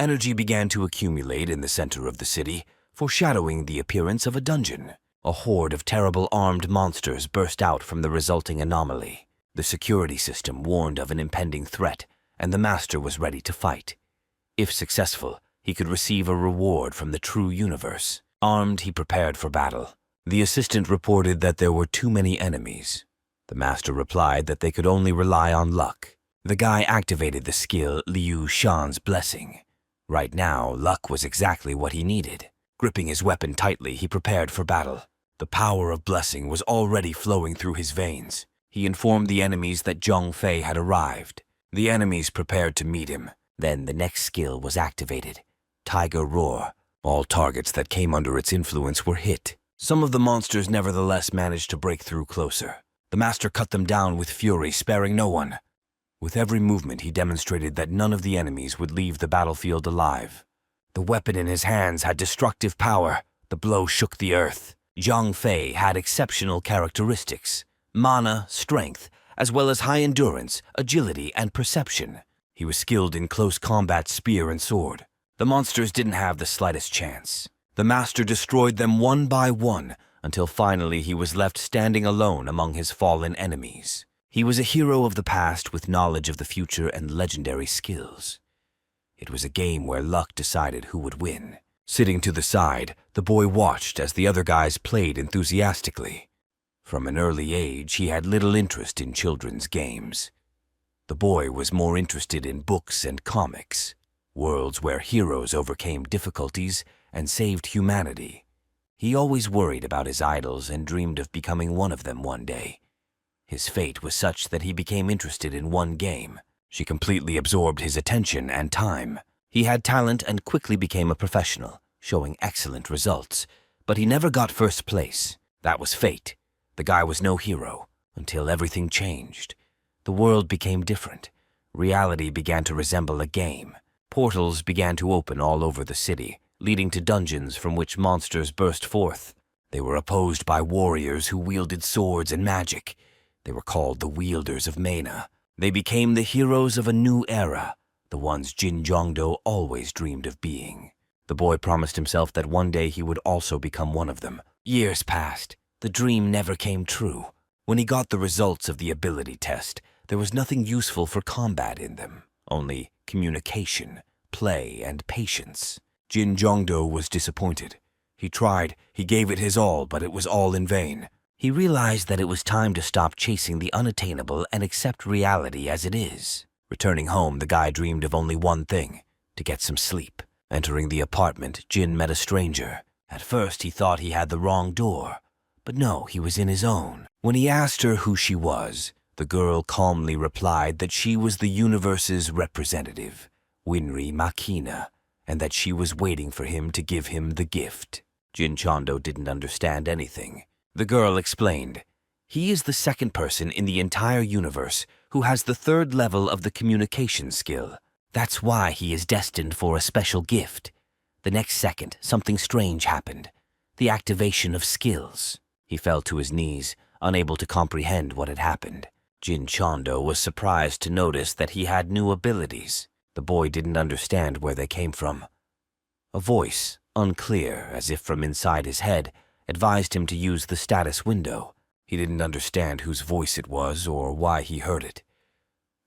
Energy began to accumulate in the center of the city, foreshadowing the appearance of a dungeon. A horde of terrible armed monsters burst out from the resulting anomaly. The security system warned of an impending threat, and the master was ready to fight. If successful, he could receive a reward from the true universe. Armed, he prepared for battle. The assistant reported that there were too many enemies. The master replied that they could only rely on luck. The guy activated the skill Liu Shan's blessing. Right now, luck was exactly what he needed. Gripping his weapon tightly, he prepared for battle. The power of blessing was already flowing through his veins. He informed the enemies that Zhang Fei had arrived. The enemies prepared to meet him. Then the next skill was activated. Tiger Roar. All targets that came under its influence were hit. Some of the monsters nevertheless managed to break through closer. The master cut them down with fury, sparing no one. With every movement, he demonstrated that none of the enemies would leave the battlefield alive. The weapon in his hands had destructive power. The blow shook the earth. Zhang Fei had exceptional characteristics: mana, strength, as well as high endurance, agility, and perception. He was skilled in close combat spear and sword. The monsters didn't have the slightest chance. The master destroyed them one by one, until finally he was left standing alone among his fallen enemies. He was a hero of the past with knowledge of the future and legendary skills. It was a game where luck decided who would win. Sitting to the side, the boy watched as the other guys played enthusiastically. From an early age, he had little interest in children's games. The boy was more interested in books and comics, worlds where heroes overcame difficulties and saved humanity. He always worried about his idols and dreamed of becoming one of them one day. His fate was such that he became interested in one game. She completely absorbed his attention and time. He had talent and quickly became a professional, showing excellent results. But he never got first place. That was fate. The guy was no hero, until everything changed. The world became different. Reality began to resemble a game. Portals began to open all over the city, leading to dungeons from which monsters burst forth. They were opposed by warriors who wielded swords and magic. They were called the Wielders of Mana. They became the heroes of a new era, the ones Jin Zhongdo always dreamed of being. The boy promised himself that one day he would also become one of them. Years passed. The dream never came true. When he got the results of the ability test, there was nothing useful for combat in them, only communication, play, and patience. Jin Zhongdo was disappointed. He tried, he gave it his all, but it was all in vain. He realized that it was time to stop chasing the unattainable and accept reality as it is. Returning home, the guy dreamed of only one thing: to get some sleep. Entering the apartment, Jin met a stranger. At first, he thought he had the wrong door. But no, he was in his own. When he asked her who she was, the girl calmly replied that she was the universe's representative, Winry Makina, and that she was waiting for him to give him the gift. Jin Chondo didn't understand anything. The girl explained, "He is the second person in the entire universe who has the third level of the communication skill. That's why he is destined for a special gift." The next second, something strange happened. The activation of skills. He fell to his knees, unable to comprehend what had happened. Jin Chondo was surprised to notice that he had new abilities. The boy didn't understand where they came from. A voice, unclear, as if from inside his head, advised him to use the status window. He didn't understand whose voice it was or why he heard it.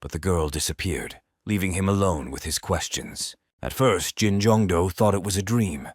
But the girl disappeared, leaving him alone with his questions. At first, Jin Zhongdo thought it was a dream,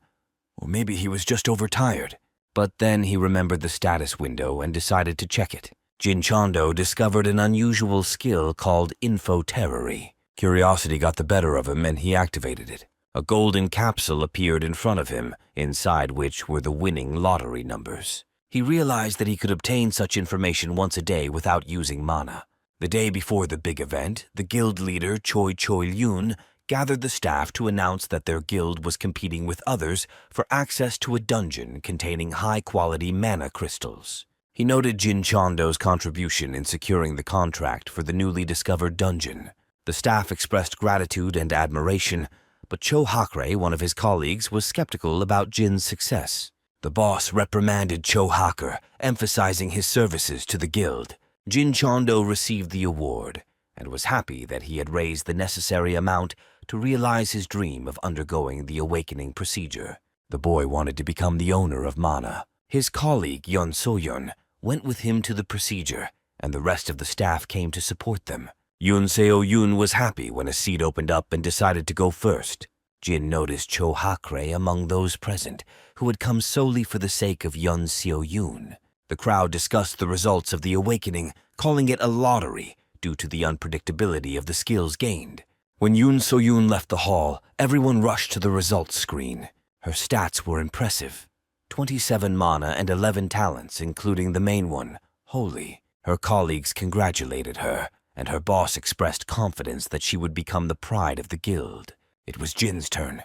or maybe he was just overtired. But then he remembered the status window and decided to check it. Jin Chondo discovered an unusual skill called info-terrory. Curiosity got the better of him and he activated it. A golden capsule appeared in front of him, inside which were the winning lottery numbers. He realized that he could obtain such information once a day without using mana. The day before the big event, the guild leader Choi Choi-lyun gathered the staff to announce that their guild was competing with others for access to a dungeon containing high-quality mana crystals. He noted Jin Chondo's contribution in securing the contract for the newly discovered dungeon. The staff expressed gratitude and admiration, but Cho Hakre, one of his colleagues, was skeptical about Jin's success. The boss reprimanded Cho Hakre, emphasizing his services to the guild. Jin Chondo received the award. and was happy that he had raised the necessary amount to realize his dream of undergoing the awakening procedure. The boy wanted to become the owner of mana. His colleague, Yun So-yun, went with him to the procedure, and the rest of the staff came to support them. Yun Seo-yun was happy when a seat opened up and decided to go first. Jin noticed Cho Hakre among those present, who had come solely for the sake of Yun Seo-yun. The crowd discussed the results of the awakening, calling it a lottery due to the unpredictability of the skills gained. When Yun So-yun left the hall, everyone rushed to the results screen. Her stats were impressive. 27 mana and 11 talents, including the main one, Holy. Her colleagues congratulated her, and her boss expressed confidence that she would become the pride of the guild. It was Jin's turn.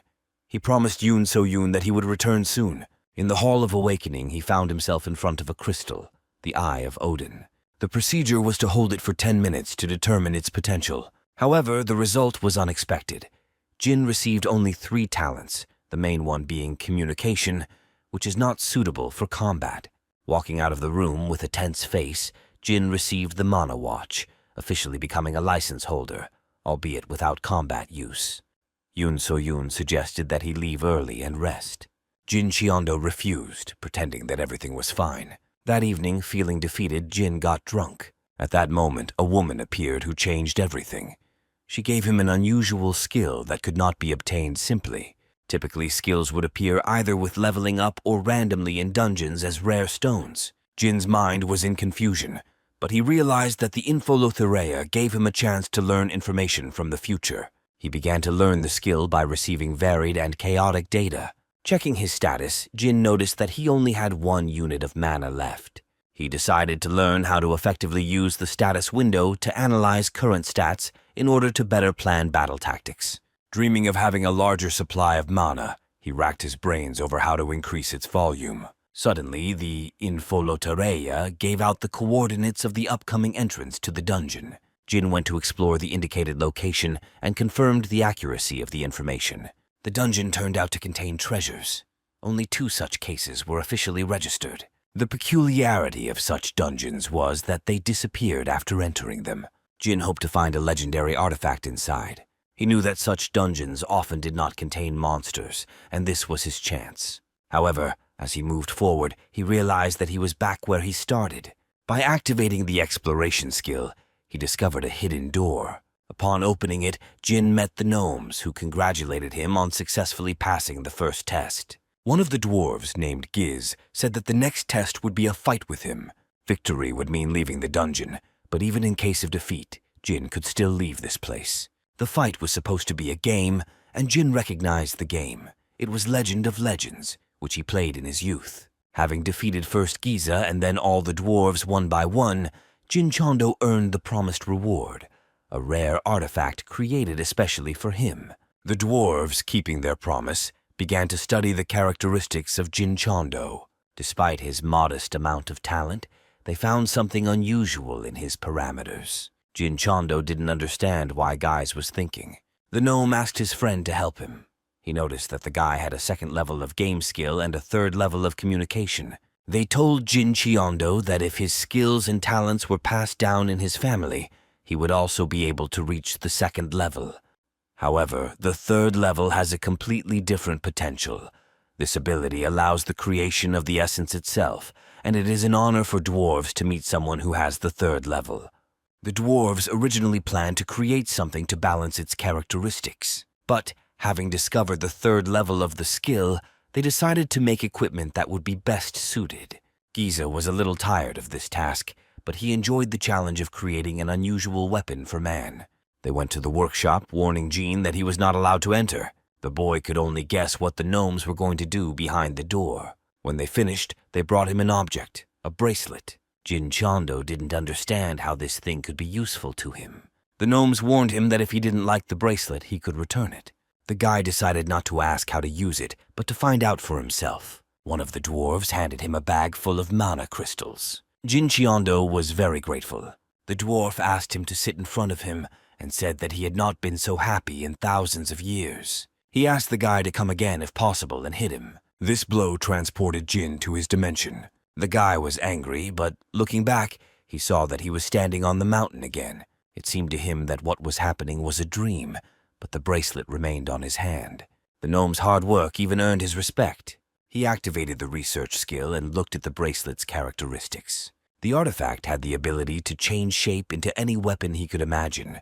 He promised Yun So-yun that he would return soon. In the Hall of Awakening, he found himself in front of a crystal, the Eye of Odin. The procedure was to hold it for 10 minutes to determine its potential. However, the result was unexpected. Jin received only 3 talents, the main one being communication, which is not suitable for combat. Walking out of the room with a tense face, Jin received the Mana Watch, officially becoming a license holder, albeit without combat use. Yun So-yun suggested that he leave early and rest. Jin Cheondo refused, pretending that everything was fine. That evening, feeling defeated, Jin got drunk. At that moment, a woman appeared who changed everything. She gave him an unusual skill that could not be obtained simply. Typically, skills would appear either with leveling up or randomly in dungeons as rare stones. Jin's mind was in confusion, but he realized that the Infolotherea gave him a chance to learn information from the future. He began to learn the skill by receiving varied and chaotic data. Checking his status, Jin noticed that he only had 1 unit of mana left. He decided to learn how to effectively use the status window to analyze current stats in order to better plan battle tactics. Dreaming of having a larger supply of mana, he racked his brains over how to increase its volume. Suddenly, the Infoloterea gave out the coordinates of the upcoming entrance to the dungeon. Jin went to explore the indicated location and confirmed the accuracy of the information. The dungeon turned out to contain treasures. Only 2 such cases were officially registered. The peculiarity of such dungeons was that they disappeared after entering them. Jin hoped to find a legendary artifact inside. He knew that such dungeons often did not contain monsters, and this was his chance. However, as he moved forward, he realized that he was back where he started. By activating the exploration skill, he discovered a hidden door. Upon opening it, Jin met the gnomes, who congratulated him on successfully passing the first test. One of the dwarves, named Giz, said that the next test would be a fight with him. Victory would mean leaving the dungeon, but even in case of defeat, Jin could still leave this place. The fight was supposed to be a game, and Jin recognized the game. It was Legend of Legends, which he played in his youth. Having defeated first Giza and then all the dwarves one by one, Jin Chondo earned the promised reward, a rare artifact created especially for him. The dwarves, keeping their promise, began to study the characteristics of Jin Chondo. Despite his modest amount of talent, they found something unusual in his parameters. Jin Chondo didn't understand why Guys was thinking. The gnome asked his friend to help him. He noticed that the guy had a 2nd level of game skill and a 3rd level of communication. They told Jin Cheondo that if his skills and talents were passed down in his family, he would also be able to reach the 2nd level. However, the 3rd level has a completely different potential. This ability allows the creation of the essence itself, and it is an honor for dwarves to meet someone who has the 3rd level. The dwarves originally planned to create something to balance its characteristics, but having discovered the 3rd level of the skill, they decided to make equipment that would be best suited. Giza was a little tired of this task, but he enjoyed the challenge of creating an unusual weapon for man. They went to the workshop, warning Jean that he was not allowed to enter. The boy could only guess what the gnomes were going to do behind the door. When they finished, they brought him an object, a bracelet. Jin Chondo didn't understand how this thing could be useful to him. The gnomes warned him that if he didn't like the bracelet, he could return it. The guy decided not to ask how to use it, but to find out for himself. One of the dwarves handed him a bag full of mana crystals. Jin Cheondo was very grateful. The dwarf asked him to sit in front of him and said that he had not been so happy in thousands of years. He asked the guy to come again if possible and hit him. This blow transported Jin to his dimension. The guy was angry, but looking back, he saw that he was standing on the mountain again. It seemed to him that what was happening was a dream, but the bracelet remained on his hand. The gnome's hard work even earned his respect. He activated the research skill and looked at the bracelet's characteristics. The artifact had the ability to change shape into any weapon he could imagine.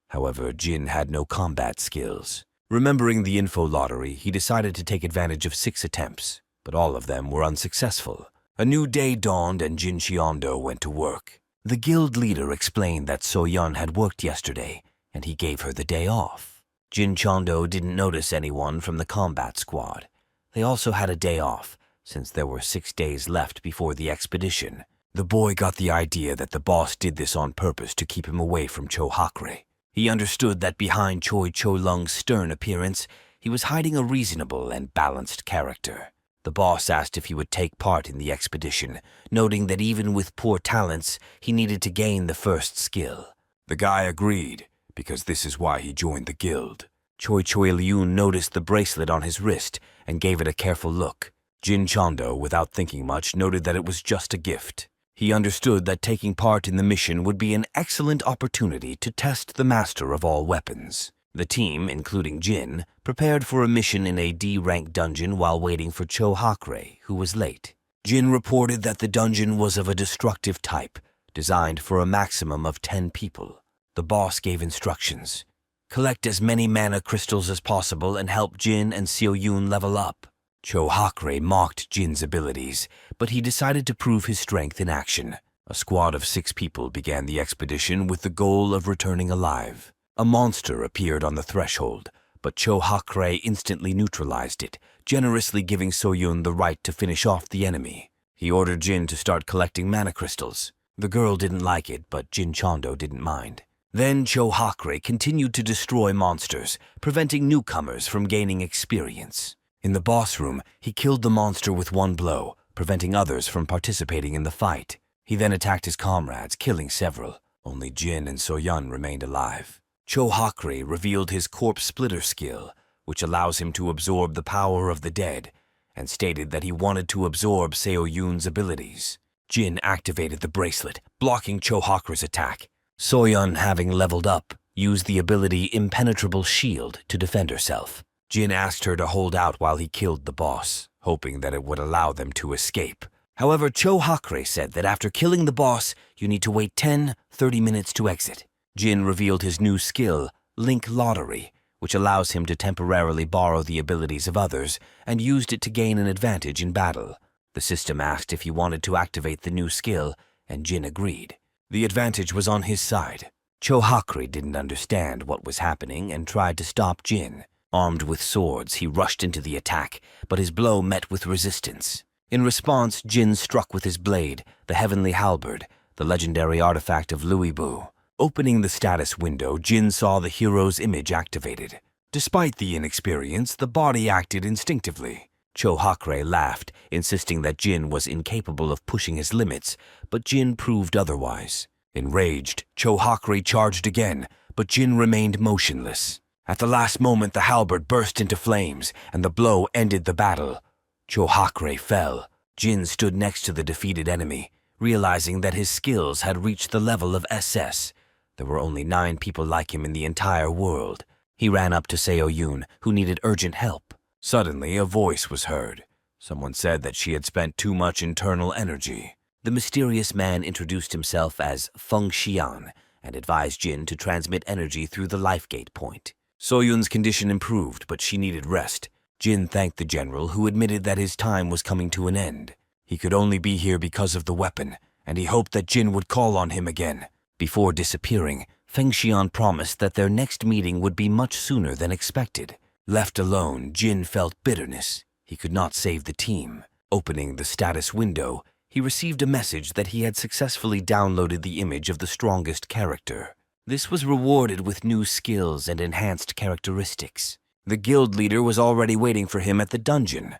However, Jin had no combat skills. Remembering the info lottery, he decided to take advantage of 6 attempts, but all of them were unsuccessful. A new day dawned and Jin Xiando went to work. The guild leader explained that So-yun had worked yesterday, and he gave her the day off. Jin Xiando didn't notice anyone from the combat squad. They also had a day off, since there were 6 days left before the expedition. The boy got the idea that the boss did this on purpose to keep him away from Cho Hakre. He understood that behind Choi Cho-lung's stern appearance, he was hiding a reasonable and balanced character. The boss asked if he would take part in the expedition, noting that even with poor talents, he needed to gain the first skill. The guy agreed, because this is why he joined the guild. Choi Choi-lyun noticed the bracelet on his wrist and gave it a careful look. Jin Chando, without thinking much, noted that it was just a gift. He understood that taking part in the mission would be an excellent opportunity to test the master of all weapons. The team, including Jin, prepared for a mission in a D-rank dungeon while waiting for Cho Hakre, who was late. Jin reported that the dungeon was of a destructive type, designed for a maximum of 10 people. The boss gave instructions. Collect as many mana crystals as possible and help Jin and Seo-yun level up. Cho Hakre mocked Jin's abilities, but he decided to prove his strength in action. A squad of 6 people began the expedition with the goal of returning alive. A monster appeared on the threshold, but Cho Hakre instantly neutralized it, generously giving So-yun the right to finish off the enemy. He ordered Jin to start collecting mana crystals. The girl didn't like it, but Jin Chando didn't mind. Then Cho Hakre continued to destroy monsters, preventing newcomers from gaining experience. In the boss room, he killed the monster with 1 blow, preventing others from participating in the fight. He then attacked his comrades, killing several. Only Jin and So-yun remained alive. Cho Hakre revealed his corpse splitter skill, which allows him to absorb the power of the dead, and stated that he wanted to absorb Seo-yun's abilities. Jin activated the bracelet, blocking Cho Hakre's attack. So-yun, having leveled up, used the ability Impenetrable Shield to defend herself. Jin asked her to hold out while he killed the boss, hoping that it would allow them to escape. However, Cho Hakre said that after killing the boss, you need to wait 10-30 minutes to exit. Jin revealed his new skill, Link Lottery, which allows him to temporarily borrow the abilities of others, and used it to gain an advantage in battle. The system asked if he wanted to activate the new skill, and Jin agreed. The advantage was on his side. Cho Hakre didn't understand what was happening and tried to stop Jin. Armed with swords, he rushed into the attack, but his blow met with resistance. In response, Jin struck with his blade, the Heavenly Halberd, the legendary artifact of Luibu. Opening the status window, Jin saw the hero's image activated. Despite the inexperience, the body acted instinctively. Cho Hakre laughed, insisting that Jin was incapable of pushing his limits, but Jin proved otherwise. Enraged, Cho Hakre charged again, but Jin remained motionless. At the last moment, the halberd burst into flames, and the blow ended the battle. Cho Hakre fell. Jin stood next to the defeated enemy, realizing that his skills had reached the level of SS. There were only 9 people like him in the entire world. He ran up to Seo-yun, who needed urgent help. Suddenly, a voice was heard. Someone said that she had spent too much internal energy. The mysterious man introduced himself as Feng Xian and advised Jin to transmit energy through the life gate point. So-yun's condition improved, but she needed rest. Jin thanked the general, who admitted that his time was coming to an end. He could only be here because of the weapon, and he hoped that Jin would call on him again. Before disappearing, Feng Xian promised that their next meeting would be much sooner than expected. Left alone, Jin felt bitterness. He could not save the team. Opening the status window, he received a message that he had successfully downloaded the image of the strongest character. This was rewarded with new skills and enhanced characteristics. The guild leader was already waiting for him at the dungeon.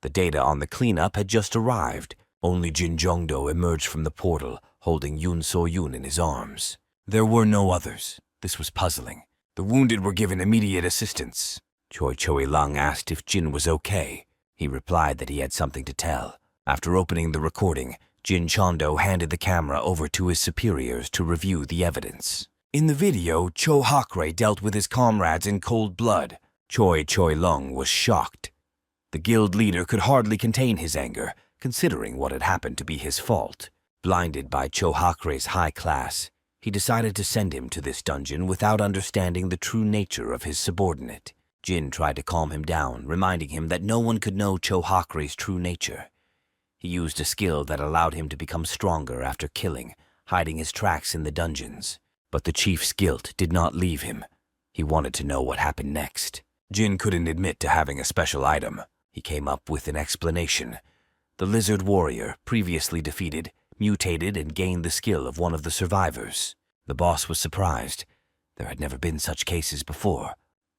The data on the cleanup had just arrived. Only Jin Jongdo emerged from the portal, holding Yun So-yun in his arms. There were no others. This was puzzling. The wounded were given immediate assistance. Choi Choi-lung asked if Jin was okay. He replied that he had something to tell. After opening the recording, Jin Chando handed the camera over to his superiors to review the evidence. In the video, Cho Hakre dealt with his comrades in cold blood. Choi Choi Lung was shocked. The guild leader could hardly contain his anger, considering what had happened to be his fault. Blinded by Cho Hakre's high class, he decided to send him to this dungeon without understanding the true nature of his subordinate. Jin tried to calm him down, reminding him that no one could know Cho Hakre's true nature. He used a skill that allowed him to become stronger after killing, hiding his tracks in the dungeons. But the chief's guilt did not leave him. He wanted to know what happened next. Jin couldn't admit to having a special item. He came up with an explanation. The lizard warrior, previously defeated, mutated and gained the skill of one of the survivors. The boss was surprised. There had never been such cases before.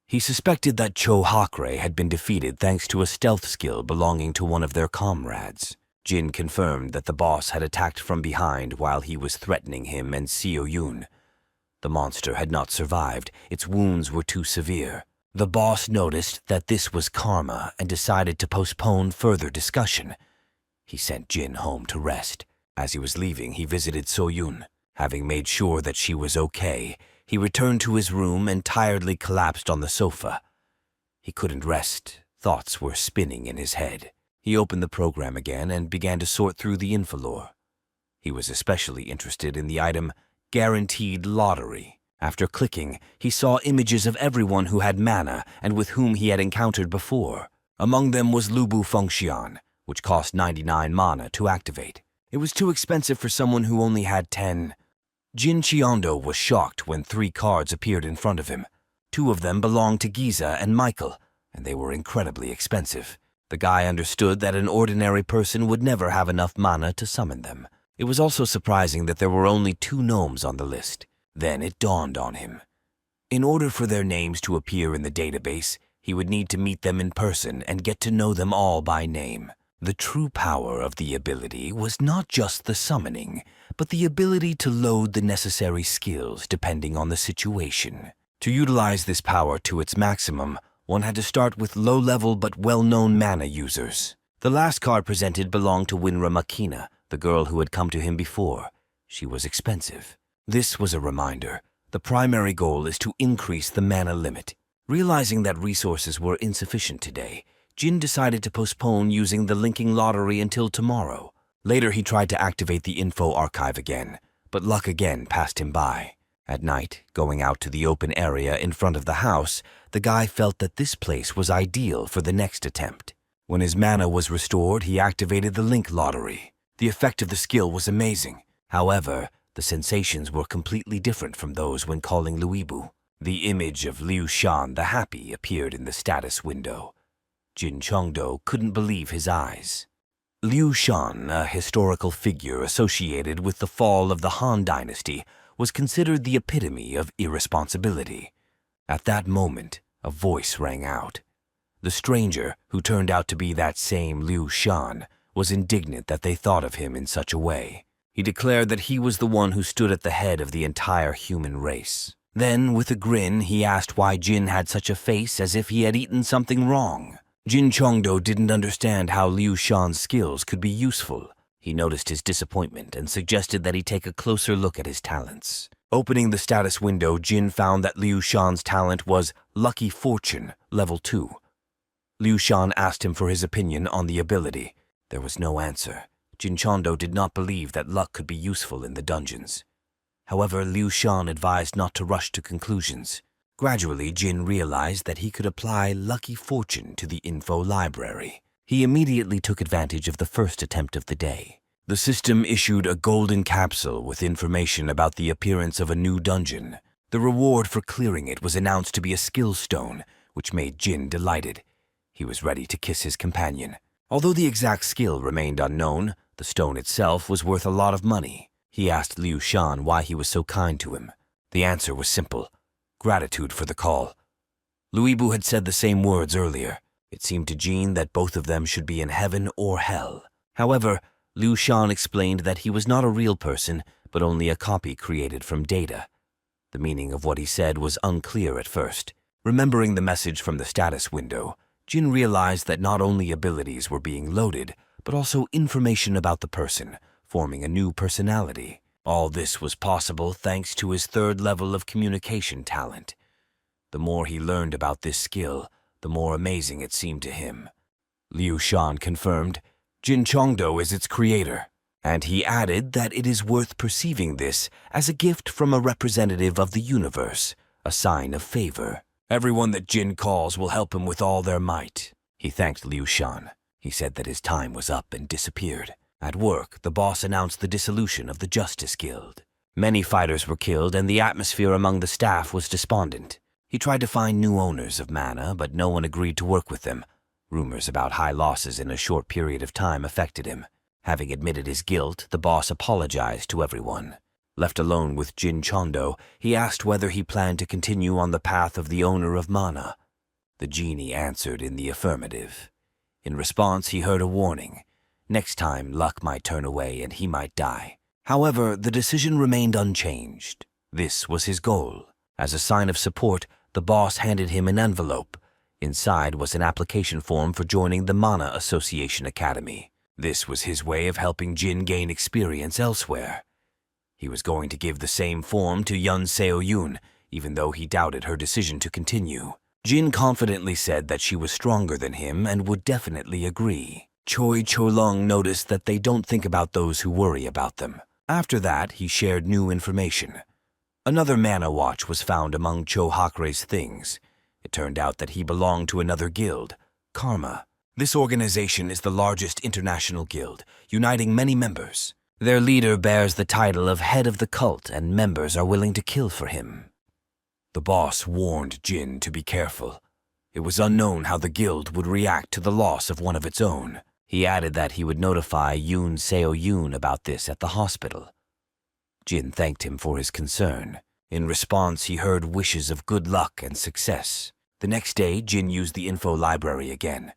He suspected that Cho Hakre had been defeated thanks to a stealth skill belonging to one of their comrades. Jin confirmed that the boss had attacked from behind while he was threatening him and Seo Yun. The monster had not survived. Its wounds were too severe. The boss noticed that this was karma and decided to postpone further discussion. He sent Jin home to rest. As he was leaving, he visited So-Yun. Having made sure that she was okay, he returned to his room and tiredly collapsed on the sofa. He couldn't rest. Thoughts were spinning in his head. He opened the program again and began to sort through the infolore. He was especially interested in the item Guaranteed Lottery. After clicking, he saw images of everyone who had mana and with whom he had encountered before. Among them was Lubu Fengxian, which cost 99 mana to activate. It was too expensive for someone who only had 10. Jin Chiondo was shocked when 3 cards appeared in front of him. 2 of them belonged to Giza and Michael, and they were incredibly expensive. The guy understood that an ordinary person would never have enough mana to summon them. It was also surprising that there were only 2 gnomes on the list. Then it dawned on him. In order for their names to appear in the database, he would need to meet them in person and get to know them all by name. The true power of the ability was not just the summoning, but the ability to load the necessary skills depending on the situation. To utilize this power to its maximum, one had to start with low-level but well-known mana users. The last card presented belonged to Winra Makina, the girl who had come to him before. She was expensive. This was a reminder. The primary goal is to increase the mana limit. Realizing that resources were insufficient today, Jin decided to postpone using the linking lottery until tomorrow. Later he tried to activate the info archive again, but luck again passed him by. At night, going out to the open area in front of the house, the guy felt that this place was ideal for the next attempt. When his mana was restored, he activated the link lottery. The effect of the skill was amazing. However, the sensations were completely different from those when calling Luibu. The image of Liu Shan the Happy appeared in the status window. Jin Chongdo couldn't believe his eyes. Liu Shan, a historical figure associated with the fall of the Han Dynasty, was considered the epitome of irresponsibility. At that moment, a voice rang out. The stranger, who turned out to be that same Liu Shan, was indignant that they thought of him in such a way. He declared that he was the one who stood at the head of the entire human race. Then, with a grin, he asked why Jin had such a face as if he had eaten something wrong. Jin Chongdo didn't understand how Liu Shan's skills could be useful. He noticed his disappointment and suggested that he take a closer look at his talents. Opening the status window, Jin found that Liu Shan's talent was Lucky Fortune, level 2. Liu Shan asked him for his opinion on the ability. There was no answer. Jin Chongdo did not believe that luck could be useful in the dungeons. However, Liu Shan advised not to rush to conclusions. Gradually, Jin realized that he could apply Lucky Fortune to the info library. He immediately took advantage of the first attempt of the day. The system issued a golden capsule with information about the appearance of a new dungeon. The reward for clearing it was announced to be a skill stone, which made Jin delighted. He was ready to kiss his companion. Although the exact skill remained unknown, the stone itself was worth a lot of money. He asked Liu Shan why he was so kind to him. The answer was simple: gratitude for the call. Luibu had said the same words earlier. It seemed to Jin that both of them should be in heaven or hell. However, Liu Shan explained that he was not a real person, but only a copy created from data. The meaning of what he said was unclear at first. Remembering the message from the status window, Jin realized that not only abilities were being loaded, but also information about the person, forming a new personality. All this was possible thanks to his third level of communication talent. The more he learned about this skill, the more amazing it seemed to him. Liu Shan confirmed, Jin Chongdo is its creator, and he added that it is worth perceiving this as a gift from a representative of the universe, a sign of favor. Everyone that Jin calls will help him with all their might. He thanked Liu Shan. He said that his time was up and disappeared. At work, the boss announced the dissolution of the Justice Guild. Many fighters were killed, and the atmosphere among the staff was despondent. He tried to find new owners of Mana, but no one agreed to work with them. Rumors about high losses in a short period of time affected him. Having admitted his guilt, the boss apologized to everyone. Left alone with Jin Chongdo, he asked whether he planned to continue on the path of the owner of Mana. The genie answered in the affirmative. In response, he heard a warning. Next time, luck might turn away and he might die. However, the decision remained unchanged. This was his goal. As a sign of support, the boss handed him an envelope. Inside was an application form for joining the Mana Association Academy. This was his way of helping Jin gain experience elsewhere. He was going to give the same form to Yun Seo-yoon, even though he doubted her decision to continue. Jin confidently said that she was stronger than him and would definitely agree. Choi Cholung noticed that they don't think about those who worry about them. After that, he shared new information. Another mana watch was found among Cho Hakre's things. It turned out that he belonged to another guild, Karma. This organization is the largest international guild, uniting many members. Their leader bears the title of head of the cult, and members are willing to kill for him. The boss warned Jin to be careful. It was unknown how the guild would react to the loss of one of its own. He added that he would notify Yun Seo-yoon about this at the hospital. Jin thanked him for his concern. In response, he heard wishes of good luck and success. The next day, Jin used the info library again.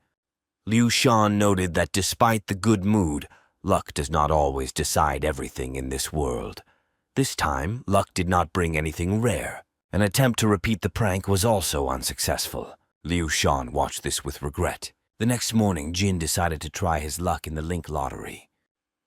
Liu Shan noted that despite the good mood, luck does not always decide everything in this world. This time, luck did not bring anything rare. An attempt to repeat the prank was also unsuccessful. Liu Shan watched this with regret. The next morning, Jin decided to try his luck in the Link lottery.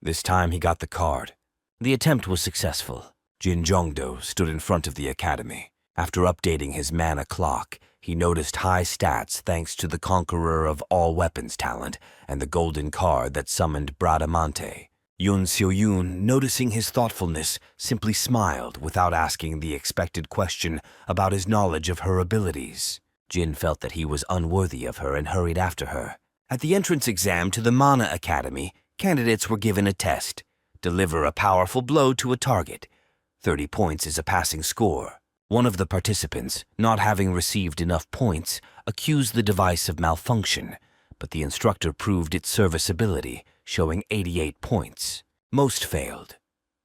This time, he got the card. The attempt was successful. Jin Jongdo stood in front of the academy. After updating his mana clock, he noticed high stats thanks to the Conqueror of All Weapons talent and the golden card that summoned Bradamante. Yun Seo-yoon, noticing his thoughtfulness, simply smiled without asking the expected question about his knowledge of her abilities. Jin felt that he was unworthy of her and hurried after her. At the entrance exam to the Mana Academy, candidates were given a test. Deliver a powerful blow to a target. 30 points is a passing score. One of the participants, not having received enough points, accused the device of malfunction, but the instructor proved its serviceability, showing 88 points. Most failed.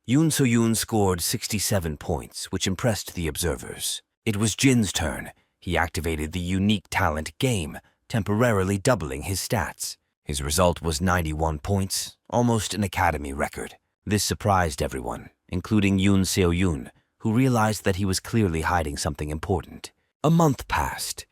Yun So-yoon scored 67 points, which impressed the observers. It was Jin's turn. He activated the unique talent Game, temporarily doubling his stats. His result was 91 points, almost an academy record. This surprised everyone, including Yun Seo-yoon, who realized that he was clearly hiding something important. A month passed.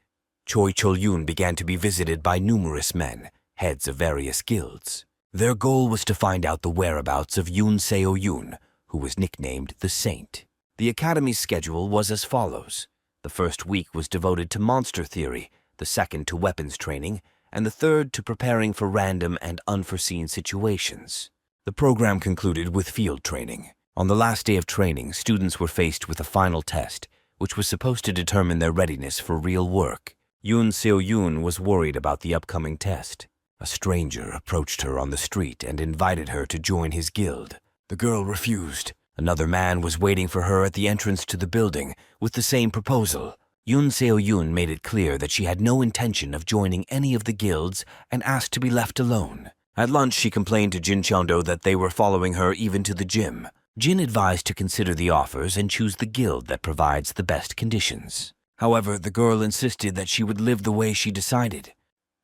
Choi Chol-yoon began to be visited by numerous men, heads of various guilds. Their goal was to find out the whereabouts of Yun Seo-yoon, who was nicknamed the Saint. The academy's schedule was as follows. The first week was devoted to monster theory, the second to weapons training, and the third to preparing for random and unforeseen situations. The program concluded with field training. On the last day of training, students were faced with a final test, which was supposed to determine their readiness for real work. Yun Seo-yoon was worried about the upcoming test. A stranger approached her on the street and invited her to join his guild. The girl refused. Another man was waiting for her at the entrance to the building with the same proposal. Yun Seo-yoon made it clear that she had no intention of joining any of the guilds and asked to be left alone. At lunch, she complained to Jin Chongdo that they were following her even to the gym. Jin advised to consider the offers and choose the guild that provides the best conditions. However, the girl insisted that she would live the way she decided.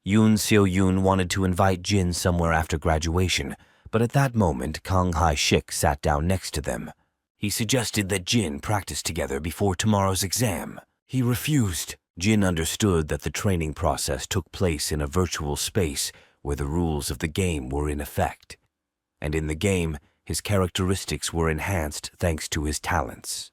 Yun Seo-yoon wanted to invite Jin somewhere after graduation, but at that moment, Kang Hai-shik sat down next to them. He suggested that Jin practice together before tomorrow's exam. He refused. Jin understood that the training process took place in a virtual space where the rules of the game were in effect. And in the game, His characteristics were enhanced thanks to his talents.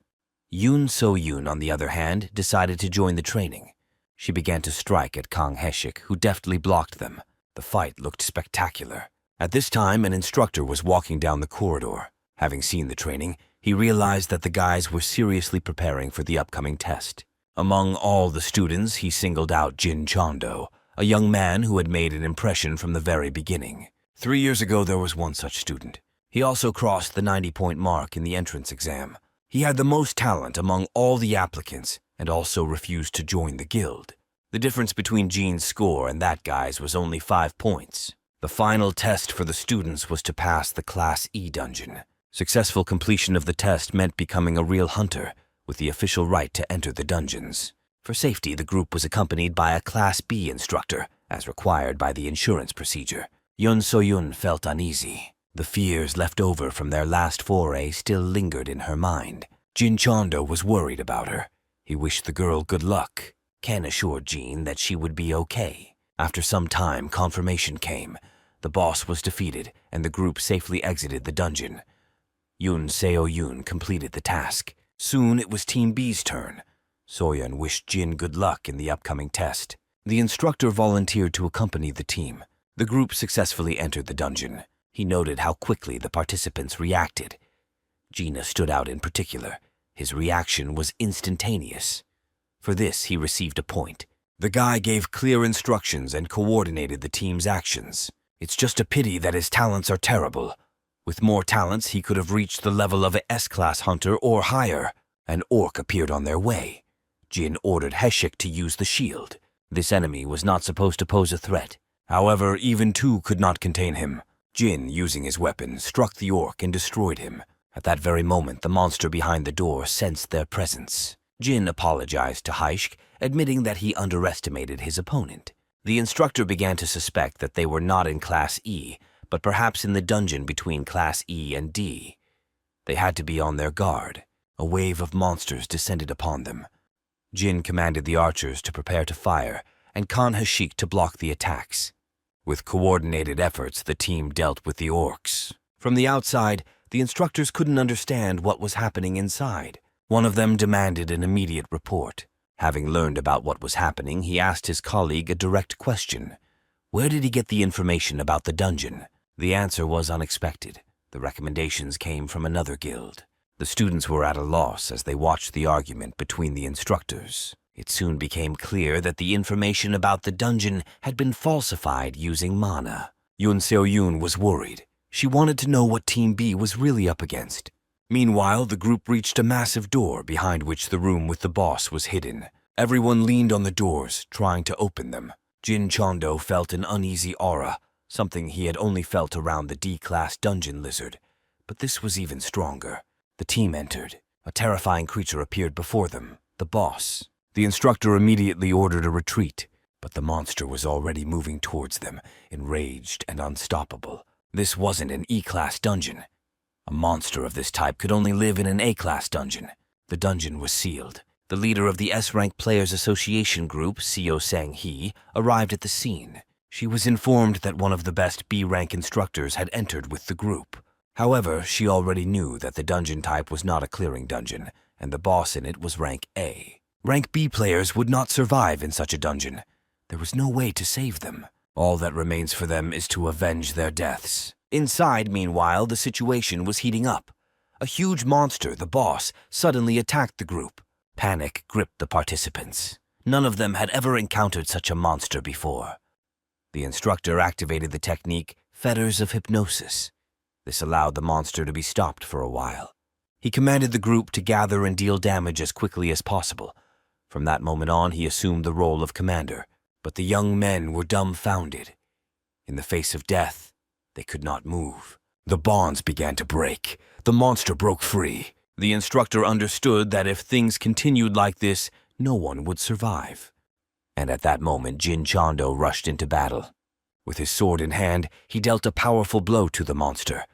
Yoon So-yoon, on the other hand, decided to join the training. She began to strike at Kang Hae-shik, who deftly blocked them. The fight looked spectacular. At this time, an instructor was walking down the corridor. Having seen the training, he realized that the guys were seriously preparing for the upcoming test. Among all the students, he singled out Jin Chondo, a young man who had made an impression from the very beginning. 3 years ago, there was one such student. He also crossed the 90-point mark in the entrance exam. He had the most talent among all the applicants and also refused to join the guild. The difference between Jin's score and that guy's was only 5 points. The final test for the students was to pass the Class E dungeon. Successful completion of the test meant becoming a real hunter, with the official right to enter the dungeons. For safety, the group was accompanied by a Class B instructor, as required by the insurance procedure. Yoon So-yoon felt uneasy. The fears left over from their last foray still lingered in her mind. Jin Chondo was worried about her. He wished the girl good luck. Ken assured Jin that she would be okay. After some time, confirmation came. The boss was defeated, and the group safely exited the dungeon. Yoon Seo-yoon completed the task. Soon it was Team B's turn. Soyeon wished Jin good luck in the upcoming test. The instructor volunteered to accompany the team. The group successfully entered the dungeon. He noted how quickly the participants reacted. Gina stood out in particular. His reaction was instantaneous. For this, he received a point. The guy gave clear instructions and coordinated the team's actions. It's just a pity that his talents are terrible. With more talents, he could have reached the level of a S-class hunter or higher. An orc appeared on their way. Jin ordered Hae-shik to use the shield. This enemy was not supposed to pose a threat. However, even two could not contain him. Jin, using his weapon, struck the orc and destroyed him. At that very moment, the monster behind the door sensed their presence. Jin apologized to Hae-shik, admitting that he underestimated his opponent. The instructor began to suspect that they were not in Class E, but perhaps in the dungeon between Class E and D. They had to be on their guard. A wave of monsters descended upon them. Jin commanded the archers to prepare to fire, and Khan Hae-shik to block the attacks. With coordinated efforts, the team dealt with the orcs. From the outside, the instructors couldn't understand what was happening inside. One of them demanded an immediate report. Having learned about what was happening, he asked his colleague a direct question. Where did he get the information about the dungeon? The answer was unexpected. The recommendations came from another guild. The students were at a loss as they watched the argument between the instructors. It soon became clear that the information about the dungeon had been falsified using mana. Yoon Seo-yoon was worried. She wanted to know what Team B was really up against. Meanwhile, the group reached a massive door behind which the room with the boss was hidden. Everyone leaned on the doors, trying to open them. Jin Chondo felt an uneasy aura, something he had only felt around the D-class dungeon lizard. But this was even stronger. The team entered. A terrifying creature appeared before them, the boss. The instructor immediately ordered a retreat, but the monster was already moving towards them, enraged and unstoppable. This wasn't an E-class dungeon. A monster of this type could only live in an A-class dungeon. The dungeon was sealed. The leader of the S-Rank Players Association group, Seo Sang-hee, arrived at the scene. She was informed that one of the best B-rank instructors had entered with the group. However, she already knew that the dungeon type was not a clearing dungeon, and the boss in it was rank A. Rank B players would not survive in such a dungeon. There was no way to save them. All that remains for them is to avenge their deaths. Inside, meanwhile, the situation was heating up. A huge monster, the boss, suddenly attacked the group. Panic gripped the participants. None of them had ever encountered such a monster before. The instructor activated the technique, Fetters of Hypnosis. This allowed the monster to be stopped for a while. He commanded the group to gather and deal damage as quickly as possible. From that moment on, he assumed the role of commander. But the young men were dumbfounded. In the face of death, they could not move. The bonds began to break. The monster broke free. The instructor understood that if things continued like this, no one would survive. And at that moment, Jin Chondo rushed into battle. With his sword in hand, he dealt a powerful blow to the monster.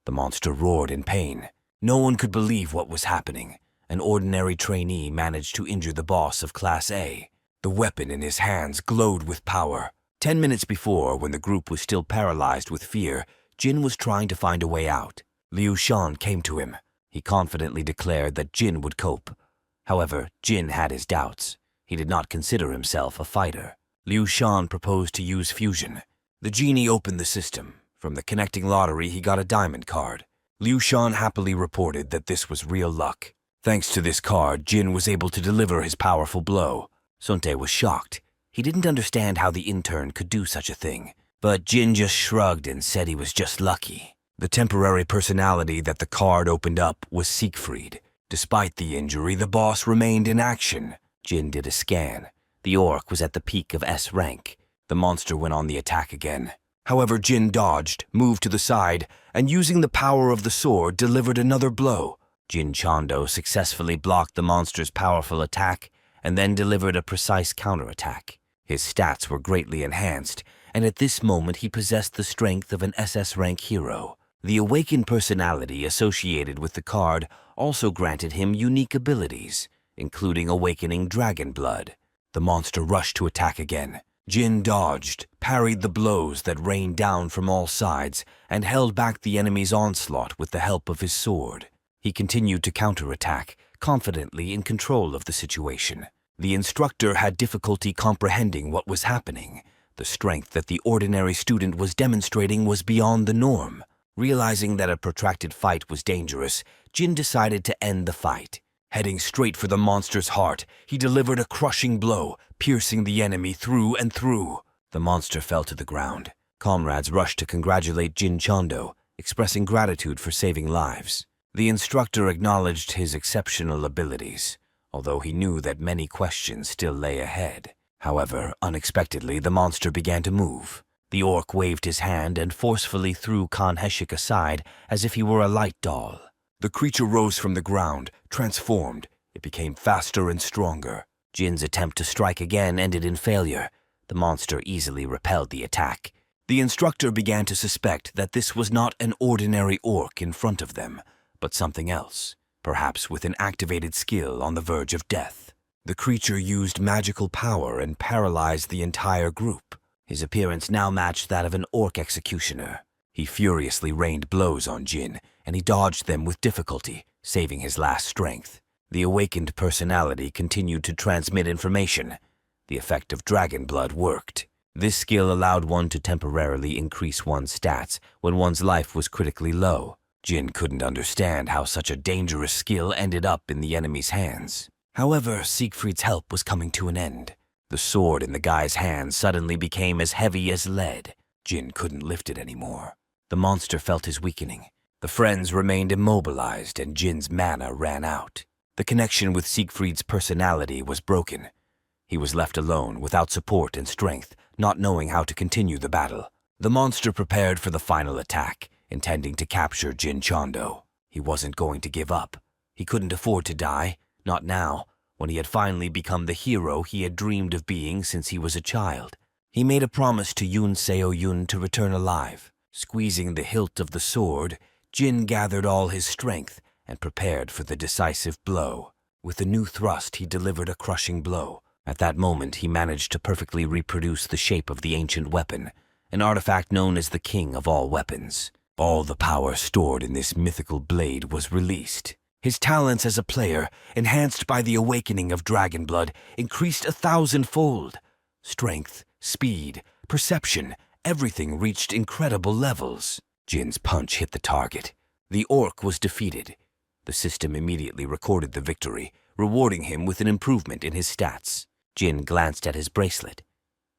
The monster roared in pain. No one could believe what was happening. An ordinary trainee managed to injure the boss of Class A. The weapon in his hands glowed with power. 10 minutes before, when the group was still paralyzed with fear, Jin was trying to find a way out. Liu Shan came to him. He confidently declared that Jin would cope. However, Jin had his doubts. He did not consider himself a fighter. Liu Shan proposed to use fusion. The genie opened the system. From the connecting lottery, he got a diamond card. Liu Shan happily reported that this was real luck. Thanks to this card, Jin was able to deliver his powerful blow. Suntae was shocked. He didn't understand how the intern could do such a thing. But Jin just shrugged and said he was just lucky. The temporary personality that the card opened up was Siegfried. Despite the injury, the boss remained in action. Jin did a scan. The orc was at the peak of S rank. The monster went on the attack again. However, Jin dodged, moved to the side, and using the power of the sword, delivered another blow. Jin Chando successfully blocked the monster's powerful attack and then delivered a precise counterattack. His stats were greatly enhanced, and at this moment he possessed the strength of an SS rank hero. The awakened personality associated with the card also granted him unique abilities, including awakening dragon blood. The monster rushed to attack again. Jin dodged, parried the blows that rained down from all sides, and held back the enemy's onslaught with the help of his sword. He continued to counterattack, confidently in control of the situation. The instructor had difficulty comprehending what was happening. The strength that the ordinary student was demonstrating was beyond the norm. Realizing that a protracted fight was dangerous, Jin decided to end the fight. Heading straight for the monster's heart, he delivered a crushing blow, piercing the enemy through and through. The monster fell to the ground. Comrades rushed to congratulate Jin Chando, expressing gratitude for saving lives. The instructor acknowledged his exceptional abilities, although he knew that many questions still lay ahead. However, unexpectedly, the monster began to move. The orc waved his hand and forcefully threw Khan Heshik aside as if he were a light doll. The creature rose from the ground, transformed. It became faster and stronger. Jin's attempt to strike again ended in failure. The monster easily repelled the attack. The instructor began to suspect that this was not an ordinary orc in front of them, but something else, perhaps with an activated skill on the verge of death. The creature used magical power and paralyzed the entire group. His appearance now matched that of an orc executioner. He furiously rained blows on Jin, and he dodged them with difficulty, saving his last strength. The awakened personality continued to transmit information. The effect of dragon blood worked. This skill allowed one to temporarily increase one's stats when one's life was critically low. Jin couldn't understand how such a dangerous skill ended up in the enemy's hands. However, Siegfried's help was coming to an end. The sword in the guy's hand suddenly became as heavy as lead. Jin couldn't lift it anymore. The monster felt his weakening. The friends remained immobilized and Jin's mana ran out. The connection with Siegfried's personality was broken. He was left alone without support and strength, not knowing how to continue the battle. The monster prepared for the final attack, intending to capture Jin Chando. He wasn't going to give up. He couldn't afford to die, not now, when he had finally become the hero he had dreamed of being since he was a child. He made a promise to Yoon Seo-yoon to return alive. Squeezing the hilt of the sword, Jin gathered all his strength and prepared for the decisive blow. With a new thrust, he delivered a crushing blow. At that moment, he managed to perfectly reproduce the shape of the ancient weapon, an artifact known as the king of all weapons. All the power stored in this mythical blade was released. His talents as a player, enhanced by the awakening of dragon blood, increased 1,000-fold. Strength, speed, perception, everything reached incredible levels. Jin's punch hit the target. The orc was defeated. The system immediately recorded the victory, rewarding him with an improvement in his stats. Jin glanced at his bracelet.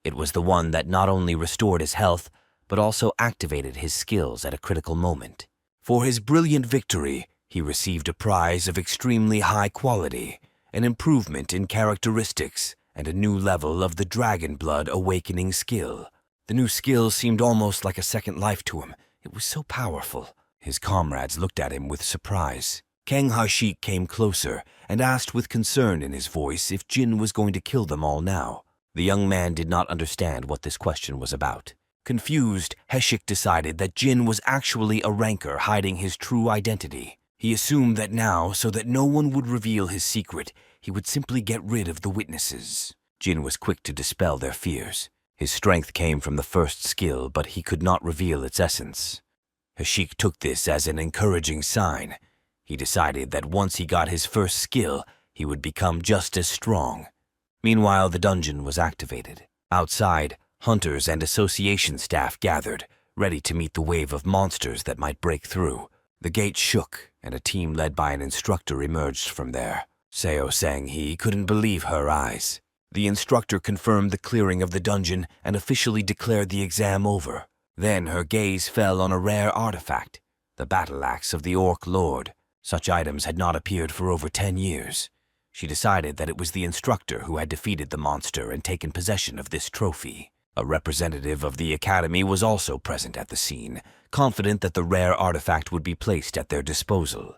It was the one that not only restored his health, but also activated his skills at a critical moment. For his brilliant victory, he received a prize of extremely high quality, an improvement in characteristics, and a new level of the dragon blood awakening skill. The new skill seemed almost like a second life to him. It was so powerful. His comrades looked at him with surprise. Kang Ha-shik came closer and asked with concern in his voice if Jin was going to kill them all now. The young man did not understand what this question was about. Confused, Heshik decided that Jin was actually a ranker hiding his true identity. He assumed that now, so that no one would reveal his secret, he would simply get rid of the witnesses. Jin was quick to dispel their fears. His strength came from the first skill, but he could not reveal its essence. Hashik took this as an encouraging sign. He decided that once he got his first skill, he would become just as strong. Meanwhile, the dungeon was activated. Outside, hunters and association staff gathered, ready to meet the wave of monsters that might break through. The gate shook, and a team led by an instructor emerged from there. Seo Sang-hee couldn't believe her eyes. The instructor confirmed the clearing of the dungeon and officially declared the exam over. Then her gaze fell on a rare artifact, the battle axe of the Orc Lord. Such items had not appeared for over 10 years. She decided that it was the instructor who had defeated the monster and taken possession of this trophy. A representative of the academy was also present at the scene, confident that the rare artifact would be placed at their disposal.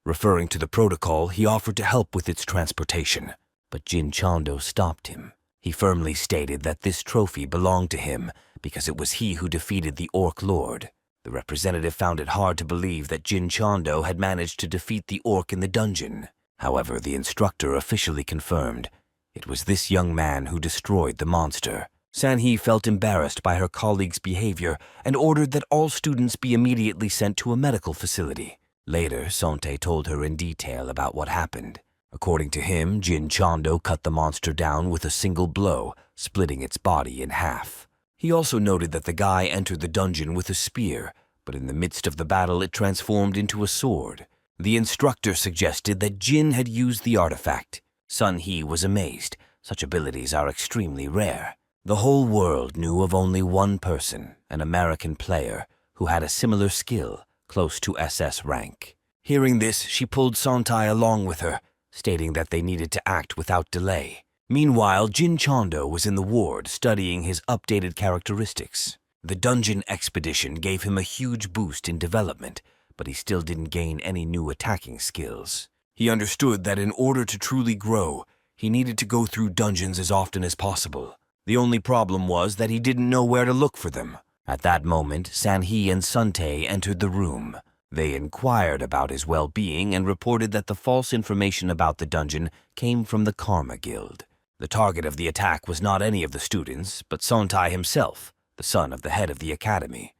Referring to the protocol, he offered to help with its transportation, but Jin Chando stopped him. He firmly stated that this trophy belonged to him because it was he who defeated the Orc Lord. The representative found it hard to believe that Jin Chando had managed to defeat the orc in the dungeon. However, the instructor officially confirmed it was this young man who destroyed the monster. San-hee felt embarrassed by her colleague's behavior and ordered that all students be immediately sent to a medical facility. Later, Sontae told her in detail about what happened. According to him, Jin Chando cut the monster down with a single blow, splitting its body in half. He also noted that the guy entered the dungeon with a spear, but in the midst of the battle it transformed into a sword. The instructor suggested that Jin had used the artifact. Sun-hee was amazed. Such abilities are extremely rare. The whole world knew of only one person, an American player, who had a similar skill, close to SS rank. Hearing this, she pulled Sontae along with her, stating that they needed to act without delay. Meanwhile, Jin Chando was in the ward studying his updated characteristics. The dungeon expedition gave him a huge boost in development, but he still didn't gain any new attacking skills. He understood that in order to truly grow, he needed to go through dungeons as often as possible. The only problem was that he didn't know where to look for them. At that moment, San-hee and Suntae entered the room. They inquired about his well-being and reported that the false information about the dungeon came from the Karma Guild. The target of the attack was not any of the students, but Sontae himself, the son of the head of the academy.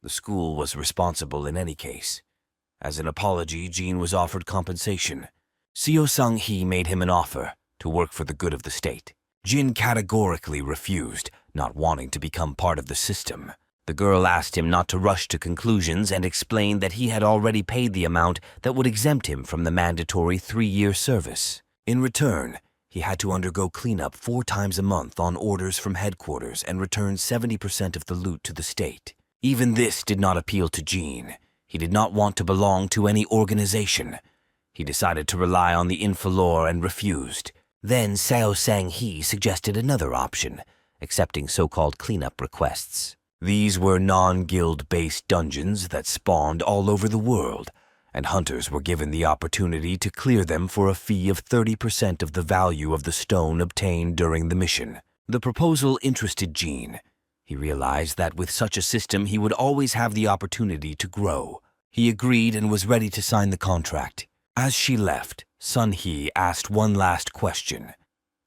The school was responsible in any case. As an apology, Jin was offered compensation. Seo Sang-hee made him an offer to work for the good of the state. Jin categorically refused, not wanting to become part of the system. The girl asked him not to rush to conclusions and explained that he had already paid the amount that would exempt him from the mandatory 3-year service. In return, he had to undergo cleanup 4 times a month on orders from headquarters and return 70% of the loot to the state. Even this did not appeal to Jin. He did not want to belong to any organization. He decided to rely on the infilor and refused. Then Seo Sang-hee suggested another option, accepting so-called cleanup requests. These were non-guild-based dungeons that spawned all over the world, and hunters were given the opportunity to clear them for a fee of 30% of the value of the stone obtained during the mission. The proposal interested Jin. He realized that with such a system he would always have the opportunity to grow. He agreed and was ready to sign the contract. As she left, Sun-hee asked one last question.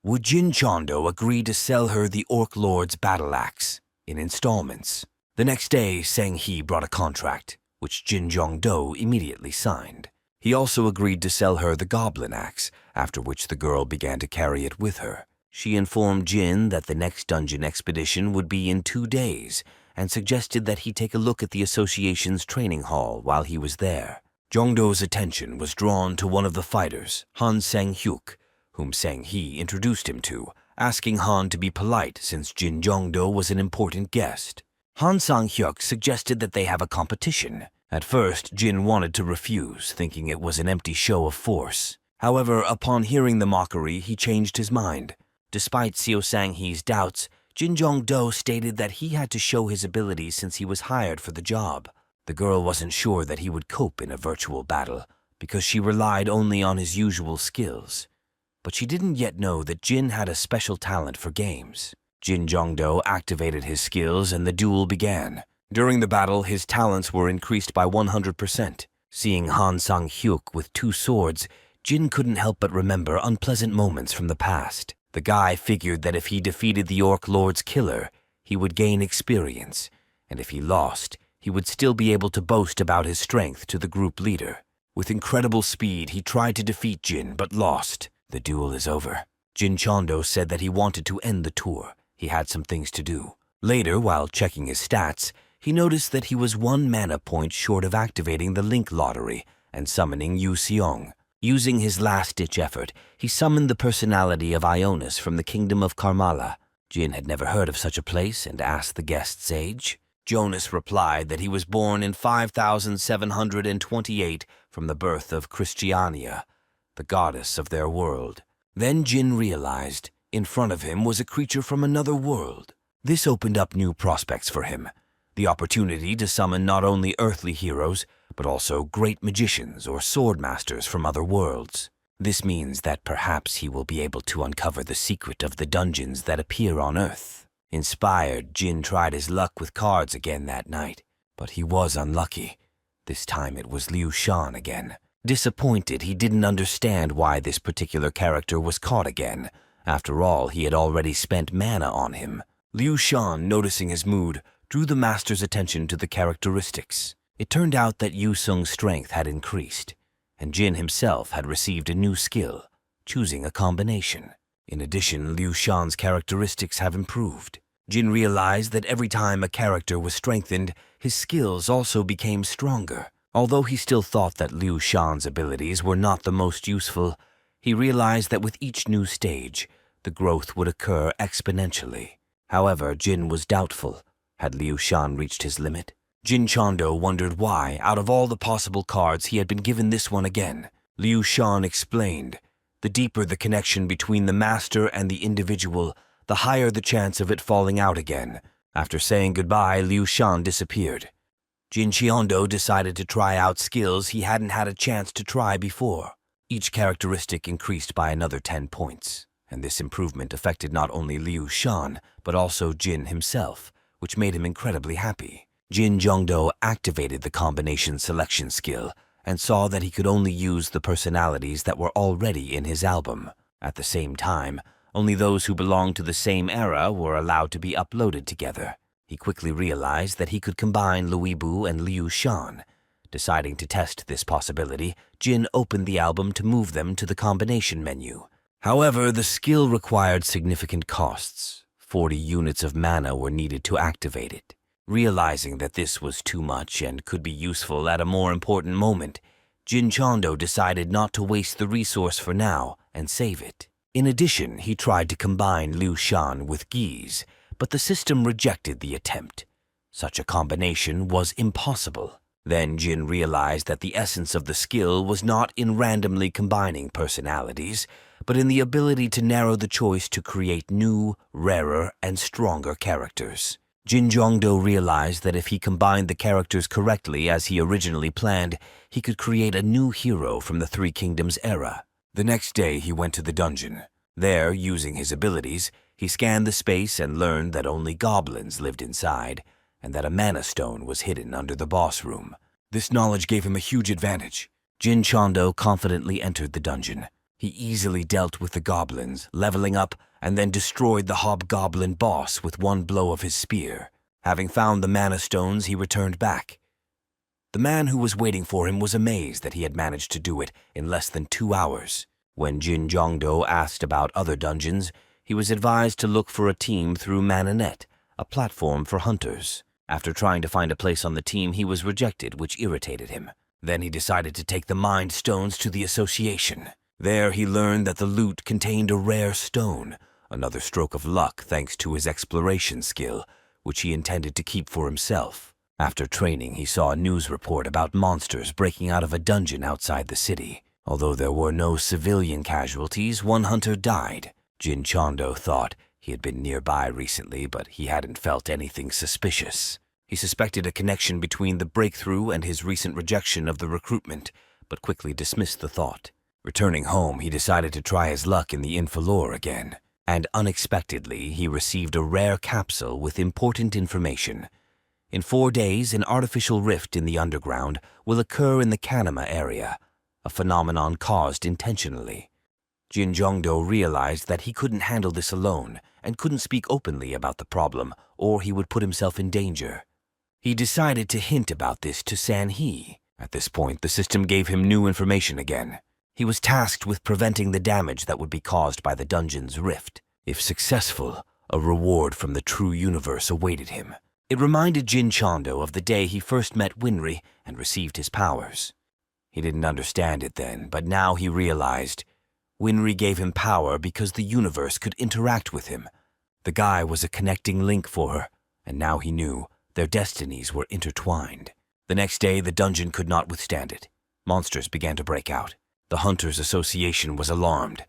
Would Jin Chando agree to sell her the Orc Lord's battle axe in installments? The next day, Sang-hee brought a contract, which Jin Jong-do immediately signed. He also agreed to sell her the goblin axe, after which the girl began to carry it with her. She informed Jin that the next dungeon expedition would be in 2 days and suggested that he take a look at the association's training hall while he was there. Jong-do's attention was drawn to one of the fighters, Han Sang-hyuk, whom Sang-hee introduced him to, asking Han to be polite since Jin Jong-do was an important guest. Han Sang-hyuk suggested that they have a competition. At first, Jin wanted to refuse, thinking it was an empty show of force. However, upon hearing the mockery, he changed his mind. Despite Seo Sang-hee's doubts, Jin Jong-do stated that he had to show his abilities since he was hired for the job. The girl wasn't sure that he would cope in a virtual battle because she relied only on his usual skills. But she didn't yet know that Jin had a special talent for games. Jin Jong-do activated his skills and the duel began. During the battle, his talents were increased by 100%. Seeing Han Sang-hyuk with 2 swords, Jin couldn't help but remember unpleasant moments from the past. The guy figured that if he defeated the Orc Lord's killer, he would gain experience, and if he lost, he would still be able to boast about his strength to the group leader. With incredible speed, he tried to defeat Jin, but lost. The duel is over. Jin Chondo said that he wanted to end the tour. He had some things to do. Later, while checking his stats, he noticed that he was 1 mana point short of activating the Link Lottery and summoning Yu Seong. Using his last-ditch effort, he summoned the personality of Ionis from the kingdom of Karmala. Jin had never heard of such a place and asked the guest's age. Jonas replied that he was born in 5728 from the birth of Christiania, the goddess of their world. Then Jin realized in front of him was a creature from another world. This opened up new prospects for him, the opportunity to summon not only earthly heroes, but also great magicians or sword masters from other worlds. This means that perhaps he will be able to uncover the secret of the dungeons that appear on Earth. Inspired, Jin tried his luck with cards again that night, but he was unlucky. This time it was Liu Shan again. Disappointed, he didn't understand why this particular character was caught again. After all, he had already spent mana on him. Liu Shan, noticing his mood, drew the master's attention to the characteristics. It turned out that Yu Sung's strength had increased, and Jin himself had received a new skill, choosing a combination. In addition, Liu Shan's characteristics have improved. Jin realized that every time a character was strengthened, his skills also became stronger. Although he still thought that Liu Shan's abilities were not the most useful, he realized that with each new stage, the growth would occur exponentially. However, Jin was doubtful. Had Liu Shan reached his limit? Jin Chondo wondered why, out of all the possible cards, he had been given this one again. Liu Shan explained, the deeper the connection between the master and the individual, the higher the chance of it falling out again. After saying goodbye, Liu Shan disappeared. Jin Chondo decided to try out skills he hadn't had a chance to try before. Each characteristic increased by another 10 points, and this improvement affected not only Liu Shan, but also Jin himself, which made him incredibly happy. Jin Jongdo activated the combination selection skill and saw that he could only use the personalities that were already in his album. At the same time, only those who belonged to the same era were allowed to be uploaded together. He quickly realized that he could combine Luibu and Liu Shan. Deciding to test this possibility, Jin opened the album to move them to the combination menu. However, the skill required significant costs. 40 units of mana were needed to activate it. Realizing that this was too much and could be useful at a more important moment, Jin Chondo decided not to waste the resource for now and save it. In addition, he tried to combine Liu Shan with Gi's, but the system rejected the attempt. Such a combination was impossible. Then Jin realized that the essence of the skill was not in randomly combining personalities, but in the ability to narrow the choice to create new, rarer, and stronger characters. Jin Jongdo realized that if he combined the characters correctly as he originally planned, he could create a new hero from the Three Kingdoms era. The next day he went to the dungeon. There, using his abilities, he scanned the space and learned that only goblins lived inside, and that a mana stone was hidden under the boss room. This knowledge gave him a huge advantage. Jin Chondo confidently entered the dungeon. He easily dealt with the goblins, leveling up, and then destroyed the hobgoblin boss with one blow of his spear. Having found the mana stones, he returned back. The man who was waiting for him was amazed that he had managed to do it in less than 2 hours. When Jin Jongdo asked about other dungeons, he was advised to look for a team through ManaNet, a platform for hunters. After trying to find a place on the team, he was rejected, which irritated him. Then he decided to take the Mind Stones to the association. There he learned that the loot contained a rare stone, another stroke of luck thanks to his exploration skill, which he intended to keep for himself. After training, he saw a news report about monsters breaking out of a dungeon outside the city. Although there were no civilian casualties, one hunter died. Jin Chondo thought he had been nearby recently, but he hadn't felt anything suspicious. He suspected a connection between the breakthrough and his recent rejection of the recruitment, but quickly dismissed the thought. Returning home, he decided to try his luck in the Infilor again, and unexpectedly he received a rare capsule with important information. In 4 days, an artificial rift in the underground will occur in the Kanama area, a phenomenon caused intentionally. Jin Jongdo realized that he couldn't handle this alone and couldn't speak openly about the problem, or he would put himself in danger. He decided to hint about this to San-hee. At this point, the system gave him new information again. He was tasked with preventing the damage that would be caused by the dungeon's rift. If successful, a reward from the true universe awaited him. It reminded Jin Chondo of the day he first met Winry and received his powers. He didn't understand it then, but now he realized Winry gave him power because the universe could interact with him. The guy was a connecting link for her, and now he knew their destinies were intertwined. The next day, the dungeon could not withstand it. Monsters began to break out. The Hunters Association was alarmed.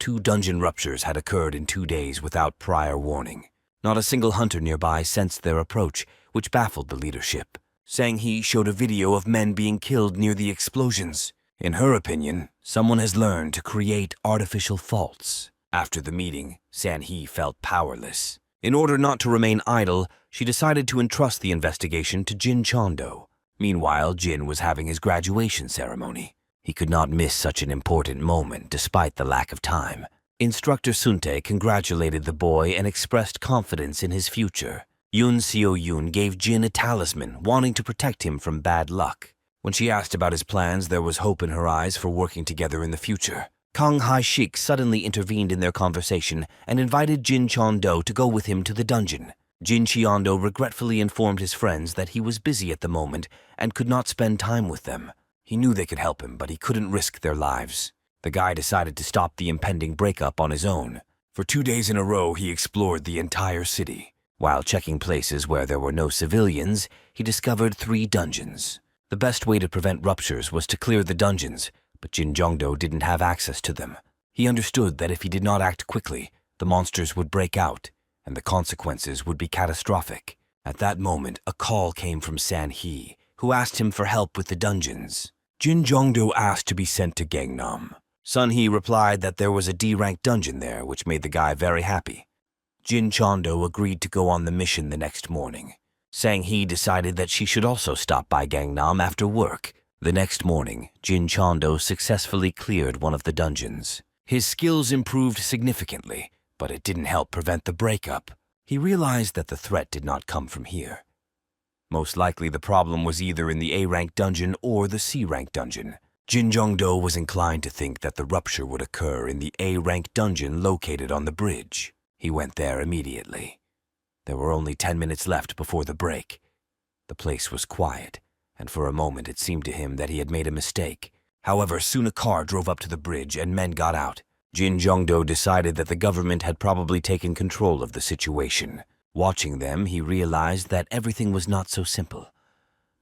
2 dungeon ruptures had occurred in 2 days without prior warning. Not a single hunter nearby sensed their approach, which baffled the leadership. Sang-hee showed a video of men being killed near the explosions. In her opinion, someone has learned to create artificial faults. After the meeting, San-hee felt powerless. In order not to remain idle, she decided to entrust the investigation to Jin Chondo. Meanwhile, Jin was having his graduation ceremony. He could not miss such an important moment despite the lack of time. Instructor Suntae congratulated the boy and expressed confidence in his future. Yoon Seo-yoon gave Jin a talisman, wanting to protect him from bad luck. When she asked about his plans, there was hope in her eyes for working together in the future. Kang Hai-shik suddenly intervened in their conversation and invited Jin Chondo to go with him to the dungeon. Jin Cheondo regretfully informed his friends that he was busy at the moment and could not spend time with them. He knew they could help him, but he couldn't risk their lives. The guy decided to stop the impending breakup on his own. For 2 days in a row, he explored the entire city. While checking places where there were no civilians, he discovered 3 dungeons. The best way to prevent ruptures was to clear the dungeons, but Jin Jongdo didn't have access to them. He understood that if he did not act quickly, the monsters would break out, and the consequences would be catastrophic. At that moment, a call came from San-hee, who asked him for help with the dungeons. Jin Jongdo asked to be sent to Gangnam. Sun-hee replied that there was a D-ranked dungeon there, which made the guy very happy. Jin Chondo agreed to go on the mission the next morning. Sang-hee decided that she should also stop by Gangnam after work. The next morning, Jin Chondo successfully cleared one of the dungeons. His skills improved significantly, but it didn't help prevent the breakup. He realized that the threat did not come from here. Most likely the problem was either in the A-ranked dungeon or the C-ranked dungeon. Jin Jongdo was inclined to think that the rupture would occur in the A-ranked dungeon located on the bridge. He went there immediately. There were only 10 minutes left before the break. The place was quiet, and for a moment it seemed to him that he had made a mistake. However, soon a car drove up to the bridge and men got out. Jin Jongdo decided that the government had probably taken control of the situation. Watching them, he realized that everything was not so simple.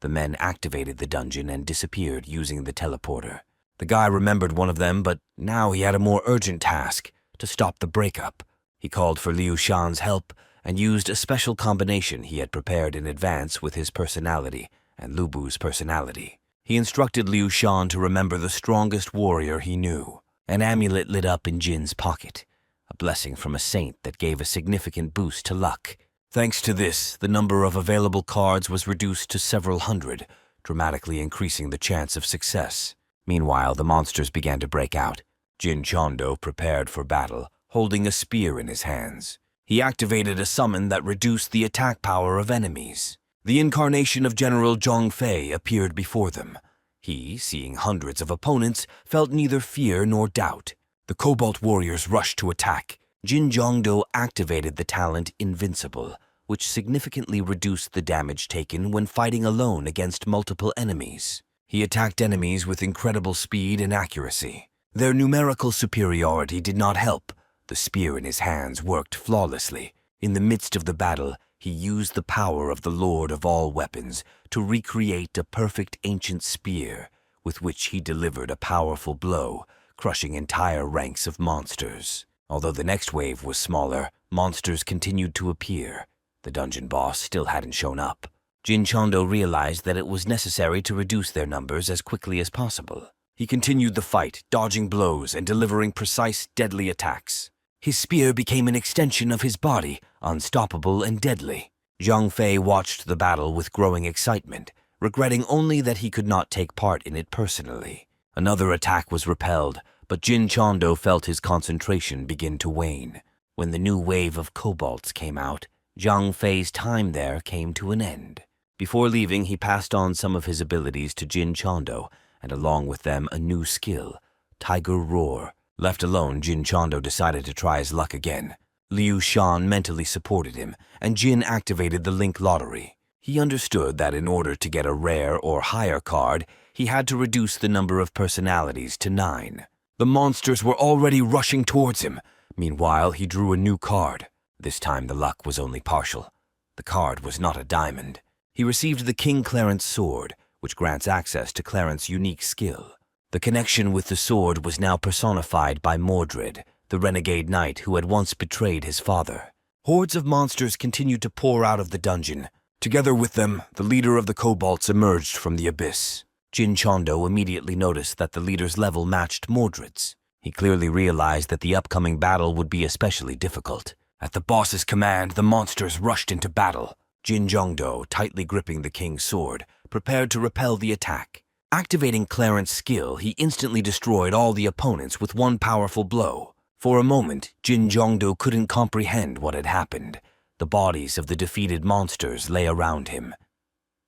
The men activated the dungeon and disappeared using the teleporter. The guy remembered one of them, but now he had a more urgent task, to stop the breakup. He called for Liu Shan's help and used a special combination he had prepared in advance with his personality and Lu Bu's personality. He instructed Liu Shan to remember the strongest warrior he knew. An amulet lit up in Jin's pocket, a blessing from a saint that gave a significant boost to luck. Thanks to this, the number of available cards was reduced to several hundred, dramatically increasing the chance of success. Meanwhile, the monsters began to break out. Jin Chondo prepared for battle, holding a spear in his hands. He activated a summon that reduced the attack power of enemies. The incarnation of General Zhang Fei appeared before them. He, seeing hundreds of opponents, felt neither fear nor doubt. The Cobalt warriors rushed to attack. Jin Jongdo activated the talent Invincible, which significantly reduced the damage taken when fighting alone against multiple enemies. He attacked enemies with incredible speed and accuracy. Their numerical superiority did not help. The spear in his hands worked flawlessly. In the midst of the battle, he used the power of the Lord of all weapons to recreate a perfect ancient spear, with which he delivered a powerful blow, crushing entire ranks of monsters. Although the next wave was smaller, monsters continued to appear. The dungeon boss still hadn't shown up. Jin Chondo realized that it was necessary to reduce their numbers as quickly as possible. He continued the fight, dodging blows and delivering precise, deadly attacks. His spear became an extension of his body, unstoppable and deadly. Zhang Fei watched the battle with growing excitement, regretting only that he could not take part in it personally. Another attack was repelled, but Jin Chondo felt his concentration begin to wane. When the new wave of kobolds came out, Zhang Fei's time there came to an end. Before leaving, he passed on some of his abilities to Jin Chondo, and along with them a new skill, Tiger Roar. Left alone, Jin Chondo decided to try his luck again. Liu Shan mentally supported him, and Jin activated the Link Lottery. He understood that in order to get a rare or higher card, he had to reduce the number of personalities to 9. The monsters were already rushing towards him. Meanwhile, he drew a new card. This time the luck was only partial. The card was not a diamond. He received the King Clarence sword, which grants access to Clarence's unique skill. The connection with the sword was now personified by Mordred, the renegade knight who had once betrayed his father. Hordes of monsters continued to pour out of the dungeon. Together with them, the leader of the kobolds emerged from the abyss. Jin Chondo immediately noticed that the leader's level matched Mordred's. He clearly realized that the upcoming battle would be especially difficult. At the boss's command, the monsters rushed into battle. Jin Chondo, tightly gripping the king's sword, prepared to repel the attack. Activating Clarence's skill, he instantly destroyed all the opponents with one powerful blow. For a moment, Jin Chondo couldn't comprehend what had happened. The bodies of the defeated monsters lay around him.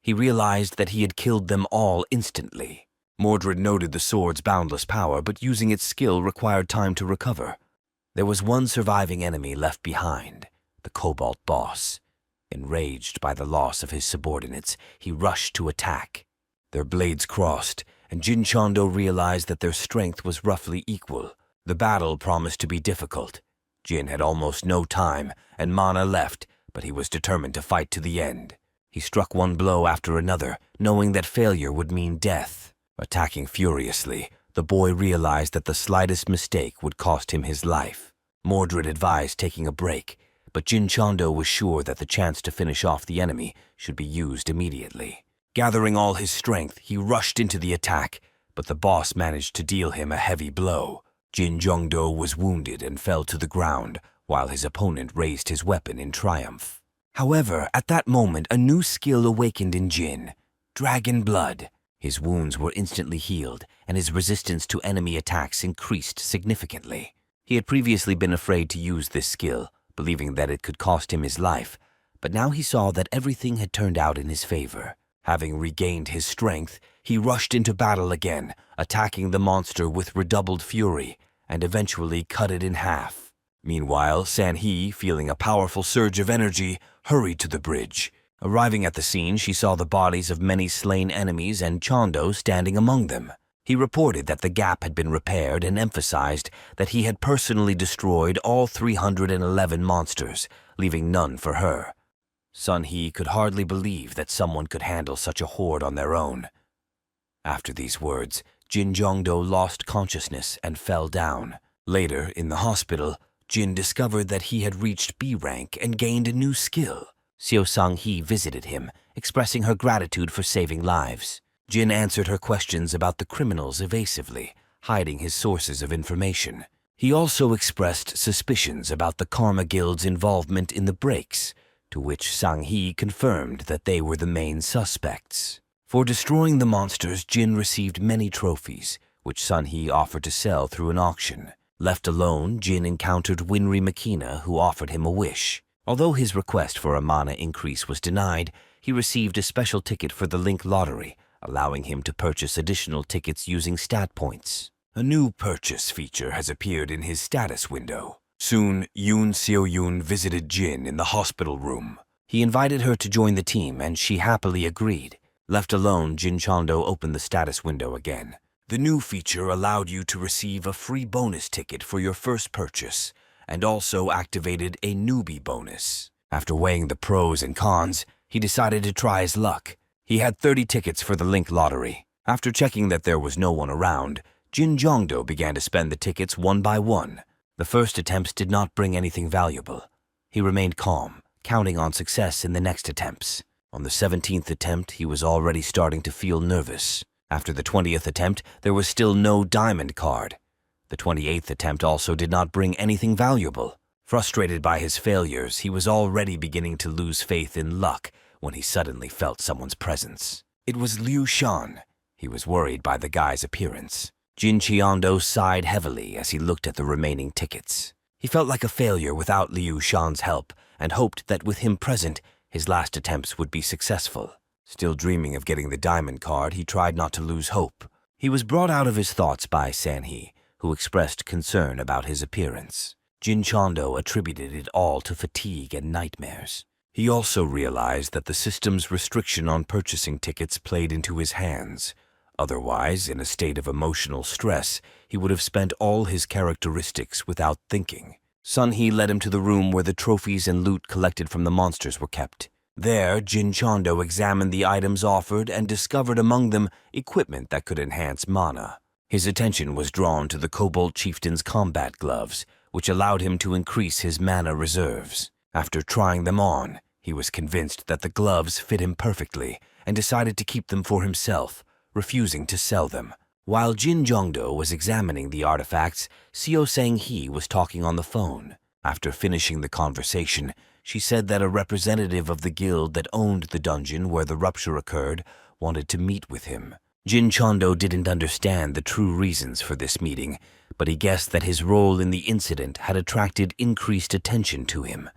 He realized that he had killed them all instantly. Mordred noted the sword's boundless power, but using its skill required time to recover. There was one surviving enemy left behind, the Kobold boss. Enraged by the loss of his subordinates, he rushed to attack. Their blades crossed, and Jin Chondo realized that their strength was roughly equal. The battle promised to be difficult. Jin had almost no time, and mana left, but he was determined to fight to the end. He struck one blow after another, knowing that failure would mean death. Attacking furiously, the boy realized that the slightest mistake would cost him his life. Mordred advised taking a break, but Jin Chondo was sure that the chance to finish off the enemy should be used immediately. Gathering all his strength, he rushed into the attack, but the boss managed to deal him a heavy blow. Jin Chondo was wounded and fell to the ground, while his opponent raised his weapon in triumph. However, at that moment, a new skill awakened in Jin, Dragon Blood. His wounds were instantly healed, and his resistance to enemy attacks increased significantly. He had previously been afraid to use this skill, believing that it could cost him his life, but now he saw that everything had turned out in his favor. Having regained his strength, he rushed into battle again, attacking the monster with redoubled fury, and eventually cut it in half. Meanwhile, San-Hee, feeling a powerful surge of energy, hurried to the bridge. Arriving at the scene, she saw the bodies of many slain enemies and Chondo standing among them. He reported that the gap had been repaired and emphasized that he had personally destroyed all 311 monsters, leaving none for her. Sun-Hee could hardly believe that someone could handle such a horde on their own. After these words, Jin Chondo lost consciousness and fell down. Later, in the hospital, Jin discovered that he had reached B rank and gained a new skill. Xiao Sang-Hee visited him, expressing her gratitude for saving lives. Jin answered her questions about the criminals evasively, hiding his sources of information. He also expressed suspicions about the Karma Guild's involvement in the breaks, to which Sang-Hee confirmed that they were the main suspects. For destroying the monsters, Jin received many trophies, which Sun-Hee offered to sell through an auction. Left alone, Jin encountered Winry Makina, who offered him a wish. Although his request for a mana increase was denied, he received a special ticket for the Link Lottery, allowing him to purchase additional tickets using stat points. A new purchase feature has appeared in his status window. Soon, Yoon Seo-yoon visited Jin in the hospital room. He invited her to join the team, and she happily agreed. Left alone, Jin Chondo opened the status window again. The new feature allowed you to receive a free bonus ticket for your first purchase, and also activated a newbie bonus. After weighing the pros and cons, he decided to try his luck. He had 30 tickets for the Link Lottery. After checking that there was no one around, Jin Chondo began to spend the tickets one by one. The first attempts did not bring anything valuable. He remained calm, counting on success in the next attempts. On the 17th attempt, he was already starting to feel nervous. After the 20th attempt, there was still no diamond card. The 28th attempt also did not bring anything valuable. Frustrated by his failures, he was already beginning to lose faith in luck when he suddenly felt someone's presence. It was Liu Shan. He was worried by the guy's appearance. Jin Chondo sighed heavily as he looked at the remaining tickets. He felt like a failure without Liu Shan's help and hoped that with him present, his last attempts would be successful. Still dreaming of getting the diamond card, he tried not to lose hope. He was brought out of his thoughts by Sanhee, who expressed concern about his appearance. Jin Chondo attributed it all to fatigue and nightmares. He also realized that the system's restriction on purchasing tickets played into his hands. Otherwise, in a state of emotional stress, he would have spent all his characteristics without thinking. Sanhee led him to the room where the trophies and loot collected from the monsters were kept. There, Jin Chondo examined the items offered and discovered among them equipment that could enhance mana. His attention was drawn to the Kobold Chieftain's combat gloves, which allowed him to increase his mana reserves. After trying them on, he was convinced that the gloves fit him perfectly and decided to keep them for himself, refusing to sell them. While Jin Jongdo was examining the artifacts, Seo Sang-hee was talking on the phone. After finishing the conversation, she said that a representative of the guild that owned the dungeon where the rupture occurred wanted to meet with him. Jin Chondo didn't understand the true reasons for this meeting, but he guessed that his role in the incident had attracted increased attention to him.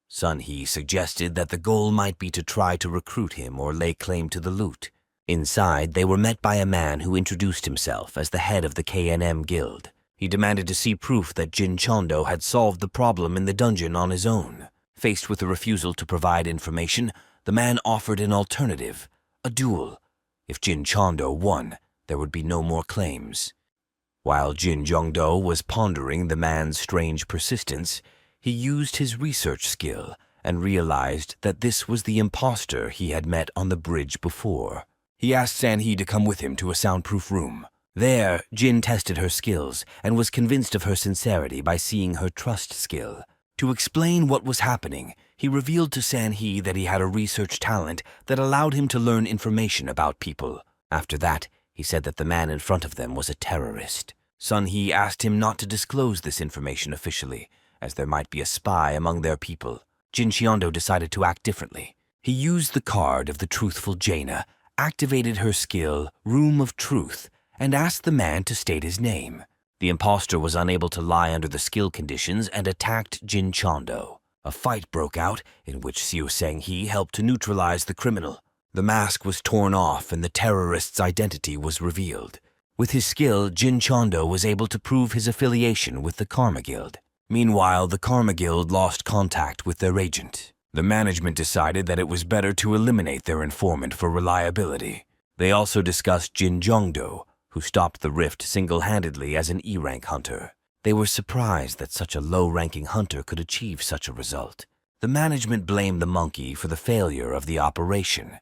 Sanhee suggested that the goal might be to try to recruit him or lay claim to the loot. Inside, they were met by a man who introduced himself as the head of the KNM guild. He demanded to see proof that Jin Chondo had solved the problem in the dungeon on his own. Faced with a refusal to provide information, the man offered an alternative, a duel. If Jin Chondo won, there would be no more claims. While Jin Jongdo was pondering the man's strange persistence, he used his research skill and realized that this was the imposter he had met on the bridge before. He asked Sanhee to come with him to a soundproof room. There, Jin tested her skills and was convinced of her sincerity by seeing her trust skill. To explain what was happening, he revealed to Sanhee that he had a research talent that allowed him to learn information about people. After that, he said that the man in front of them was a terrorist. Sanhee asked him not to disclose this information officially, as there might be a spy among their people. Jin Cheondo decided to act differently. He used the card of the truthful Jaina, activated her skill, Room of Truth, and asked the man to state his name. The imposter was unable to lie under the skill conditions and attacked Jin Chondo. A fight broke out in which Seo Sang-hee helped to neutralize the criminal. The mask was torn off and the terrorist's identity was revealed. With his skill, Jin Chondo was able to prove his affiliation with the Karma Guild. Meanwhile, the Karma Guild lost contact with their agent. The management decided that it was better to eliminate their informant for reliability. They also discussed Jin Jongdo, who stopped the rift single-handedly as an E-rank hunter. They were surprised that such a low-ranking hunter could achieve such a result. The management blamed the monkey for the failure of the operation.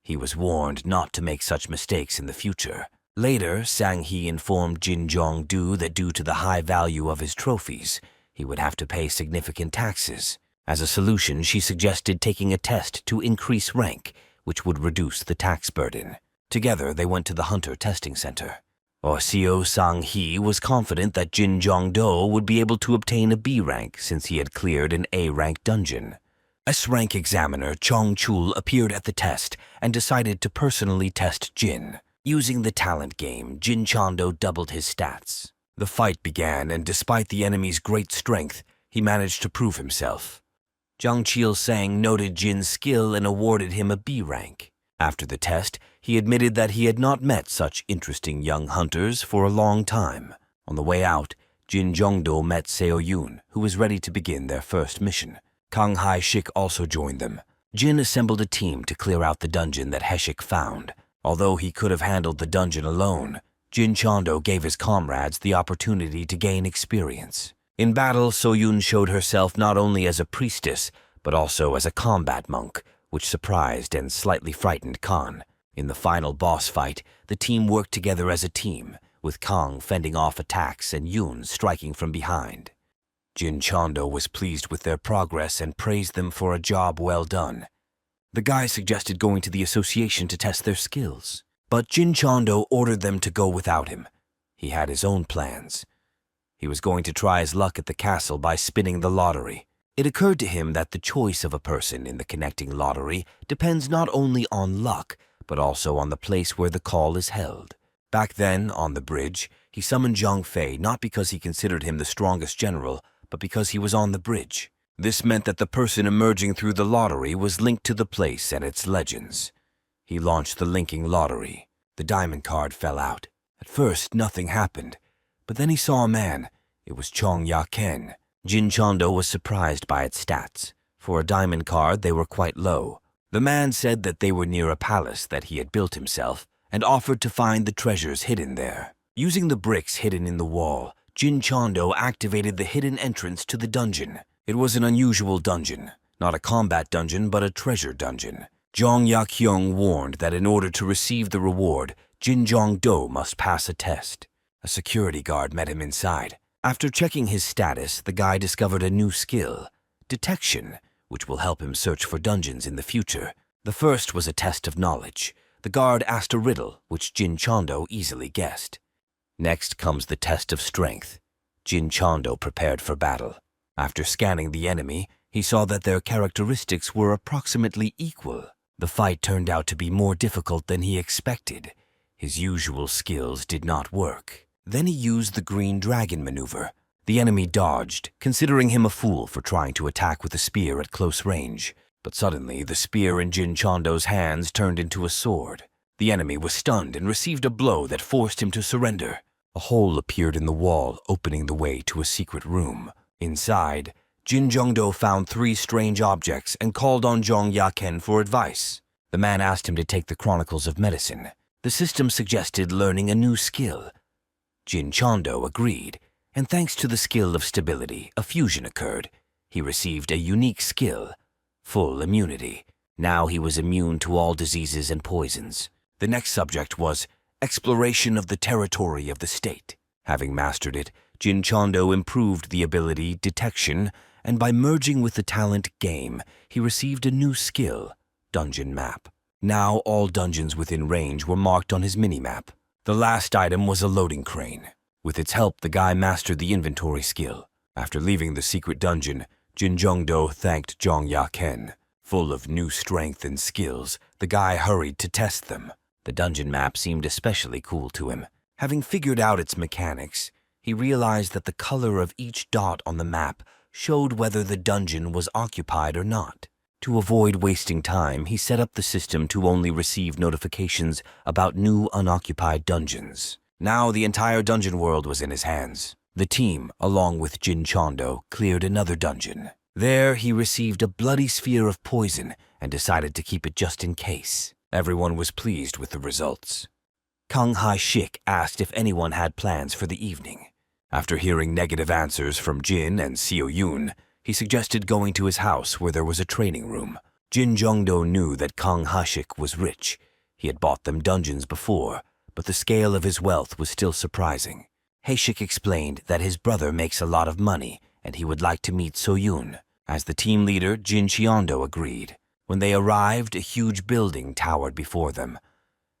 He was warned not to make such mistakes in the future. Later, Sang-hee informed Jin Jong-do that due to the high value of his trophies, he would have to pay significant taxes. As a solution, she suggested taking a test to increase rank, which would reduce the tax burden. Together, they went to the Hunter Testing Center. Seo Sang-hee was confident that Jin Jong-do would be able to obtain a B rank since he had cleared an A-rank dungeon. S-rank examiner Chong Chul appeared at the test and decided to personally test Jin. Using the talent game, Jin Chondo doubled his stats. The fight began, and despite the enemy's great strength, he managed to prove himself. Zhang Chil-sang noted Jin's skill and awarded him a B rank. After the test, he admitted that he had not met such interesting young hunters for a long time. On the way out, Jin Jongdo met Seo Yoon, who was ready to begin their first mission. Kang Hai-shik also joined them. Jin assembled a team to clear out the dungeon that Heshik found. Although he could have handled the dungeon alone, Jin Chondo gave his comrades the opportunity to gain experience. In battle, So-yoon showed herself not only as a priestess, but also as a combat monk, which surprised and slightly frightened Khan. In the final boss fight, the team worked together as a team, with Kang fending off attacks and Yoon striking from behind. Jin Chondo was pleased with their progress and praised them for a job well done. The guy suggested going to the association to test their skills, but Jin Chondo ordered them to go without him. He had his own plans. He was going to try his luck at the castle by spinning the lottery. It occurred to him that the choice of a person in the connecting lottery depends not only on luck, but also on the place where the call is held. Back then, on the bridge, he summoned Zhang Fei not because he considered him the strongest general, but because he was on the bridge. This meant that the person emerging through the lottery was linked to the place and its legends. He launched the linking lottery. The diamond card fell out. At first, nothing happened, but then he saw a man. It was Chong Ya-ken. Jin Chondo was surprised by its stats. For a diamond card, they were quite low. The man said that they were near a palace that he had built himself and offered to find the treasures hidden there. Using the bricks hidden in the wall, Jin Chondo activated the hidden entrance to the dungeon. It was an unusual dungeon, not a combat dungeon but a treasure dungeon. Jong Ya-kyung warned that in order to receive the reward, Jin Jong-do must pass a test. A security guard met him inside. After checking his status, the guy discovered a new skill, detection, which will help him search for dungeons in the future. The first was a test of knowledge. The guard asked a riddle, which Jin Chondo easily guessed. Next comes the test of strength. Jin Chondo prepared for battle. After scanning the enemy, he saw that their characteristics were approximately equal. The fight turned out to be more difficult than he expected. His usual skills did not work. Then he used the green dragon maneuver. The enemy dodged, considering him a fool for trying to attack with a spear at close range. But suddenly, the spear in Jin Chondo's hands turned into a sword. The enemy was stunned and received a blow that forced him to surrender. A hole appeared in the wall, opening the way to a secret room. Inside, Jin Jong-do found 3 strange objects and called on Jong Ya-ken for advice. The man asked him to take the Chronicles of Medicine. The system suggested learning a new skill. Jin Chondo agreed, and thanks to the skill of stability, a fusion occurred. He received a unique skill, full immunity. Now he was immune to all diseases and poisons. The next subject was exploration of the territory of the state. Having mastered it, Jin Chondo improved the ability detection, and by merging with the talent game, he received a new skill, dungeon map. Now all dungeons within range were marked on his minimap. The last item was a loading crane. With its help, the guy mastered the inventory skill. After leaving the secret dungeon, Jin Jong-do thanked Jong Ya-ken. Full of new strength and skills, the guy hurried to test them. The dungeon map seemed especially cool to him. Having figured out its mechanics, he realized that the color of each dot on the map showed whether the dungeon was occupied or not. To avoid wasting time, he set up the system to only receive notifications about new unoccupied dungeons. Now the entire dungeon world was in his hands. The team, along with Jin Chondo, cleared another dungeon. There he received a bloody sphere of poison and decided to keep it just in case. Everyone was pleased with the results. Kang Hai-shik asked if anyone had plans for the evening. After hearing negative answers from Jin and Seo-yoon, he suggested going to his house where there was a training room. Jin Jong-do knew that Kang Ha-shik was rich. He had bought them dungeons before, but the scale of his wealth was still surprising. Ha-shik explained that his brother makes a lot of money and he would like to meet So-yoon. As the team leader, Jin Cheon-do agreed. When they arrived, a huge building towered before them.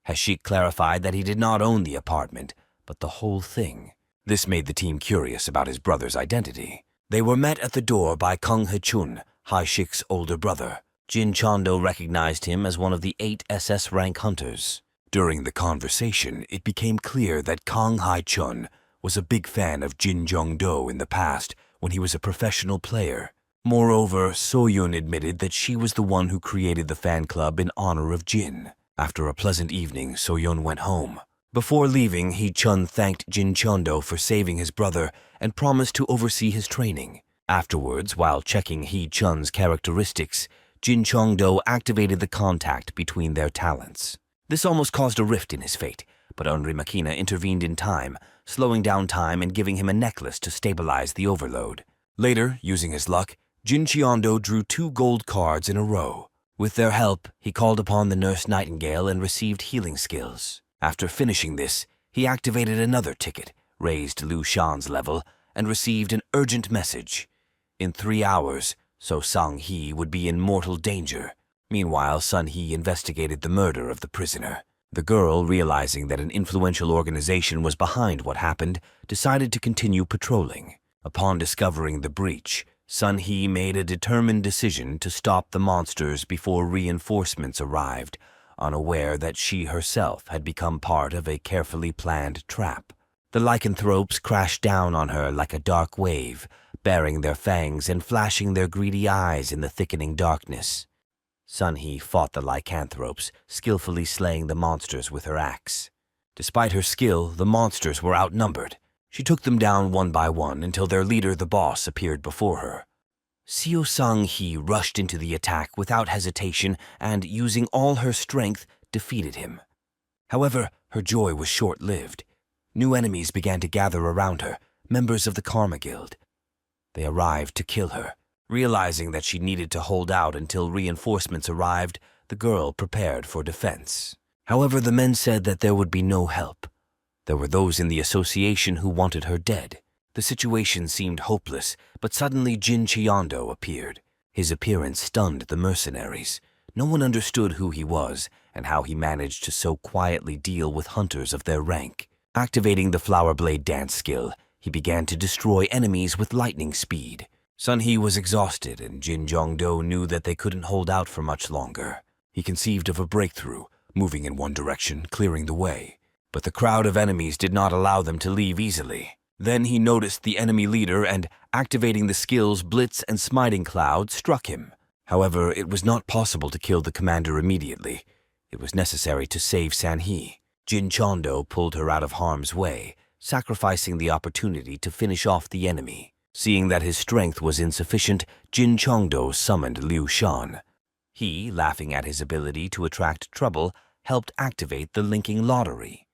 Ha-shik clarified that he did not own the apartment, but the whole thing. This made the team curious about his brother's identity. They were met at the door by Kang Ha-chun, Ha-shik's older brother. Jin Chondo recognized him as one of the 8 SS rank hunters. During the conversation, it became clear that Kang Ha-chun was a big fan of Jin Jong-do in the past when he was a professional player. Moreover, So-yoon admitted that she was the one who created the fan club in honor of Jin. After a pleasant evening, So-yoon went home. Before leaving, Hee-chun thanked Jin Chondo for saving his brother and promised to oversee his training. Afterwards, while checking Hee-chun's characteristics, Jin Chong-do activated the contact between their talents. This almost caused a rift in his fate, but Unri Makina intervened in time, slowing down time and giving him a necklace to stabilize the overload. Later, using his luck, Jin Cheon-do drew 2 gold cards in a row. With their help, he called upon the Nurse Nightingale and received healing skills. After finishing this, he activated another ticket, raised Liu Shan's level, and received an urgent message. In 3 hours, So Sang-hee would be in mortal danger. Meanwhile, Sun-hee investigated the murder of the prisoner. The girl, realizing that an influential organization was behind what happened, decided to continue patrolling. Upon discovering the breach, Sun-hee made a determined decision to stop the monsters before reinforcements arrived, unaware that she herself had become part of a carefully planned trap. The lycanthropes crashed down on her like a dark wave, baring their fangs and flashing their greedy eyes in the thickening darkness. Sun-hee fought the lycanthropes, skillfully slaying the monsters with her axe. Despite her skill, the monsters were outnumbered. She took them down one by one until their leader, the boss, appeared before her. Seo Sang-hee rushed into the attack without hesitation and, using all her strength, defeated him. However, her joy was short-lived. New enemies began to gather around her, members of the Karma Guild. They arrived to kill her. Realizing that she needed to hold out until reinforcements arrived, the girl prepared for defense. However, the men said that there would be no help. There were those in the association who wanted her dead. The situation seemed hopeless, but suddenly Jin Cheondo appeared. His appearance stunned the mercenaries. No one understood who he was and how he managed to so quietly deal with hunters of their rank. Activating the flower blade dance skill, he began to destroy enemies with lightning speed. Sun-hee was exhausted, and Jin Jong-do knew that they couldn't hold out for much longer. He conceived of a breakthrough, moving in one direction, clearing the way. But the crowd of enemies did not allow them to leave easily. Then he noticed the enemy leader and, activating the skills Blitz and Smiting Cloud, struck him. However, it was not possible to kill the commander immediately. It was necessary to save San-hee. Jin Chondo pulled her out of harm's way, sacrificing the opportunity to finish off the enemy. Seeing that his strength was insufficient, Jin Chongdo summoned Liu Shan. He, laughing at his ability to attract trouble, helped activate the linking lottery.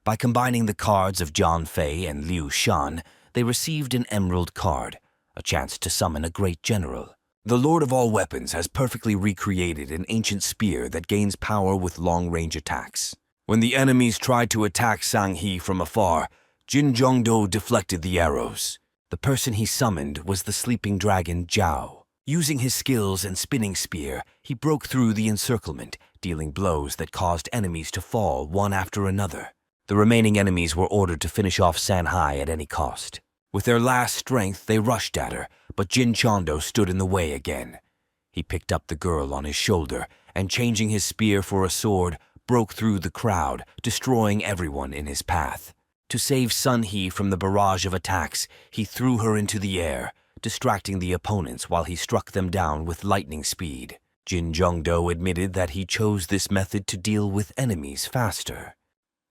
By combining the cards of John Fei and Liu Shan, they received an emerald card, a chance to summon a great general. The Lord of all weapons has perfectly recreated an ancient spear that gains power with long-range attacks. When the enemies tried to attack Sang-hee from afar, Jin Jongdo deflected the arrows. The person he summoned was the sleeping dragon Zhao. Using his skills and spinning spear, he broke through the encirclement, dealing blows that caused enemies to fall one after another. The remaining enemies were ordered to finish off San-hee at any cost. With their last strength, they rushed at her, but Jin Chondo stood in the way again. He picked up the girl on his shoulder and, changing his spear for a sword, broke through the crowd, destroying everyone in his path. To save Sun-hee from the barrage of attacks, he threw her into the air, distracting the opponents while he struck them down with lightning speed. Jin Jongdo admitted that he chose this method to deal with enemies faster.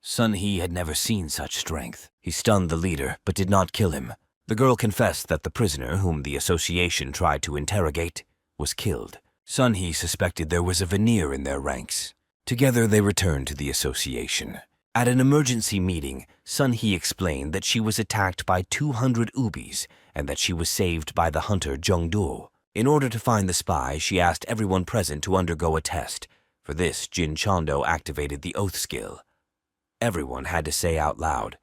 Sun-hee had never seen such strength. He stunned the leader, but did not kill him. The girl confessed that the prisoner, whom the association tried to interrogate, was killed. Sun-hee suspected there was a veneer in their ranks. Together they returned to the association. At an emergency meeting, Sun-hee explained that she was attacked by 200 Ubis and that she was saved by the hunter Jung-do. In order to find the spy, she asked everyone present to undergo a test. For this, Jin Chondo activated the oath skill. Everyone had to say out loud,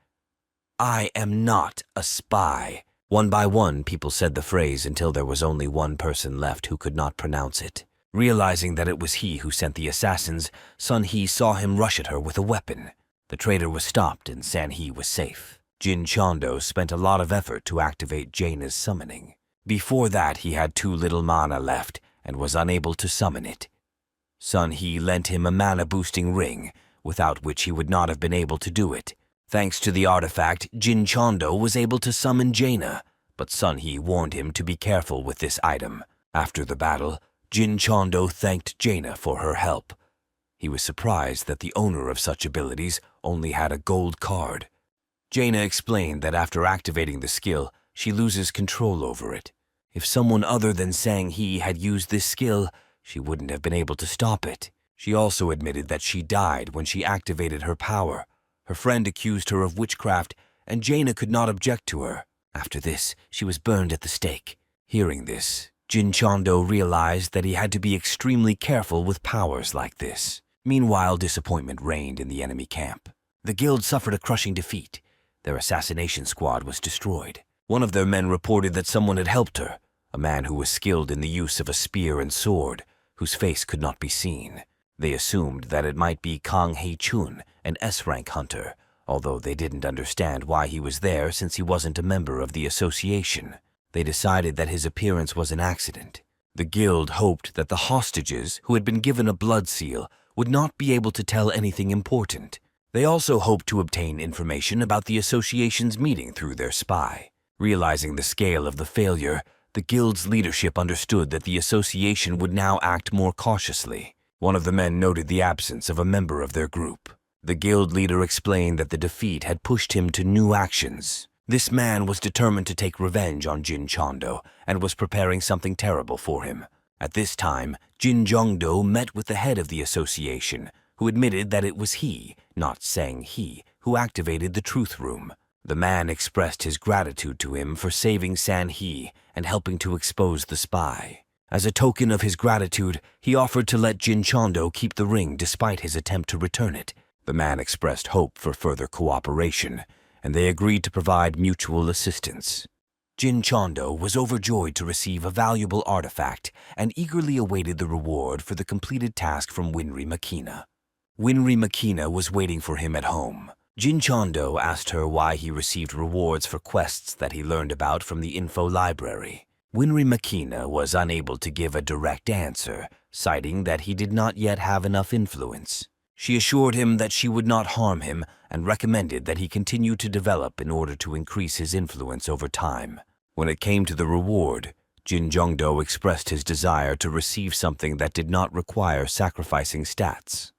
"I am not a spy." One by one, people said the phrase until there was only one person left who could not pronounce it. Realizing that it was he who sent the assassins, Sun-hee saw him rush at her with a weapon. The traitor was stopped and San-hee was safe. Jin Chondo spent a lot of effort to activate Jaina's summoning. Before that, he had too little mana left and was unable to summon it. Sun-hee lent him a mana-boosting ring, without which he would not have been able to do it. Thanks to the artifact, Jin Chondo was able to summon Jaina, but Sun-hee warned him to be careful with this item. After the battle, Jin Chondo thanked Jaina for her help. He was surprised that the owner of such abilities only had a gold card. Jaina explained that after activating the skill, she loses control over it. If someone other than Sang-hee had used this skill, she wouldn't have been able to stop it. She also admitted that she died when she activated her power. Her friend accused her of witchcraft, and Jaina could not object to her. After this, she was burned at the stake. Hearing this, Jin Chondo realized that he had to be extremely careful with powers like this. Meanwhile, disappointment reigned in the enemy camp. The guild suffered a crushing defeat. Their assassination squad was destroyed. One of their men reported that someone had helped her, a man who was skilled in the use of a spear and sword, whose face could not be seen. They assumed that it might be Kang Hei-chun, an S-rank hunter, although they didn't understand why he was there since he wasn't a member of the association. They decided that his appearance was an accident. The guild hoped that the hostages, who had been given a blood seal, would not be able to tell anything important. They also hoped to obtain information about the association's meeting through their spy. Realizing the scale of the failure, The guild's leadership understood that the association would now act more cautiously. One of the men noted the absence of a member of their group. The guild leader explained that the defeat had pushed him to new actions. This man was determined to take revenge on Jin Chondo and was preparing something terrible for him. At this time, Jin Jongdo met with the head of the association, who admitted that it was he, not Sang He, who activated the truth room. The man expressed his gratitude to him for saving San He and helping to expose the spy. As a token of his gratitude, he offered to let Jin Chondo keep the ring despite his attempt to return it. The man expressed hope for further cooperation, and they agreed to provide mutual assistance. Jin Chondo was overjoyed to receive a valuable artifact and eagerly awaited the reward for the completed task from Winry Makina. Winry Makina was waiting for him at home. Jin Chondo asked her why he received rewards for quests that he learned about from the info library. Winry Makina was unable to give a direct answer, citing that he did not yet have enough influence. She assured him that she would not harm him and recommended that he continue to develop in order to increase his influence over time. When it came to the reward, Jin Jongdo expressed his desire to receive something that did not require sacrificing stats.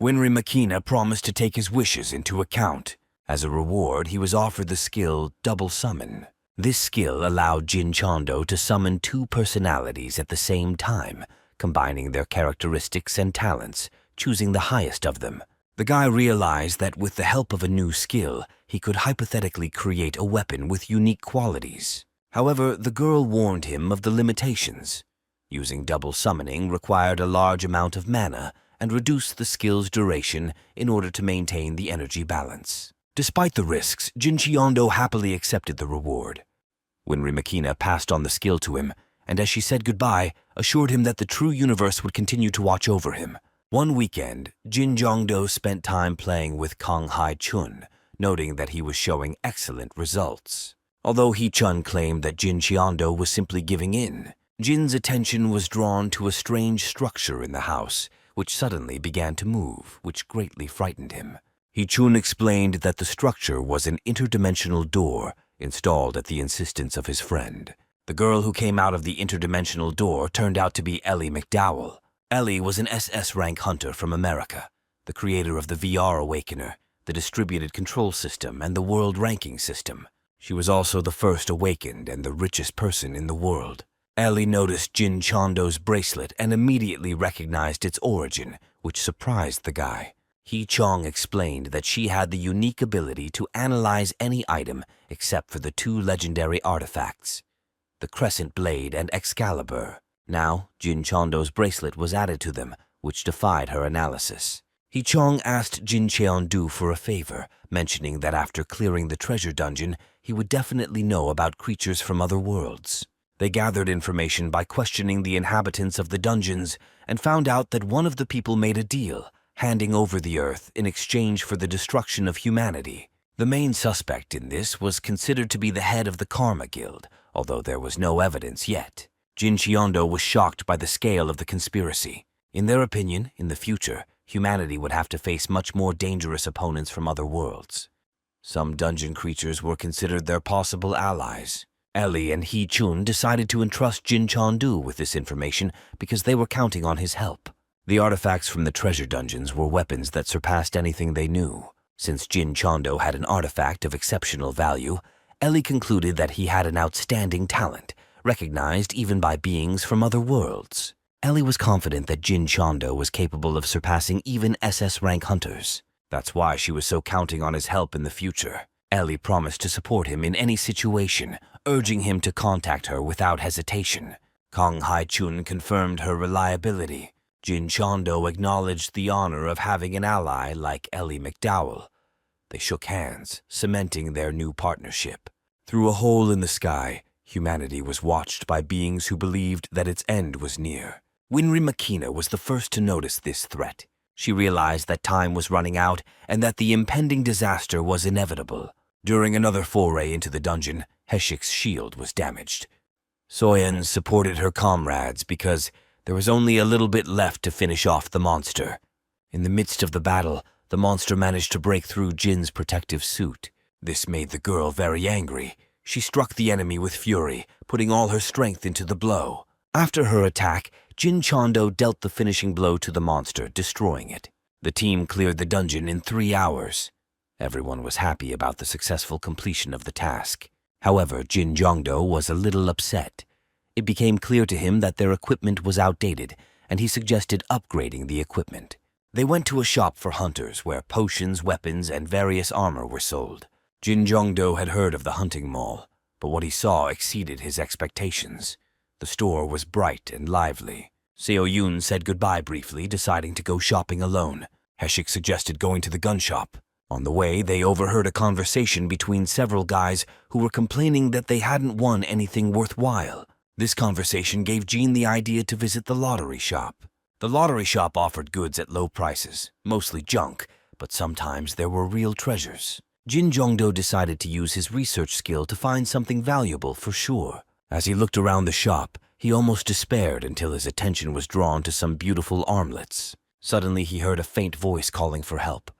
Winry Makina promised to take his wishes into account. As a reward, he was offered the skill Double Summon. This skill allowed Jin Chondo to summon two personalities at the same time, combining their characteristics and talents, choosing the highest of them. The guy realized that with the help of a new skill, he could hypothetically create a weapon with unique qualities. However, the girl warned him of the limitations. Using double summoning required a large amount of mana and reduced the skill's duration in order to maintain the energy balance. Despite the risks, Jin Chondo happily accepted the reward. Winry Makina passed on the skill to him, and as she said goodbye, assured him that the true universe would continue to watch over him. One weekend, Jin Jongdo spent time playing with Kong Hai Chun, noting that he was showing excellent results. Although He Chun claimed that Jin Chondo was simply giving in, Jin's attention was drawn to a strange structure in the house, which suddenly began to move, which greatly frightened him. He Chun explained that the structure was an interdimensional door installed at the insistence of his friend. The girl who came out of the interdimensional door turned out to be Ellie McDowell. Ellie was an SS rank hunter from America, the creator of the VR Awakener, the distributed control system, and the world ranking system. She was also the first awakened and the richest person in the world. Ellie noticed Jin Chondo's bracelet and immediately recognized its origin, which surprised the guy. He Chong explained that she had the unique ability to analyze any item except for the two legendary artifacts, the Crescent Blade and Excalibur. Now, Jin Chondo's bracelet was added to them, which defied her analysis. He Chong asked Jin Cheon-du for a favor, mentioning that after clearing the treasure dungeon, he would definitely know about creatures from other worlds. They gathered information by questioning the inhabitants of the dungeons and found out that one of the people made a deal, handing over the earth in exchange for the destruction of humanity. The main suspect in this was considered to be the head of the Karma Guild, although there was no evidence yet. Jin Cheon-do was shocked by the scale of the conspiracy. In their opinion, in the future, humanity would have to face much more dangerous opponents from other worlds. Some dungeon creatures were considered their possible allies. Ellie and He Chun decided to entrust Jin Cheon-du with this information because they were counting on his help. The artifacts from the treasure dungeons were weapons that surpassed anything they knew. Since Jin Chondo had an artifact of exceptional value, Ellie concluded that he had an outstanding talent, recognized even by beings from other worlds. Ellie was confident that Jin Chondo was capable of surpassing even SS rank hunters. That's why she was so counting on his help in the future. Ellie promised to support him in any situation, urging him to contact her without hesitation. Kong Hai Chun confirmed her reliability. Jin Chondo acknowledged the honor of having an ally like Ellie McDowell. They shook hands, cementing their new partnership. Through a hole in the sky, humanity was watched by beings who believed that its end was near. Winry Makina was the first to notice this threat. She realized that time was running out and that the impending disaster was inevitable. During another foray into the dungeon, Heshik's shield was damaged. Soyeon supported her comrades because there was only a little bit left to finish off the monster. In the midst of the battle, the monster managed to break through Jin's protective suit. This made the girl very angry. She struck the enemy with fury, putting all her strength into the blow. After her attack, Jin Chondo dealt the finishing blow to the monster, destroying it. The team cleared the dungeon in 3 hours. Everyone was happy about the successful completion of the task. However, Jin Jongdo was a little upset. It became clear to him that their equipment was outdated, and he suggested upgrading the equipment. They went to a shop for hunters where potions, weapons, and various armor were sold. Jin Jongdo had heard of the hunting mall, but what he saw exceeded his expectations. The store was bright and lively. Seo Yun said goodbye briefly, deciding to go shopping alone. Heshik suggested going to the gun shop. On the way, they overheard a conversation between several guys who were complaining that they hadn't won anything worthwhile. This conversation gave Jin the idea to visit the lottery shop. The lottery shop offered goods at low prices, mostly junk, but sometimes there were real treasures. Jin Jongdo decided to use his research skill to find something valuable for sure. As he looked around the shop, he almost despaired until his attention was drawn to some beautiful armlets. Suddenly, he heard a faint voice calling for help.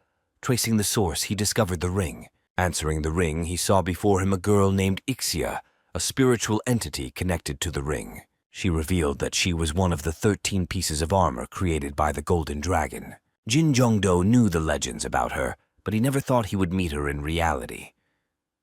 Tracing the source, he discovered the ring. Answering the ring, he saw before him a girl named Ixia, a spiritual entity connected to the ring. She revealed that she was one of the 13 pieces of armor created by the Golden Dragon. Jin Jongdo knew the legends about her, but he never thought he would meet her in reality.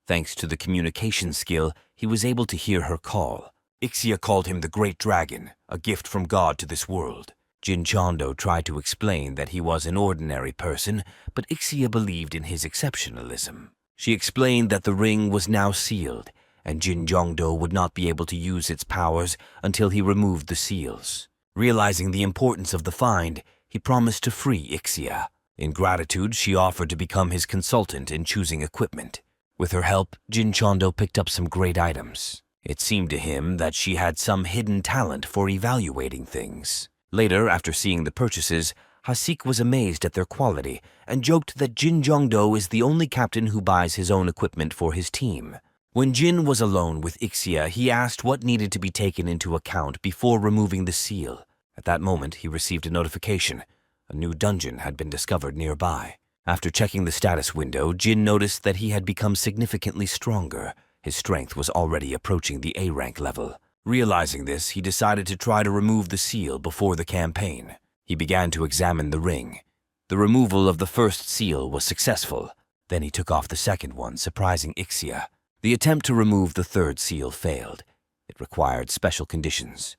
Thanks to the communication skill, he was able to hear her call. Ixia called him the Great Dragon, a gift from God to this world. Jin Chondo tried to explain that he was an ordinary person, but Ixia believed in his exceptionalism. She explained that the ring was now sealed, and Jin Jongdo would not be able to use its powers until he removed the seals. Realizing the importance of the find, he promised to free Ixia. In gratitude, she offered to become his consultant in choosing equipment. With her help, Jin Chondo picked up some great items. It seemed to him that she had some hidden talent for evaluating things. Later, after seeing the purchases, Hasik was amazed at their quality and joked that Jin Jongdo is the only captain who buys his own equipment for his team. When Jin was alone with Ixia, he asked what needed to be taken into account before removing the seal. At that moment, he received a notification. A new dungeon had been discovered nearby. After checking the status window, Jin noticed that he had become significantly stronger. His strength was already approaching the A-rank level. Realizing this, he decided to try to remove the seal before the campaign. He began to examine the ring. The removal of the first seal was successful. Then he took off the second one, surprising Ixia. The attempt to remove the third seal failed. It required special conditions.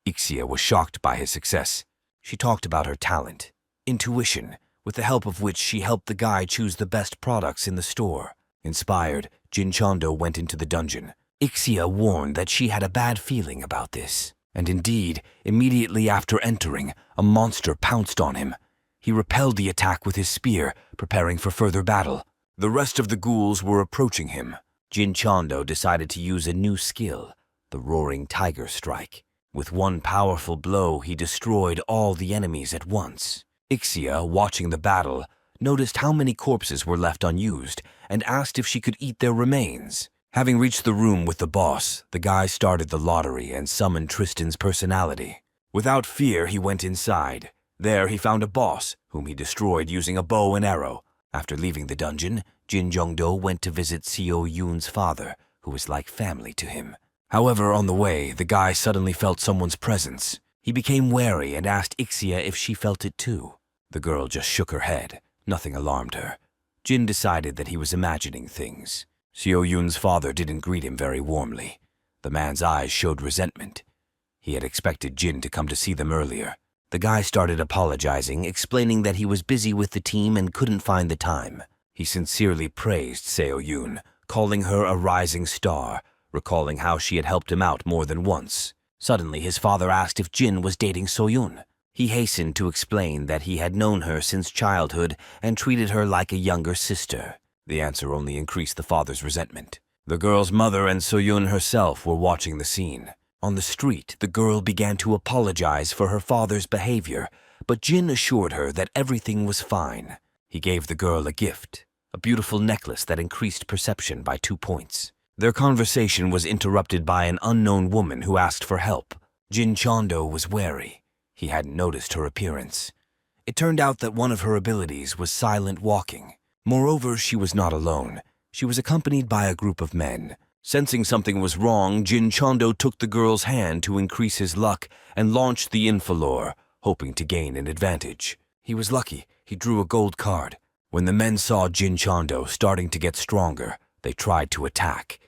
Ixia was shocked by his success. She talked about her talent, intuition, with the help of which she helped the guy choose the best products in the store. Inspired, Jin Chondo went into the dungeon. Ixia warned that she had a bad feeling about this. And indeed, immediately after entering, a monster pounced on him. He repelled the attack with his spear, preparing for further battle. The rest of the ghouls were approaching him. Jin Chondo decided to use a new skill, the Roaring Tiger Strike. With one powerful blow, he destroyed all the enemies at once. Ixia, watching the battle, noticed how many corpses were left unused and asked if she could eat their remains. Having reached the room with the boss, the guy started the lottery and summoned Tristan's personality. Without fear, he went inside. There he found a boss, whom he destroyed using a bow and arrow. After leaving the dungeon, Jin Jongdo went to visit Seo Yun's father, who was like family to him. However, on the way, the guy suddenly felt someone's presence. He became wary and asked Ixia if she felt it too. The girl just shook her head. Nothing alarmed her. Jin decided that he was imagining things. Seo Yun's father didn't greet him very warmly. The man's eyes showed resentment. He had expected Jin to come to see them earlier. The guy started apologizing, explaining that he was busy with the team and couldn't find the time. He sincerely praised Seo Yun, calling her a rising star, recalling how she had helped him out more than once. Suddenly, his father asked if Jin was dating So-Yun. He hastened to explain that he had known her since childhood and treated her like a younger sister. The answer only increased the father's resentment. The girl's mother and So-Yun herself were watching the scene. On the street, the girl began to apologize for her father's behavior, but Jin assured her that everything was fine. He gave the girl a gift, a beautiful necklace that increased perception by 2 points. Their conversation was interrupted by an unknown woman who asked for help. Jin Chondo was wary. He hadn't noticed her appearance. It turned out that one of her abilities was silent walking. Moreover, she was not alone. She was accompanied by a group of men. Sensing something was wrong, Jin Chondo took the girl's hand to increase his luck and launched the infalore, hoping to gain an advantage. He was lucky. He drew a gold card. When the men saw Jin Chondo starting to get stronger, they tried to attack.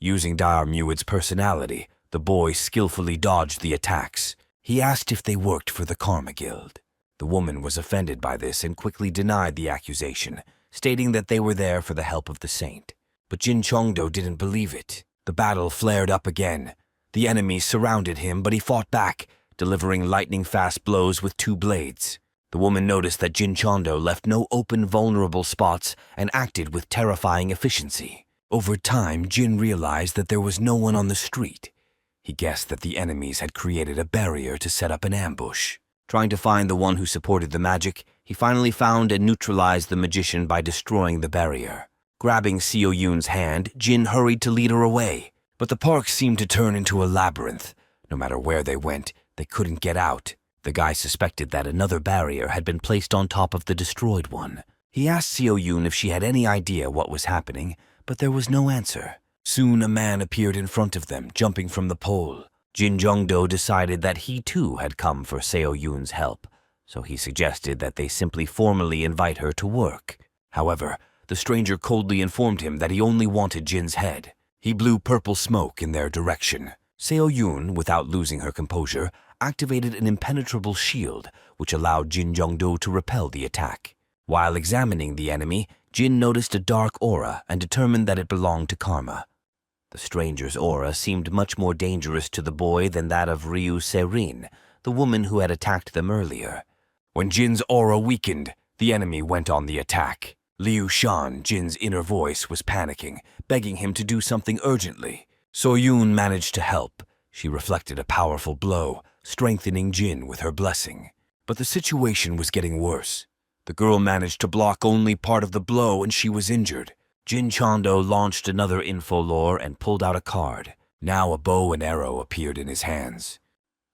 Using Muid's personality, the boy skillfully dodged the attacks. He asked if they worked for the Karma Guild. The woman was offended by this and quickly denied the accusation, stating that they were there for the help of the saint. But Jin Chondo didn't believe it. The battle flared up again. The enemies surrounded him, but he fought back, delivering lightning-fast blows with 2 blades. The woman noticed that Jin Chondo left no open, vulnerable spots and acted with terrifying efficiency. Over time, Jin realized that there was no one on the street. He guessed that the enemies had created a barrier to set up an ambush. Trying to find the one who supported the magic, he finally found and neutralized the magician by destroying the barrier. Grabbing Seo Yoon's hand, Jin hurried to lead her away. But the park seemed to turn into a labyrinth. No matter where they went, they couldn't get out. The guy suspected that another barrier had been placed on top of the destroyed one. He asked Seo Yoon if she had any idea what was happening, but there was no answer. Soon a man appeared in front of them, jumping from the pole. Jin Jongdo decided that he too had come for Seo Yoon's help, so he suggested that they simply formally invite her to work. However, the stranger coldly informed him that he only wanted Jin's head. He blew purple smoke in their direction. Seo Yoon, without losing her composure, activated an impenetrable shield, which allowed Jin Jongdo to repel the attack. While examining the enemy, Jin noticed a dark aura and determined that it belonged to Karma. The stranger's aura seemed much more dangerous to the boy than that of Ryu Se-rin, the woman who had attacked them earlier. When Jin's aura weakened, the enemy went on the attack. Liu Shan, Jin's inner voice, was panicking, begging him to do something urgently. So Yoon managed to help. She reflected a powerful blow, strengthening Jin with her blessing. But the situation was getting worse. The girl managed to block only part of the blow and she was injured. Jin Chondo launched another infolore and pulled out a card. Now a bow and arrow appeared in his hands.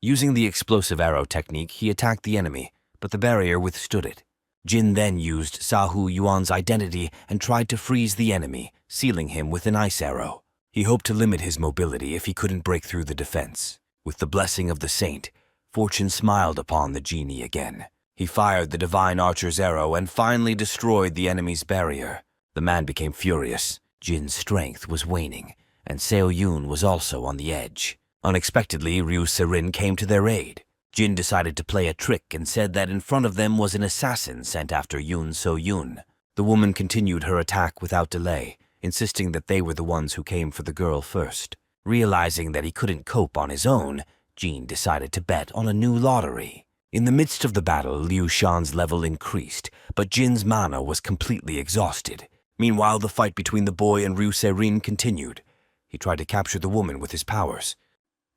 Using the explosive arrow technique, he attacked the enemy, but the barrier withstood it. Jin then used Sahu Yuan's identity and tried to freeze the enemy, sealing him with an ice arrow. He hoped to limit his mobility if he couldn't break through the defense. With the blessing of the saint, fortune smiled upon the genie again. He fired the divine archer's arrow and finally destroyed the enemy's barrier. The man became furious. Jin's strength was waning, and Seo Yoon was also on the edge. Unexpectedly, Ryu Se-rin came to their aid. Jin decided to play a trick and said that in front of them was an assassin sent after Yoon So-yoon. The woman continued her attack without delay, insisting that they were the ones who came for the girl first. Realizing that he couldn't cope on his own, Jin decided to bet on a new lottery. In the midst of the battle, Liu Shan's level increased, but Jin's mana was completely exhausted. Meanwhile, the fight between the boy and Ryu Se-rin continued. He tried to capture the woman with his powers.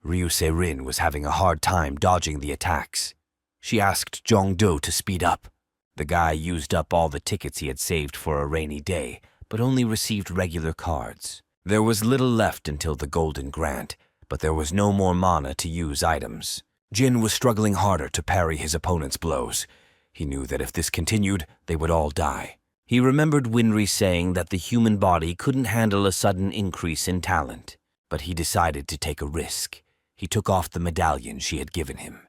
Ryu Se-rin was having a hard time dodging the attacks. She asked Jong-do to speed up. The guy used up all the tickets he had saved for a rainy day, but only received regular cards. There was little left until the Golden Grant, but there was no more mana to use items. Jin was struggling harder to parry his opponent's blows. He knew that if this continued, they would all die. He remembered Winry saying that the human body couldn't handle a sudden increase in talent, but he decided to take a risk. He took off the medallion she had given him.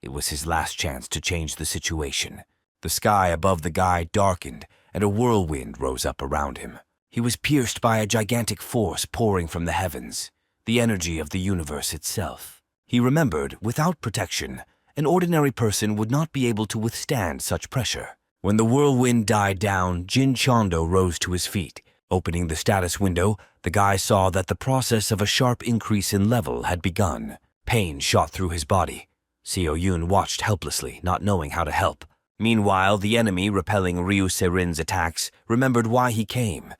It was his last chance to change the situation. The sky above the guy darkened, and a whirlwind rose up around him. He was pierced by a gigantic force pouring from the heavens, the energy of the universe itself. He remembered, without protection, an ordinary person would not be able to withstand such pressure. When the whirlwind died down, Jin Chondo rose to his feet. Opening the status window, the guy saw that the process of a sharp increase in level had begun. Pain shot through his body. Seo Yoon watched helplessly, not knowing how to help. Meanwhile, the enemy, repelling Ryu Se-rin's attacks, remembered why he came.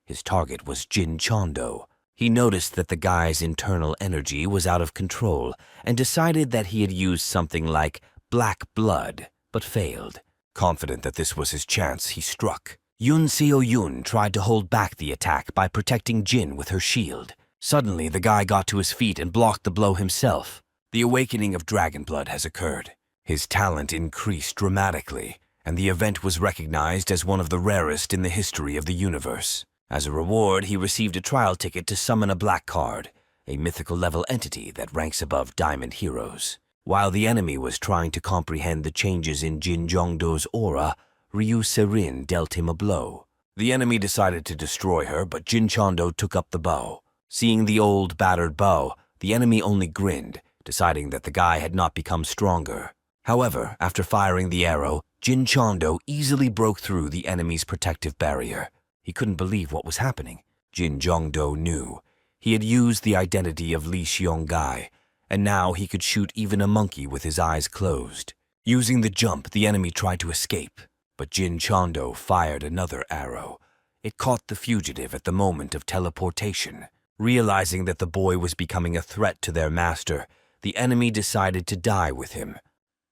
His target was Jin Chondo. He noticed that the guy's internal energy was out of control and decided that he had used something like black blood, but failed. Confident that this was his chance, he struck. Yoon Seo Yoon tried to hold back the attack by protecting Jin with her shield. Suddenly, the guy got to his feet and blocked the blow himself. The awakening of dragon blood has occurred. His talent increased dramatically, and the event was recognized as one of the rarest in the history of the universe. As a reward, he received a trial ticket to summon a black card, a mythical level entity that ranks above diamond heroes. While the enemy was trying to comprehend the changes in Jin Jongdo's aura, Ryu Serin dealt him a blow. The enemy decided to destroy her, but Jin Chondo took up the bow. Seeing the old, battered bow, the enemy only grinned, deciding that the guy had not become stronger. However, after firing the arrow, Jin Chondo easily broke through the enemy's protective barrier. He couldn't believe what was happening. Jin Jongdo knew. He had used the identity of Li Xionggai, and now he could shoot even a monkey with his eyes closed. Using the jump, the enemy tried to escape, but Jin Chondo fired another arrow. It caught the fugitive at the moment of teleportation. Realizing that the boy was becoming a threat to their master, the enemy decided to die with him.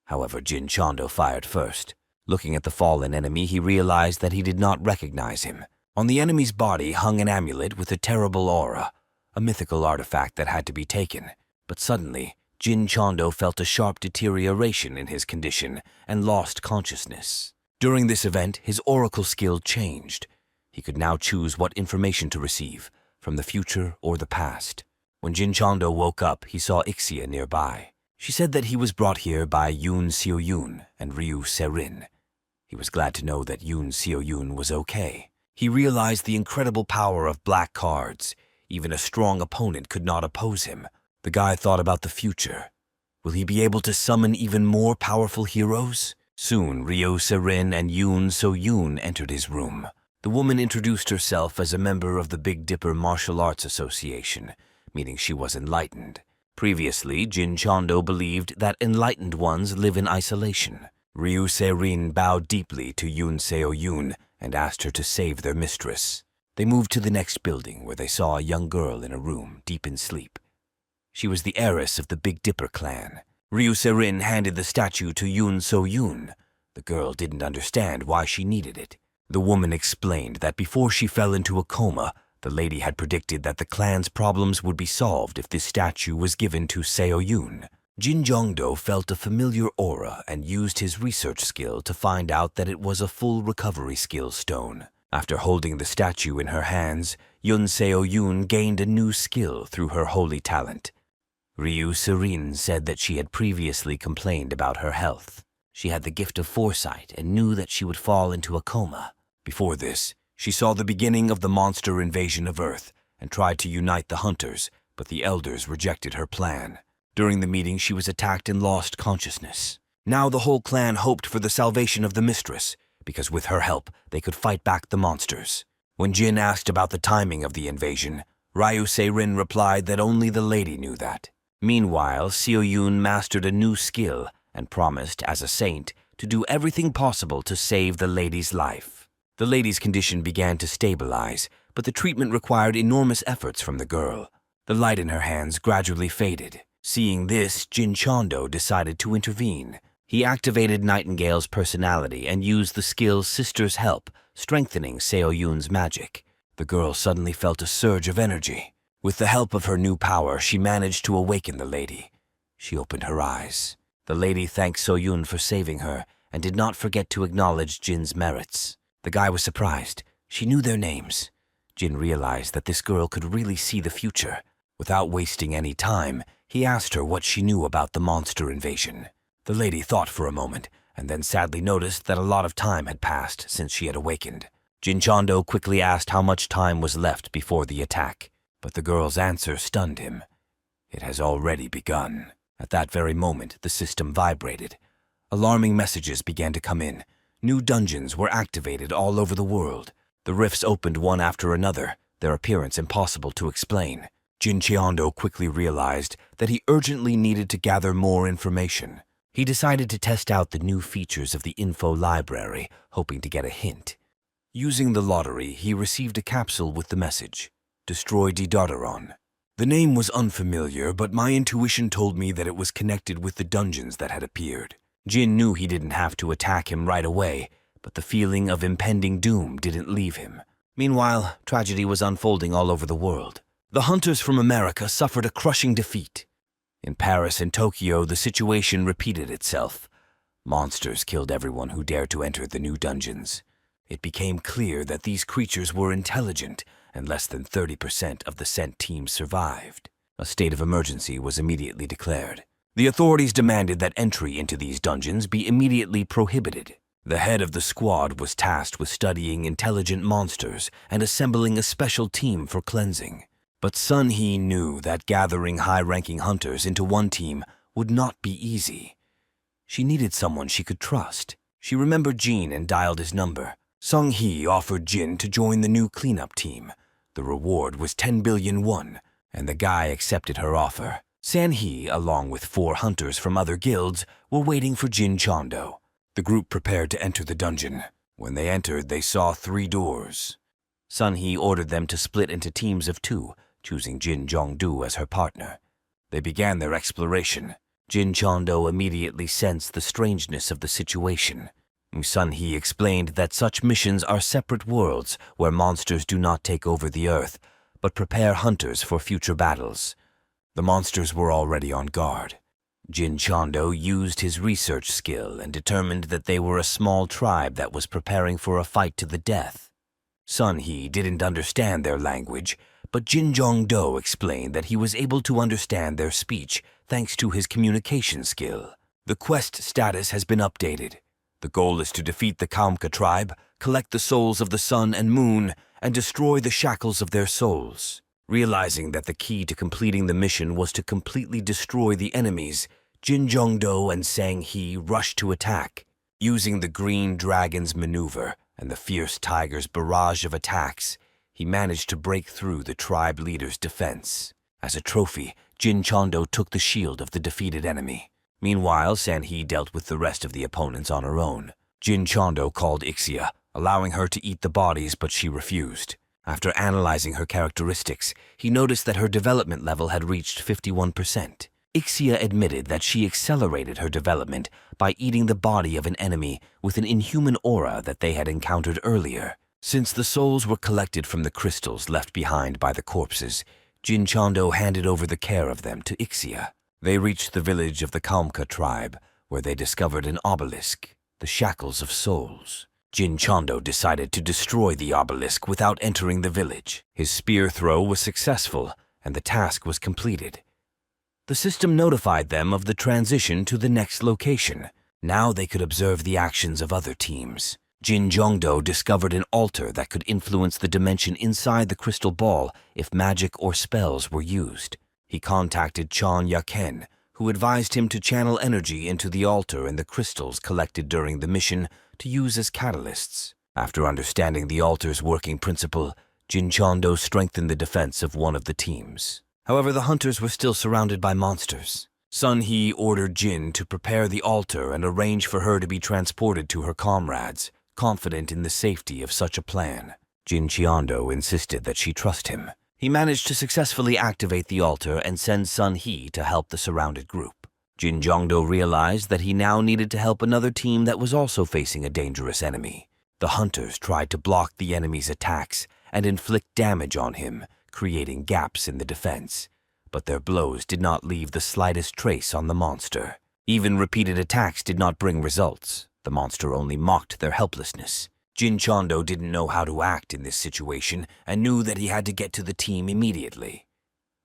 However, Jin Chondo fired first. Looking at the fallen enemy, he realized that he did not recognize him. On the enemy's body hung an amulet with a terrible aura, a mythical artifact that had to be taken. But suddenly, Jin Chondo felt a sharp deterioration in his condition and lost consciousness. During this event, his oracle skill changed. He could now choose what information to receive, from the future or the past. When Jin Chondo woke up, he saw Ixia nearby. She said that he was brought here by Yoon Seo-yoon and Ryu Serin. He was glad to know that Yoon Seo-yoon was okay. He realized the incredible power of black cards. Even a strong opponent could not oppose him. The guy thought about the future. Will he be able to summon even more powerful heroes? Soon, Ryu Serin and Yoon So-yoon entered his room. The woman introduced herself as a member of the Big Dipper Martial Arts Association, meaning she was enlightened. Previously, Jin Chondo believed that enlightened ones live in isolation. Ryu Serin bowed deeply to Yoon Seo-yoon and asked her to save their mistress. They moved to the next building, where they saw a young girl in a room, deep in sleep. She was the heiress of the Big Dipper clan. Ryu Serin handed the statue to Yoon So-yoon. The girl didn't understand why she needed it. The woman explained that before she fell into a coma, the lady had predicted that the clan's problems would be solved if this statue was given to Seo-yoon. Jin Jongdo felt a familiar aura and used his research skill to find out that it was a full recovery skill stone. After holding the statue in her hands, Yoon Seo-yoon gained a new skill through her holy talent. Ryu Serin said that she had previously complained about her health. She had the gift of foresight and knew that she would fall into a coma. Before this, she saw the beginning of the monster invasion of Earth and tried to unite the hunters, but the elders rejected her plan. During the meeting, she was attacked and lost consciousness. Now the whole clan hoped for the salvation of the mistress, because with her help, they could fight back the monsters. When Jin asked about the timing of the invasion, Ryu Serin replied that only the lady knew that. Meanwhile, Seo-yoon mastered a new skill and promised, as a saint, to do everything possible to save the lady's life. The lady's condition began to stabilize, but the treatment required enormous efforts from the girl. The light in her hands gradually faded. Seeing this, Jin Chondo decided to intervene. He activated Nightingale's personality and used the skill Sister's Help, strengthening Seo-yoon's magic. The girl suddenly felt a surge of energy. With the help of her new power, she managed to awaken the lady. She opened her eyes. The lady thanked So-yoon for saving her and did not forget to acknowledge Jin's merits. The guy was surprised. She knew their names. Jin realized that this girl could really see the future. Without wasting any time, he asked her what she knew about the monster invasion. The lady thought for a moment, and then sadly noticed that a lot of time had passed since she had awakened. Jin Chondo quickly asked how much time was left before the attack, but the girl's answer stunned him. It has already begun. At that very moment, the system vibrated. Alarming messages began to come in. New dungeons were activated all over the world. The rifts opened one after another, their appearance impossible to explain. Jin Chondo quickly realized that he urgently needed to gather more information. He decided to test out the new features of the info library, hoping to get a hint. Using the lottery, he received a capsule with the message, "Destroy Didardaron." The name was unfamiliar, but my intuition told me that it was connected with the dungeons that had appeared. Jin knew he didn't have to attack him right away, but the feeling of impending doom didn't leave him. Meanwhile, tragedy was unfolding all over the world. The hunters from America suffered a crushing defeat. In Paris and Tokyo, the situation repeated itself. Monsters killed everyone who dared to enter the new dungeons. It became clear that these creatures were intelligent, and less than 30% of the sent team survived. A state of emergency was immediately declared. The authorities demanded that entry into these dungeons be immediately prohibited. The head of the squad was tasked with studying intelligent monsters and assembling a special team for cleansing. But Sun Hee knew that gathering high-ranking hunters into one team would not be easy. She needed someone she could trust. She remembered Jin and dialed his number. Sung Hee offered Jin to join the new cleanup team. The reward was 10 billion won, and the guy accepted her offer. San Hee, along with 4 hunters from other guilds, were waiting for Jin Chondo. The group prepared to enter the dungeon. When they entered, they saw 3 doors. Sun Hee ordered them to split into teams of 2, choosing Jin Jongdu as her partner. They began their exploration. Jin Chondo immediately sensed the strangeness of the situation. Sun Hee explained that such missions are separate worlds where monsters do not take over the earth, but prepare hunters for future battles. The monsters were already on guard. Jin Chondo used his research skill and determined that they were a small tribe that was preparing for a fight to the death. Sun Hee didn't understand their language, but Jin Jongdo explained that he was able to understand their speech thanks to his communication skill. The quest status has been updated. The goal is to defeat the Kaumka tribe, collect the souls of the sun and moon, and destroy the shackles of their souls. Realizing that the key to completing the mission was to completely destroy the enemies, Jin Jongdo and Sang Hee rushed to attack. Using the Green Dragon's maneuver and the Fierce Tiger's barrage of attacks, he managed to break through the tribe leader's defense. As a trophy, Jin Chondo took the shield of the defeated enemy. Meanwhile, San Hee dealt with the rest of the opponents on her own. Jin Chondo called Ixia, allowing her to eat the bodies, but she refused. After analyzing her characteristics, he noticed that her development level had reached 51%. Ixia admitted that she accelerated her development by eating the body of an enemy with an inhuman aura that they had encountered earlier. Since the souls were collected from the crystals left behind by the corpses, Jin Chondo handed over the care of them to Ixia. They reached the village of the Kaumka tribe, where they discovered an obelisk, the Shackles of Souls. Jin Chondo decided to destroy the obelisk without entering the village. His spear throw was successful, and the task was completed. The system notified them of the transition to the next location. Now they could observe the actions of other teams. Jin Jongdo discovered an altar that could influence the dimension inside the crystal ball if magic or spells were used. He contacted Chan Yaken, who advised him to channel energy into the altar and the crystals collected during the mission to use as catalysts. After understanding the altar's working principle, Jin Chondo strengthened the defense of one of the teams. However, the hunters were still surrounded by monsters. Sun Hee ordered Jin to prepare the altar and arrange for her to be transported to her comrades, confident in the safety of such a plan. Jin Cheondo insisted that she trust him. He managed to successfully activate the altar and send Sun Hee to help the surrounded group. Jin Jongdo realized that he now needed to help another team that was also facing a dangerous enemy. The hunters tried to block the enemy's attacks and inflict damage on him, creating gaps in the defense. But their blows did not leave the slightest trace on the monster. Even repeated attacks did not bring results. The monster only mocked their helplessness. Jin Chondo didn't know how to act in this situation and knew that he had to get to the team immediately.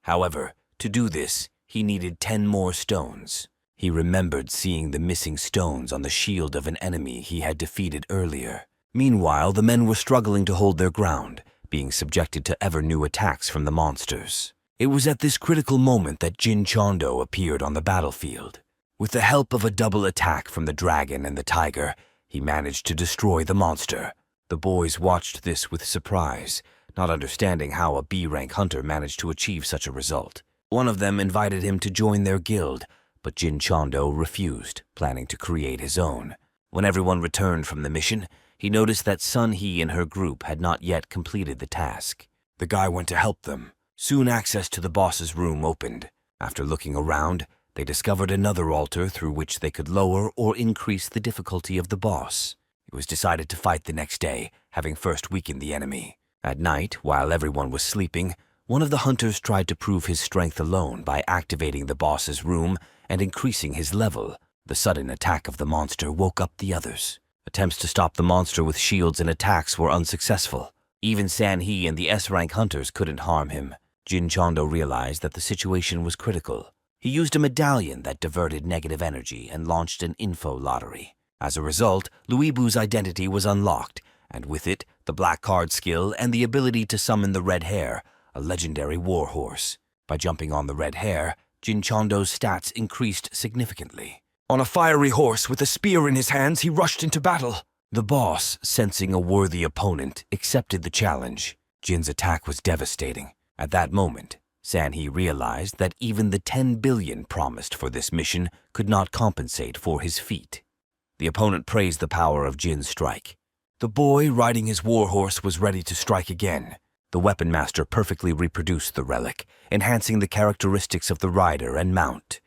However, to do this, he needed 10 more stones. He remembered seeing the missing stones on the shield of an enemy he had defeated earlier. Meanwhile, the men were struggling to hold their ground, being subjected to ever-new attacks from the monsters. It was at this critical moment that Jin Chondo appeared on the battlefield. With the help of a double attack from the dragon and the tiger, he managed to destroy the monster. The boys watched this with surprise, not understanding how a B-rank hunter managed to achieve such a result. One of them invited him to join their guild, but Jin Chondo refused, planning to create his own. When everyone returned from the mission, he noticed that Sun Hee and her group had not yet completed the task. The guy went to help them. Soon access to the boss's room opened. After looking around, they discovered another altar through which they could lower or increase the difficulty of the boss. It was decided to fight the next day, having first weakened the enemy. At night, while everyone was sleeping, one of the hunters tried to prove his strength alone by activating the boss's room and increasing his level. The sudden attack of the monster woke up the others. Attempts to stop the monster with shields and attacks were unsuccessful. Even San-Hee and the S-rank hunters couldn't harm him. Jin Chondo realized that the situation was critical. He used a medallion that diverted negative energy and launched an info lottery. As a result, Luibu's identity was unlocked, and with it, the black card skill and the ability to summon the red hare, a legendary warhorse. By jumping on the red hare, Jin Chondo's stats increased significantly. On a fiery horse with a spear in his hands, he rushed into battle. The boss, sensing a worthy opponent, accepted the challenge. Jin's attack was devastating. At that moment, San-Hee realized that even the 10 billion promised for this mission could not compensate for his feat. The opponent praised the power of Jin's strike. The boy riding his warhorse was ready to strike again. The weapon master perfectly reproduced the relic, enhancing the characteristics of the rider and mount.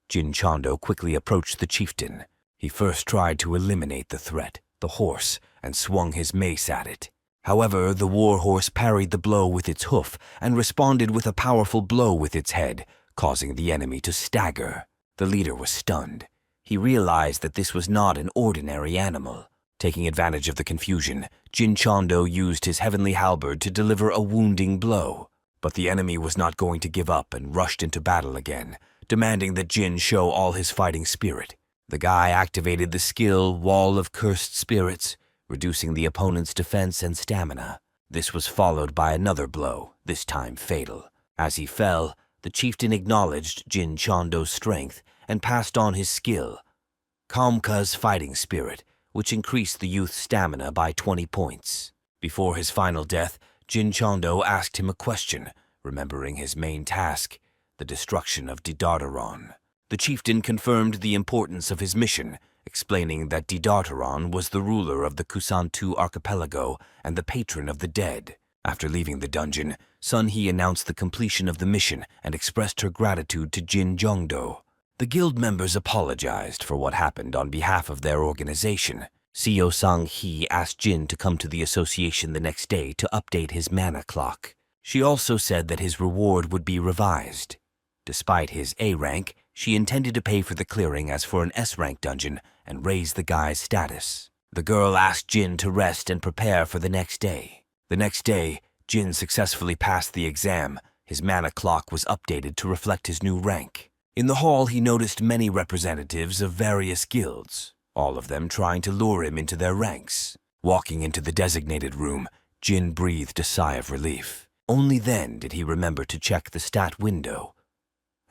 Jin Chondo quickly approached the chieftain. He first tried to eliminate the threat, the horse, and swung his mace at it. However, the warhorse parried the blow with its hoof and responded with a powerful blow with its head, causing the enemy to stagger. The leader was stunned. He realized that this was not an ordinary animal. Taking advantage of the confusion, Jin Chondo used his heavenly halberd to deliver a wounding blow. But the enemy was not going to give up and rushed into battle again, demanding that Jin show all his fighting spirit. The guy activated the skill Wall of Cursed Spirits, reducing the opponent's defense and stamina. This was followed by another blow, this time fatal. As he fell, the chieftain acknowledged Jin Chondo's strength and passed on his skill, Kamka's Fighting Spirit, which increased the youth's stamina by 20 points. Before his final death, Jin Chondo asked him a question, remembering his main task, the destruction of Didartaron. The chieftain confirmed the importance of his mission, explaining that Didartaron was the ruler of the Kusantu archipelago and the patron of the dead. After leaving the dungeon, Sun-Hee announced the completion of the mission and expressed her gratitude to Jin Jongdo. The guild members apologized for what happened on behalf of their organization. Seo Sang-hee asked Jin to come to the association the next day to update his mana clock. She also said that his reward would be revised. Despite his A rank, she intended to pay for the clearing as for an S-rank dungeon and raise the guy's status. The girl asked Jin to rest and prepare for the next day. The next day, Jin successfully passed the exam. His mana clock was updated to reflect his new rank. In the hall, he noticed many representatives of various guilds, all of them trying to lure him into their ranks. Walking into the designated room, Jin breathed a sigh of relief. Only then did he remember to check the stat window.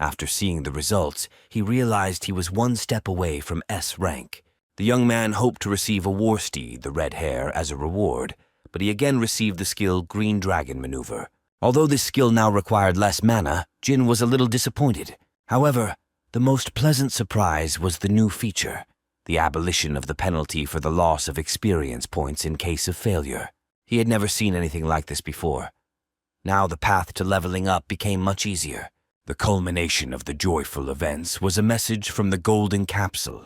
After seeing the results, he realized he was one step away from S rank. The young man hoped to receive a war steed, the red hare, as a reward, but he again received the skill Green Dragon Maneuver. Although this skill now required less mana, Jin was a little disappointed. However, the most pleasant surprise was the new feature, the abolition of the penalty for the loss of experience points in case of failure. He had never seen anything like this before. Now the path to leveling up became much easier. The culmination of the joyful events was a message from the Golden Capsule.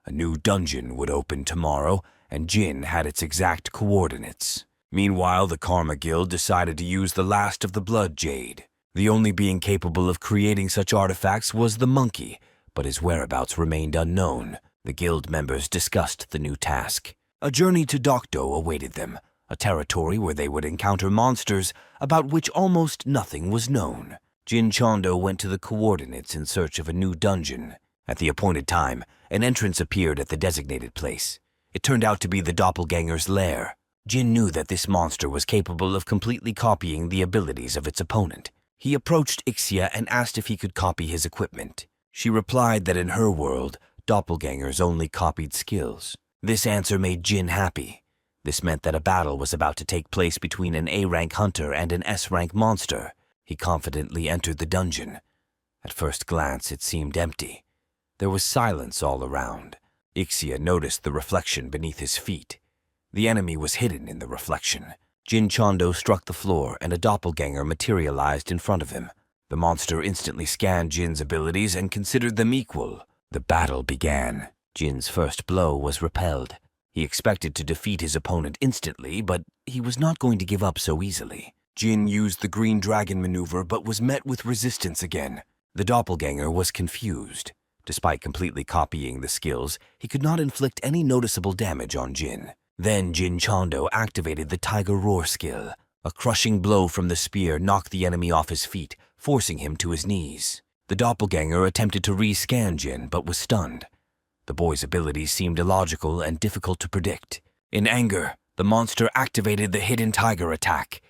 A new dungeon would open tomorrow, and Jin had its exact coordinates. Meanwhile, the Karma Guild decided to use the last of the Blood Jade. The only being capable of creating such artifacts was the monkey, but his whereabouts remained unknown. The guild members discussed the new task. A journey to Dokdo awaited them, a territory where they would encounter monsters about which almost nothing was known. Jin Chondo went to the coordinates in search of a new dungeon. At the appointed time, an entrance appeared at the designated place. It turned out to be the doppelganger's lair. Jin knew that this monster was capable of completely copying the abilities of its opponent. He approached Ixia and asked if he could copy his equipment. She replied that in her world, doppelgangers only copied skills. This answer made Jin happy. This meant that a battle was about to take place between an A-rank hunter and an S-rank monster. He confidently entered the dungeon. At first glance, it seemed empty. There was silence all around. Ixia noticed the reflection beneath his feet. The enemy was hidden in the reflection. Jin Chondo struck the floor and a doppelganger materialized in front of him. The monster instantly scanned Jin's abilities and considered them equal. The battle began. Jin's first blow was repelled. He expected to defeat his opponent instantly, but he was not going to give up so easily. Jin used the Green Dragon Maneuver but was met with resistance again. The doppelganger was confused. Despite completely copying the skills, he could not inflict any noticeable damage on Jin. Then Jin Chondo activated the Tiger Roar skill. A crushing blow from the spear knocked the enemy off his feet, forcing him to his knees. The doppelganger attempted to re-scan Jin, but was stunned. The boy's abilities seemed illogical and difficult to predict. In anger, the monster activated the hidden tiger attack.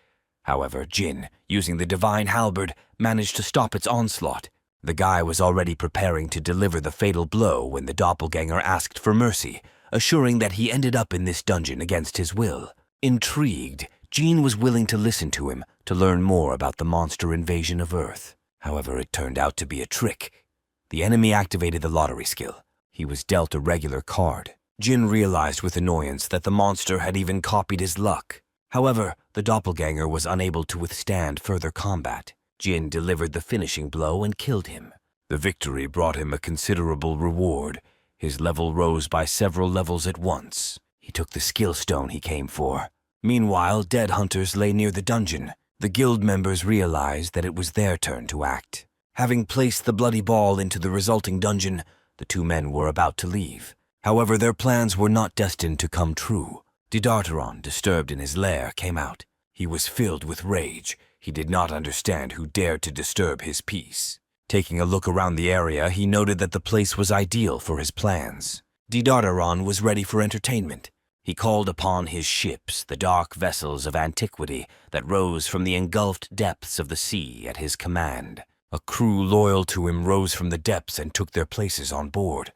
However, Jin, using the divine halberd, managed to stop its onslaught. The guy was already preparing to deliver the fatal blow when the doppelganger asked for mercy, assuring that he ended up in this dungeon against his will. Intrigued, Jin was willing to listen to him to learn more about the monster invasion of Earth. However, it turned out to be a trick. The enemy activated the lottery skill. He was dealt a regular card. Jin realized with annoyance that the monster had even copied his luck. However, the doppelganger was unable to withstand further combat. Jin delivered the finishing blow and killed him. The victory brought him a considerable reward. His level rose by several levels at once. He took the skill stone he came for. Meanwhile, dead hunters lay near the dungeon. The guild members realized that it was their turn to act. Having placed the bloody ball into the resulting dungeon, the two men were about to leave. However, their plans were not destined to come true. Didartaron, disturbed in his lair, came out. He was filled with rage. He did not understand who dared to disturb his peace. Taking a look around the area, he noted that the place was ideal for his plans. Didartaron was ready for entertainment. He called upon his ships, the dark vessels of antiquity that rose from the engulfed depths of the sea at his command. A crew loyal to him rose from the depths and took their places on board.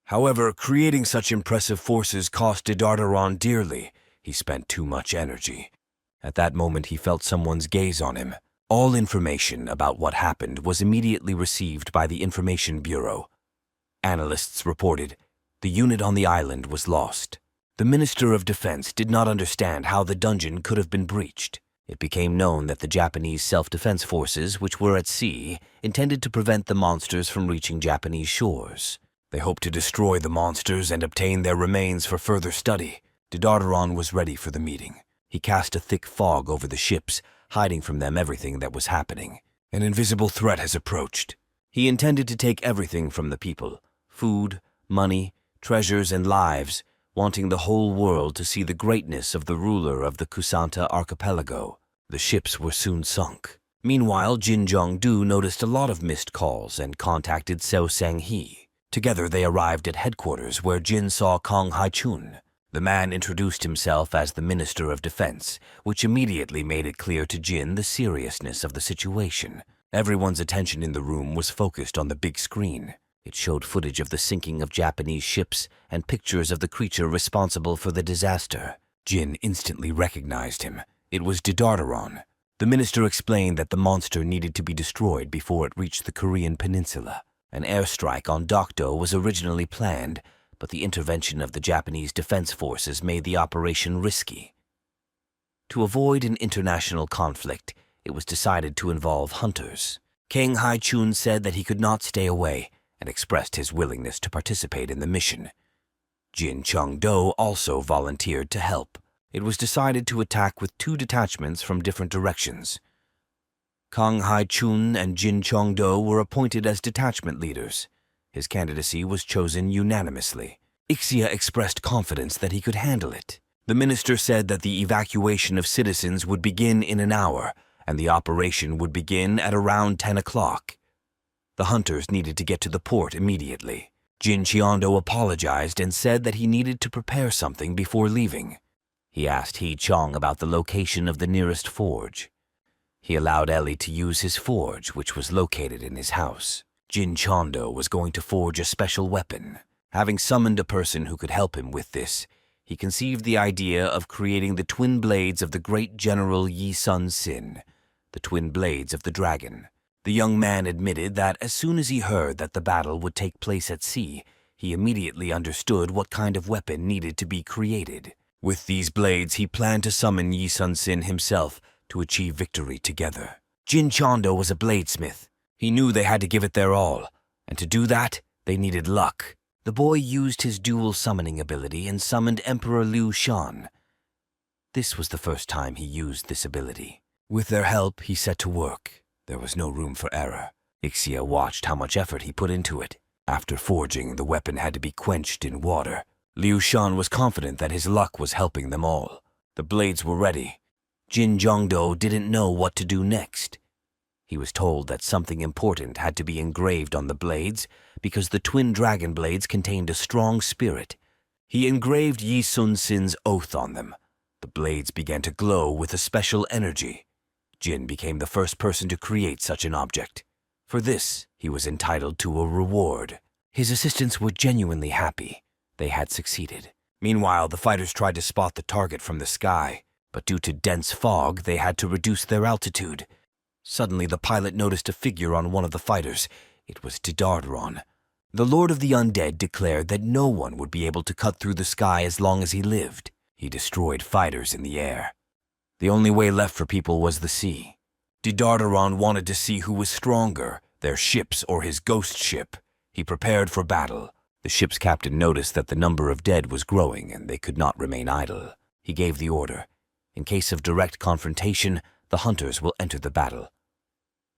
However, creating such impressive forces cost Didartaron dearly. He spent too much energy. At that moment, he felt someone's gaze on him. All information about what happened was immediately received by the Information Bureau. Analysts reported the unit on the island was lost. The Minister of Defense did not understand how the dungeon could have been breached. It became known that the Japanese self-defense forces, which were at sea, intended to prevent the monsters from reaching Japanese shores. They hoped to destroy the monsters and obtain their remains for further study. Didartaron was ready for the meeting. He cast a thick fog over the ships, hiding from them everything that was happening. An invisible threat has approached. He intended to take everything from the people: food, money, treasures, and lives, wanting the whole world to see the greatness of the ruler of the Kusanta archipelago. The ships were soon sunk. Meanwhile, Jin Jong-du noticed a lot of missed calls and contacted Seo Sang-hee. Together they arrived at headquarters where Jin saw Kong Hai-chun. The man introduced himself as the Minister of Defense, which immediately made it clear to Jin the seriousness of the situation. Everyone's attention in the room was focused on the big screen. It showed footage of the sinking of Japanese ships and pictures of the creature responsible for the disaster. Jin instantly recognized him. It was Didartaron. The minister explained that the monster needed to be destroyed before it reached the Korean peninsula. An airstrike on Dokdo was originally planned, but the intervention of the Japanese defense forces made the operation risky. To avoid an international conflict, it was decided to involve hunters. King Hai-chun said that he could not stay away and expressed his willingness to participate in the mission. Jin Chong-do also volunteered to help. It was decided to attack with 2 detachments from different directions. Kang Hai-chun and Jin Chong-do were appointed as detachment leaders. His candidacy was chosen unanimously. Ixia expressed confidence that he could handle it. The minister said that the evacuation of citizens would begin in an hour, and the operation would begin at around 10 o'clock. The hunters needed to get to the port immediately. Jin Cheondo apologized and said that he needed to prepare something before leaving. He asked He Chong about the location of the nearest forge. He allowed Ellie to use his forge, which was located in his house. Jin Chondo was going to forge a special weapon. Having summoned a person who could help him with this, he conceived the idea of creating the twin blades of the great general Yi Sun Sin, the twin blades of the dragon. The young man admitted that as soon as he heard that the battle would take place at sea, he immediately understood what kind of weapon needed to be created. With these blades, he planned to summon Yi Sun Sin himself to achieve victory together. Jin Chondo was a bladesmith. He knew they had to give it their all, and to do that, they needed luck. The boy used his dual summoning ability and summoned Emperor Liu Shan. This was the first time he used this ability. With their help, he set to work. There was no room for error. Ixia watched how much effort he put into it. After forging, the weapon had to be quenched in water. Liu Shan was confident that his luck was helping them all. The blades were ready. Jin Zhongdo didn't know what to do next. He was told that something important had to be engraved on the blades because the twin dragon blades contained a strong spirit. He engraved Yi Sun Sin's oath on them. The blades began to glow with a special energy. Jin became the first person to create such an object. For this, he was entitled to a reward. His assistants were genuinely happy. They had succeeded. Meanwhile, the fighters tried to spot the target from the sky, but due to dense fog, they had to reduce their altitude. Suddenly, the pilot noticed a figure on one of the fighters. It was Didardaron. The Lord of the Undead declared that no one would be able to cut through the sky as long as he lived. He destroyed fighters in the air. The only way left for people was the sea. Didardaron wanted to see who was stronger, their ships or his ghost ship. He prepared for battle. The ship's captain noticed that the number of dead was growing and they could not remain idle. He gave the order. In case of direct confrontation, the hunters will enter the battle.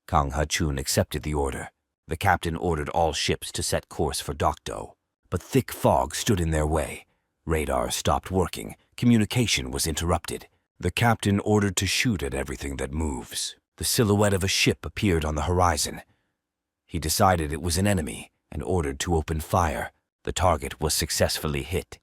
Kang Ha-chun accepted the order. The captain ordered all ships to set course for Dokdo, but thick fog stood in their way. Radar stopped working. Communication was interrupted. The captain ordered to shoot at everything that moves. The silhouette of a ship appeared on the horizon. He decided it was an enemy and ordered to open fire. The target was successfully hit.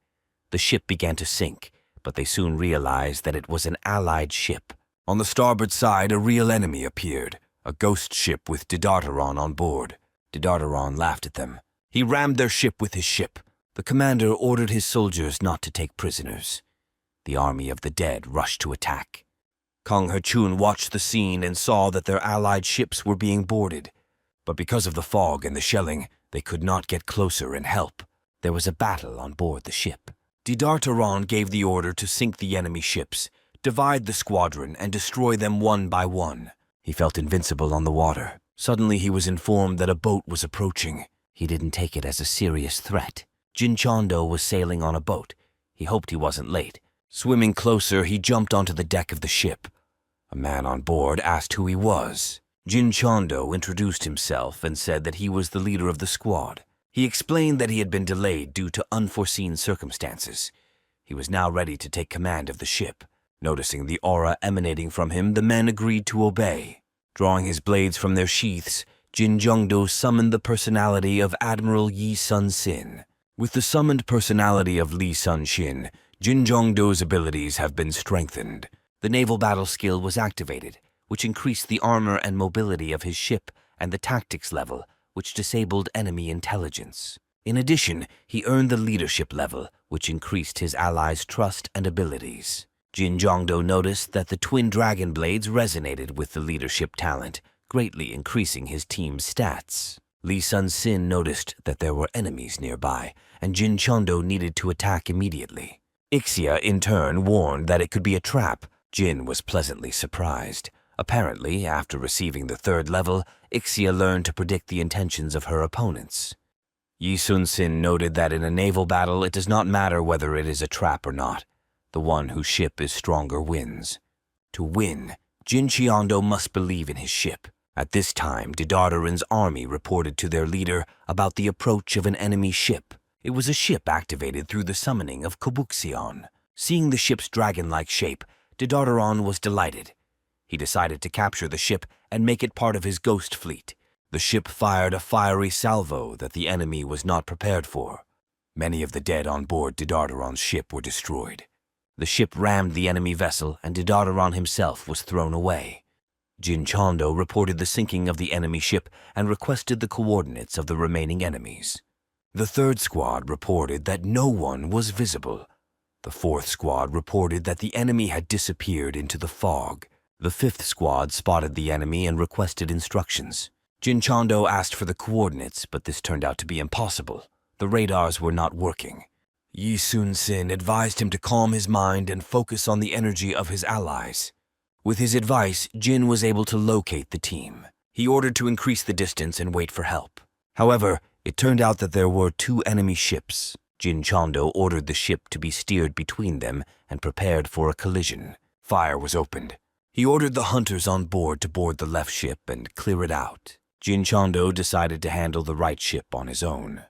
The ship began to sink, but they soon realized that it was an allied ship. On the starboard side, a real enemy appeared, a ghost ship with Didardaron on board. Didardaron laughed at them. He rammed their ship with his ship. The commander ordered his soldiers not to take prisoners. The army of the dead rushed to attack. Kang Ha-chun watched the scene and saw that their allied ships were being boarded. But because of the fog and the shelling, they could not get closer and help. There was a battle on board the ship. Didardaron gave the order to sink the enemy ships, divide the squadron, and destroy them one by one. He felt invincible on the water. Suddenly he was informed that a boat was approaching. He didn't take it as a serious threat. Jin Chondo was sailing on a boat. He hoped he wasn't late. Swimming closer, he jumped onto the deck of the ship. A man on board asked who he was. Jin Chondo introduced himself and said that he was the leader of the squad. He explained that he had been delayed due to unforeseen circumstances. He was now ready to take command of the ship. Noticing the aura emanating from him, the men agreed to obey. Drawing his blades from their sheaths, Jin Jongdo summoned the personality of Admiral Yi Sun Sin. With the summoned personality of Li Sun Shin, Jin Jongdo's abilities have been strengthened. The naval battle skill was activated, which increased the armor and mobility of his ship, and the tactics level, which disabled enemy intelligence. In addition, he earned the leadership level, which increased his allies' trust and abilities. Jin Jongdo noticed that the twin dragon blades resonated with the leadership talent, greatly increasing his team's stats. Li Sun Sin noticed that there were enemies nearby, and Jin Chondo needed to attack immediately. Ixia, in turn, warned that it could be a trap. Jin was pleasantly surprised. Apparently, after receiving the third level, Ixia learned to predict the intentions of her opponents. Yi Sun Sin noted that in a naval battle it does not matter whether it is a trap or not. The one whose ship is stronger wins. To win, Jin Chiondo must believe in his ship. At this time, Didardaron's army reported to their leader about the approach of an enemy ship. It was a ship activated through the summoning of Kobuxion. Seeing the ship's dragon-like shape, Didardaron was delighted. He decided to capture the ship and make it part of his ghost fleet. The ship fired a fiery salvo that the enemy was not prepared for. Many of the dead on board Didardaron's ship were destroyed. The ship rammed the enemy vessel and Didardaron himself was thrown away. Jin Chondo reported the sinking of the enemy ship and requested the coordinates of the remaining enemies. The third squad reported that no one was visible. The fourth squad reported that the enemy had disappeared into the fog. The fifth squad spotted the enemy and requested instructions. Jin Chondo asked for the coordinates, but this turned out to be impossible. The radars were not working. Yi Sun Sin advised him to calm his mind and focus on the energy of his allies. With his advice, Jin was able to locate the team. He ordered to increase the distance and wait for help. However, it turned out that there were two enemy ships. Jin Chondo ordered the ship to be steered between them and prepared for a collision. Fire was opened. He ordered the hunters on board to board the left ship and clear it out. Jin Chondo decided to handle the right ship on his own.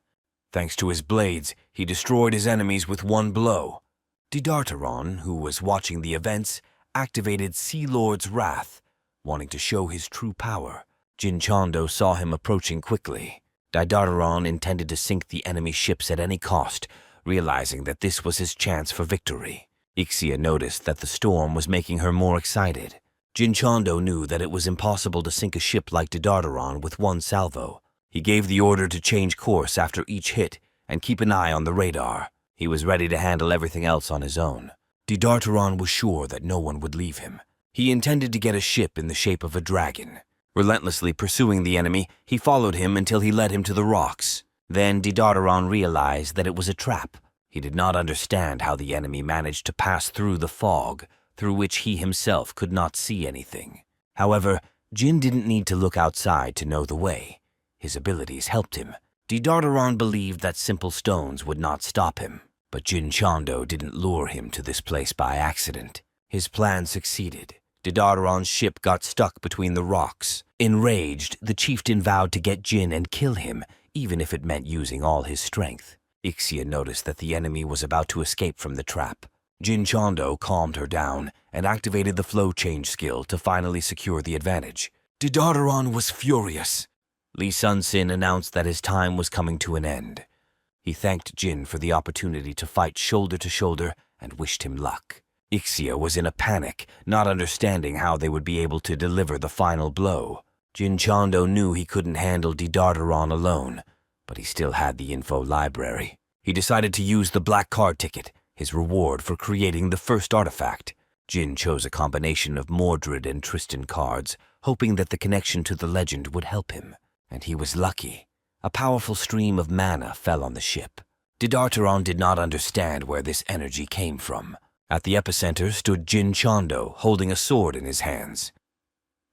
Thanks to his blades, he destroyed his enemies with one blow. Didartaron, who was watching the events, activated Sea Lord's Wrath, wanting to show his true power. Jin Chondo saw him approaching quickly. Didartaron intended to sink the enemy ships at any cost, realizing that this was his chance for victory. Ixia noticed that the storm was making her more excited. Jin Chondo knew that it was impossible to sink a ship like Didartaron with one salvo. He gave the order to change course after each hit and keep an eye on the radar. He was ready to handle everything else on his own. Didartaron was sure that no one would leave him. He intended to get a ship in the shape of a dragon. Relentlessly pursuing the enemy, he followed him until he led him to the rocks. Then Didartaron realized that it was a trap. He did not understand how the enemy managed to pass through the fog, through which he himself could not see anything. However, Jin didn't need to look outside to know the way. His abilities helped him. Didartaron believed that simple stones would not stop him, but Jin Chondo didn't lure him to this place by accident. His plan succeeded. Didartaron's ship got stuck between the rocks. Enraged, the chieftain vowed to get Jin and kill him, even if it meant using all his strength. Ixia noticed that the enemy was about to escape from the trap. Jin Chondo calmed her down and activated the flow change skill to finally secure the advantage. Didartaron was furious. Lee Sun-sin announced that his time was coming to an end. He thanked Jin for the opportunity to fight shoulder to shoulder and wished him luck. Ixia was in a panic, not understanding how they would be able to deliver the final blow. Jin Chondo knew he couldn't handle Didartaron alone, but he still had the info library. He decided to use the black card ticket, his reward for creating the first artifact. Jin chose a combination of Mordred and Tristan cards, hoping that the connection to the legend would help him. And he was lucky. A powerful stream of mana fell on the ship. Didartaron did not understand where this energy came from. At the epicenter stood Jin Chondo, holding a sword in his hands.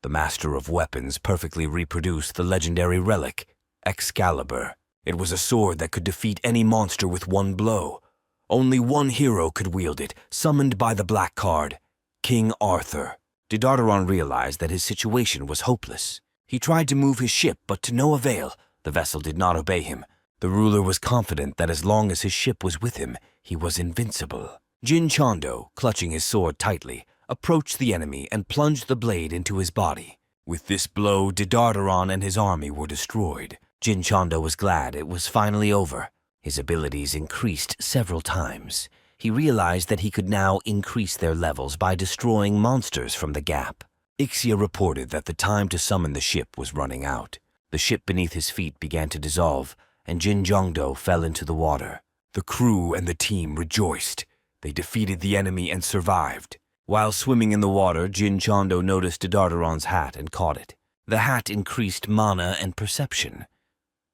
The master of weapons perfectly reproduced the legendary relic, Excalibur. It was a sword that could defeat any monster with one blow. Only one hero could wield it, summoned by the black card, King Arthur. Didartaron realized that his situation was hopeless. He tried to move his ship, but to no avail. The vessel did not obey him. The ruler was confident that as long as his ship was with him, he was invincible. Jin Chondo, clutching his sword tightly, approached the enemy and plunged the blade into his body. With this blow, Didartaron and his army were destroyed. Jin Chondo was glad it was finally over. His abilities increased several times. He realized that he could now increase their levels by destroying monsters from the gap. Ixia reported that the time to summon the ship was running out. The ship beneath his feet began to dissolve, and Jin Chondo fell into the water. The crew and the team rejoiced. They defeated the enemy and survived. While swimming in the water, Jin Chondo noticed Didartaron's hat and caught it. The hat increased mana and perception.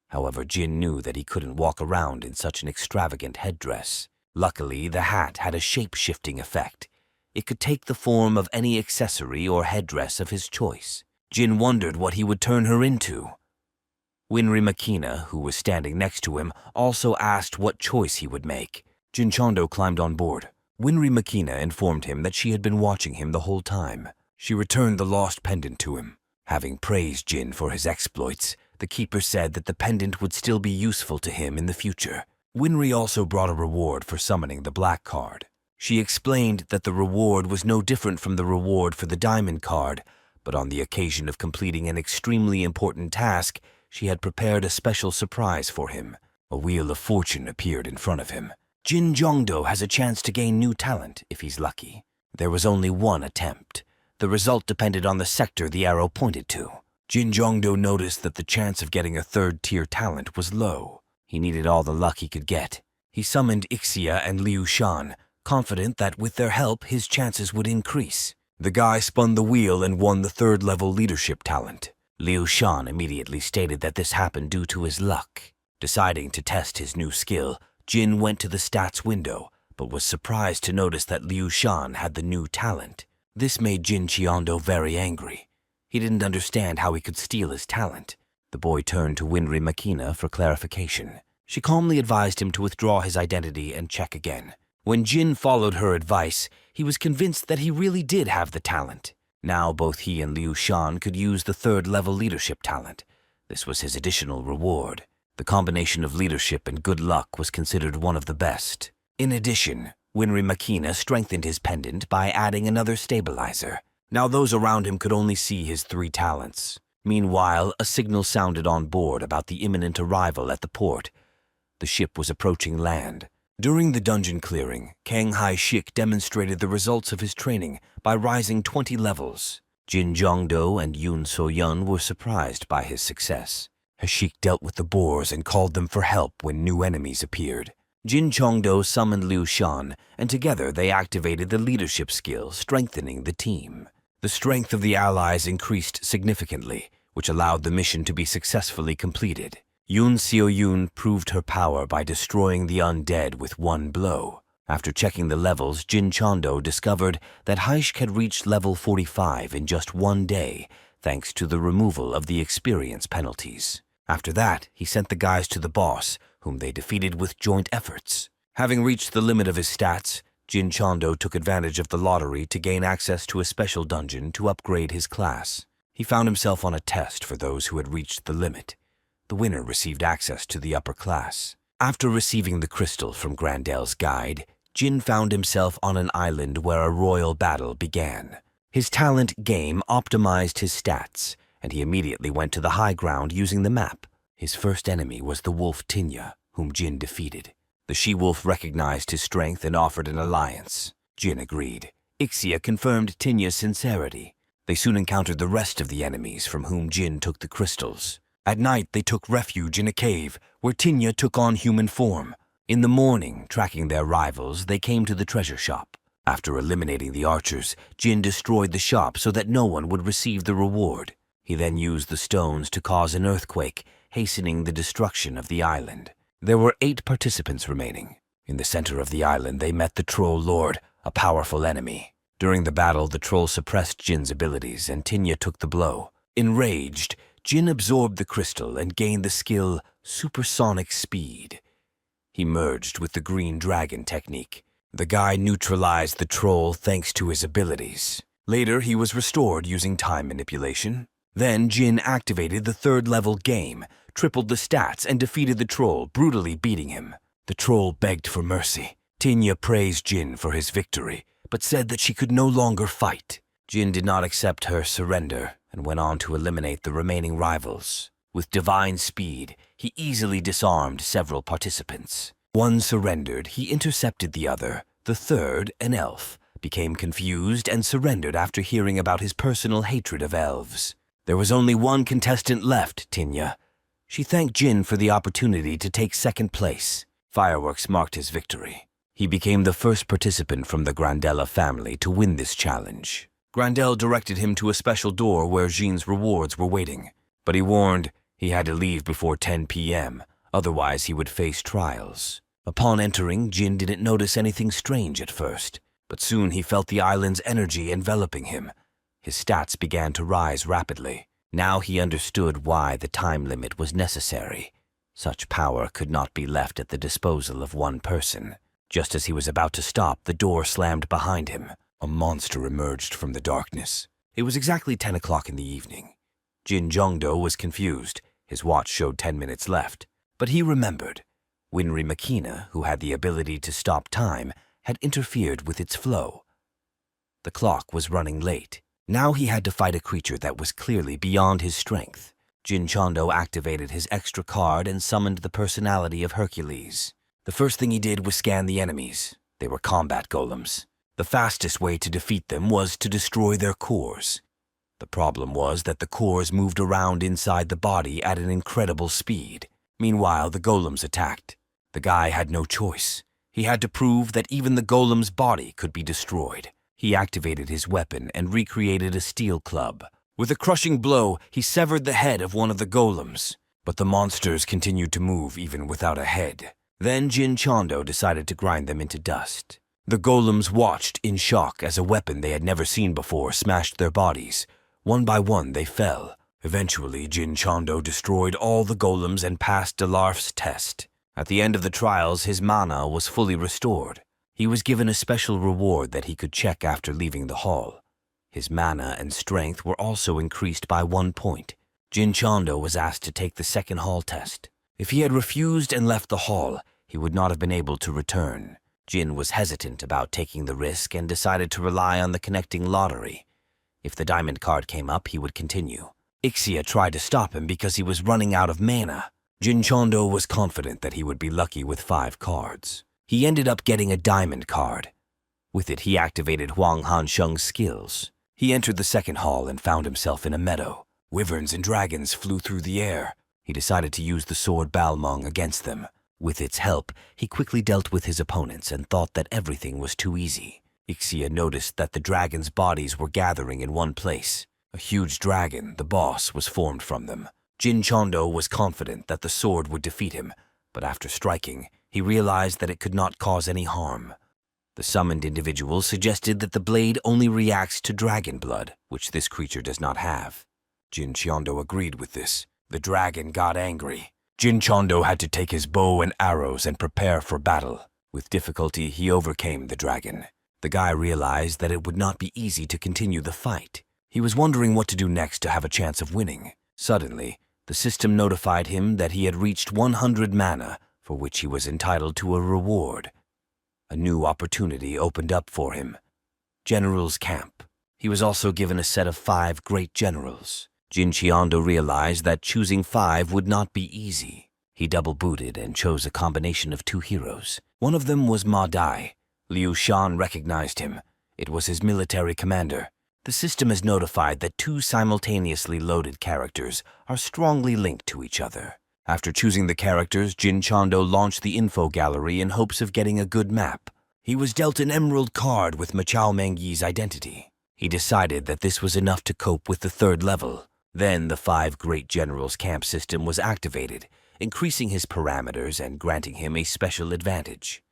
However, Jin knew that he couldn't walk around in such an extravagant headdress. Luckily, the hat had a shape-shifting effect. It could take the form of any accessory or headdress of his choice. Jin wondered what he would turn her into. Winry Makina, who was standing next to him, also asked what choice he would make. Jin Chondo climbed on board. Winry Makina informed him that she had been watching him the whole time. She returned the lost pendant to him. Having praised Jin for his exploits, the keeper said that the pendant would still be useful to him in the future. Winry also brought a reward for summoning the black card. She explained that the reward was no different from the reward for the diamond card, but on the occasion of completing an extremely important task, she had prepared a special surprise for him. A wheel of fortune appeared in front of him. Jin Chondo has a chance to gain new talent if he's lucky. There was only one attempt. The result depended on the sector the arrow pointed to. Jin Chondo noticed that the chance of getting a third-tier talent was low. He needed all the luck he could get. He summoned Ixia and Liu Shan, confident that with their help his chances would increase. The guy spun the wheel and won the third-level leadership talent. Liu Shan immediately stated that this happened due to his luck. Deciding to test his new skill, Jin went to the stats window, but was surprised to notice that Liu Shan had the new talent. This made Jin Chondo very angry. He didn't understand how he could steal his talent. The boy turned to Winry Makina for clarification. She calmly advised him to withdraw his identity and check again. When Jin followed her advice, he was convinced that he really did have the talent. Now both he and Liu Shan could use the third-level leadership talent. This was his additional reward. The combination of leadership and good luck was considered one of the best. In addition, Winry Makina strengthened his pendant by adding another stabilizer. Now those around him could only see his 3 talents. Meanwhile, a signal sounded on board about the imminent arrival at the port. The ship was approaching land. During the dungeon clearing, Kang Hai-shik demonstrated the results of his training by rising 20 levels. Jin Jongdo and Yoon So-yeon were surprised by his success. Hashik dealt with the boars and called them for help when new enemies appeared. Jin Chongdo summoned Liu Shan, and together they activated the leadership skill, strengthening the team. The strength of the allies increased significantly, which allowed the mission to be successfully completed. Yoon Seo-yoon proved her power by destroying the undead with one blow. After checking the levels, Jin Chondo discovered that Haishk had reached level 45 in just one day, thanks to the removal of the experience penalties. After that, he sent the guys to the boss, whom they defeated with joint efforts. Having reached the limit of his stats, Jin Chondo took advantage of the lottery to gain access to a special dungeon to upgrade his class. He found himself on a test for those who had reached the limit. The winner received access to the upper class. After receiving the crystal from Grandel's guide, Jin found himself on an island where a royal battle began. His talent game optimized his stats, and he immediately went to the high ground using the map. His first enemy was the wolf Tinya, whom Jin defeated. The she-wolf recognized his strength and offered an alliance. Jin agreed. Ixia confirmed Tinya's sincerity. They soon encountered the rest of the enemies from whom Jin took the crystals. At night, they took refuge in a cave, where Tinya took on human form. In the morning, tracking their rivals, they came to the treasure shop. After eliminating the archers, Jin destroyed the shop so that no one would receive the reward. He then used the stones to cause an earthquake, hastening the destruction of the island. There were 8 participants remaining. In the center of the island, they met the Troll Lord, a powerful enemy. During the battle, the troll suppressed Jin's abilities, and Tinya took the blow. Enraged, Jin absorbed the crystal and gained the skill Supersonic Speed. He merged with the Green Dragon technique. The guy neutralized the troll thanks to his abilities. Later, he was restored using time manipulation. Then Jin activated the 3rd level game, tripled the stats, and defeated the troll, brutally beating him. The troll begged for mercy. Tinya praised Jin for his victory, but said that she could no longer fight. Jin did not accept her surrender and went on to eliminate the remaining rivals. With divine speed, he easily disarmed several participants. One surrendered, he intercepted the other. The third, an elf, became confused and surrendered after hearing about his personal hatred of elves. There was only one contestant left, Tinya. She thanked Jin for the opportunity to take 2nd place. Fireworks marked his victory. He became the first participant from the Grandella family to win this challenge. Grandel directed him to a special door where Jin's rewards were waiting, but he warned he had to leave before 10 p.m., otherwise he would face trials. Upon entering, Jin didn't notice anything strange at first, but soon he felt the island's energy enveloping him. His stats began to rise rapidly. Now he understood why the time limit was necessary. Such power could not be left at the disposal of one person. Just as he was about to stop, the door slammed behind him. A monster emerged from the darkness. It was exactly 10 o'clock in the evening. Jin Jongdo was confused. His watch showed 10 minutes left. But he remembered. Winry Makina, who had the ability to stop time, had interfered with its flow. The clock was running late. Now he had to fight a creature that was clearly beyond his strength. Jin Chondo activated his extra card and summoned the personality of Hercules. The first thing he did was scan the enemies. They were combat golems. The fastest way to defeat them was to destroy their cores. The problem was that the cores moved around inside the body at an incredible speed. Meanwhile, the golems attacked. The guy had no choice. He had to prove that even the golem's body could be destroyed. He activated his weapon and recreated a steel club. With a crushing blow, he severed the head of one of the golems. But the monsters continued to move even without a head. Then Jin Chondo decided to grind them into dust. The golems watched in shock as a weapon they had never seen before smashed their bodies. One by one, they fell. Eventually, Jin Chondo destroyed all the golems and passed Delarf's test. At the end of the trials, his mana was fully restored. He was given a special reward that he could check after leaving the hall. His mana and strength were also increased by 1 point. Jin Chondo was asked to take the second hall test. If he had refused and left the hall, he would not have been able to return. Jin was hesitant about taking the risk and decided to rely on the connecting lottery. If the diamond card came up, he would continue. Ixia tried to stop him because he was running out of mana. Jin Chondo was confident that he would be lucky with 5 cards. He ended up getting a diamond card. With it, he activated Huang Hansheng's skills. He entered the second hall and found himself in a meadow. Wyverns and dragons flew through the air. He decided to use the sword Balmung against them. With its help, he quickly dealt with his opponents and thought that everything was too easy. Ixia noticed that the dragons' bodies were gathering in one place. A huge dragon, the boss, was formed from them. Jin Chondo was confident that the sword would defeat him, but after striking, he realized that it could not cause any harm. The summoned individual suggested that the blade only reacts to dragon blood, which this creature does not have. Jin Chondo agreed with this. The dragon got angry. Jin Chondo had to take his bow and arrows and prepare for battle. With difficulty, he overcame the dragon. The guy realized that it would not be easy to continue the fight. He was wondering what to do next to have a chance of winning. Suddenly, the system notified him that he had reached 100 mana, for which he was entitled to a reward. A new opportunity opened up for him. General's Camp. He was also given a set of 5 great generals. Jin Chondo realized that choosing 5 would not be easy. He double-booted and chose a combination of 2 heroes. One of them was Ma Dai. Liu Shan recognized him. It was his military commander. The system is notified that 2 simultaneously loaded characters are strongly linked to each other. After choosing the characters, Jin Chondo launched the info gallery in hopes of getting a good map. He was dealt an emerald card with Machao Mengyi's identity. He decided that this was enough to cope with the 3rd level. Then the 5 Great Generals camp system was activated, increasing his parameters and granting him a special advantage.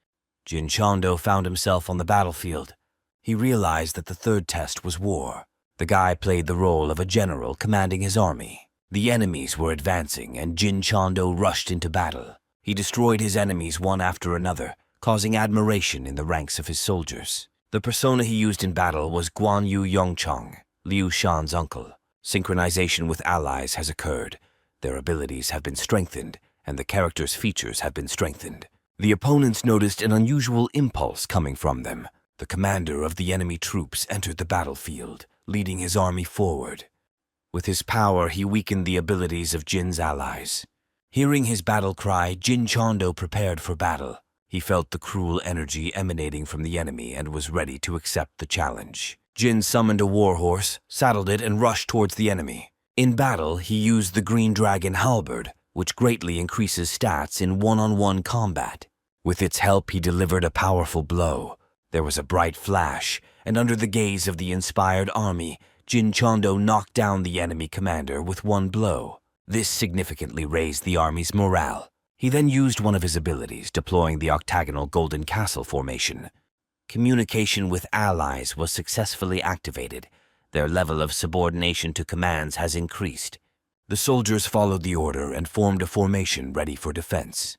Jin Chondo found himself on the battlefield. He realized that the 3rd test was war. The guy played the role of a general commanding his army. The enemies were advancing, and Jin Chondo rushed into battle. He destroyed his enemies one after another, causing admiration in the ranks of his soldiers. The persona he used in battle was Guan Yu Yongchong, Liu Shan's uncle. Synchronization with allies has occurred. Their abilities have been strengthened, and the characters' features have been strengthened. The opponents noticed an unusual impulse coming from them. The commander of the enemy troops entered the battlefield, leading his army forward. With his power, he weakened the abilities of Jin's allies. Hearing his battle cry, Jin Chondo prepared for battle. He felt the cruel energy emanating from the enemy and was ready to accept the challenge. Jin summoned a warhorse, saddled it, and rushed towards the enemy. In battle, he used the green dragon halberd, which greatly increases stats in one-on-one combat. With its help, he delivered a powerful blow. There was a bright flash, and under the gaze of the inspired army, Jin Chondo knocked down the enemy commander with one blow. This significantly raised the army's morale. He then used one of his abilities, deploying the octagonal Golden Castle formation. Communication with allies was successfully activated. Their level of subordination to commands has increased. The soldiers followed the order and formed a formation ready for defense.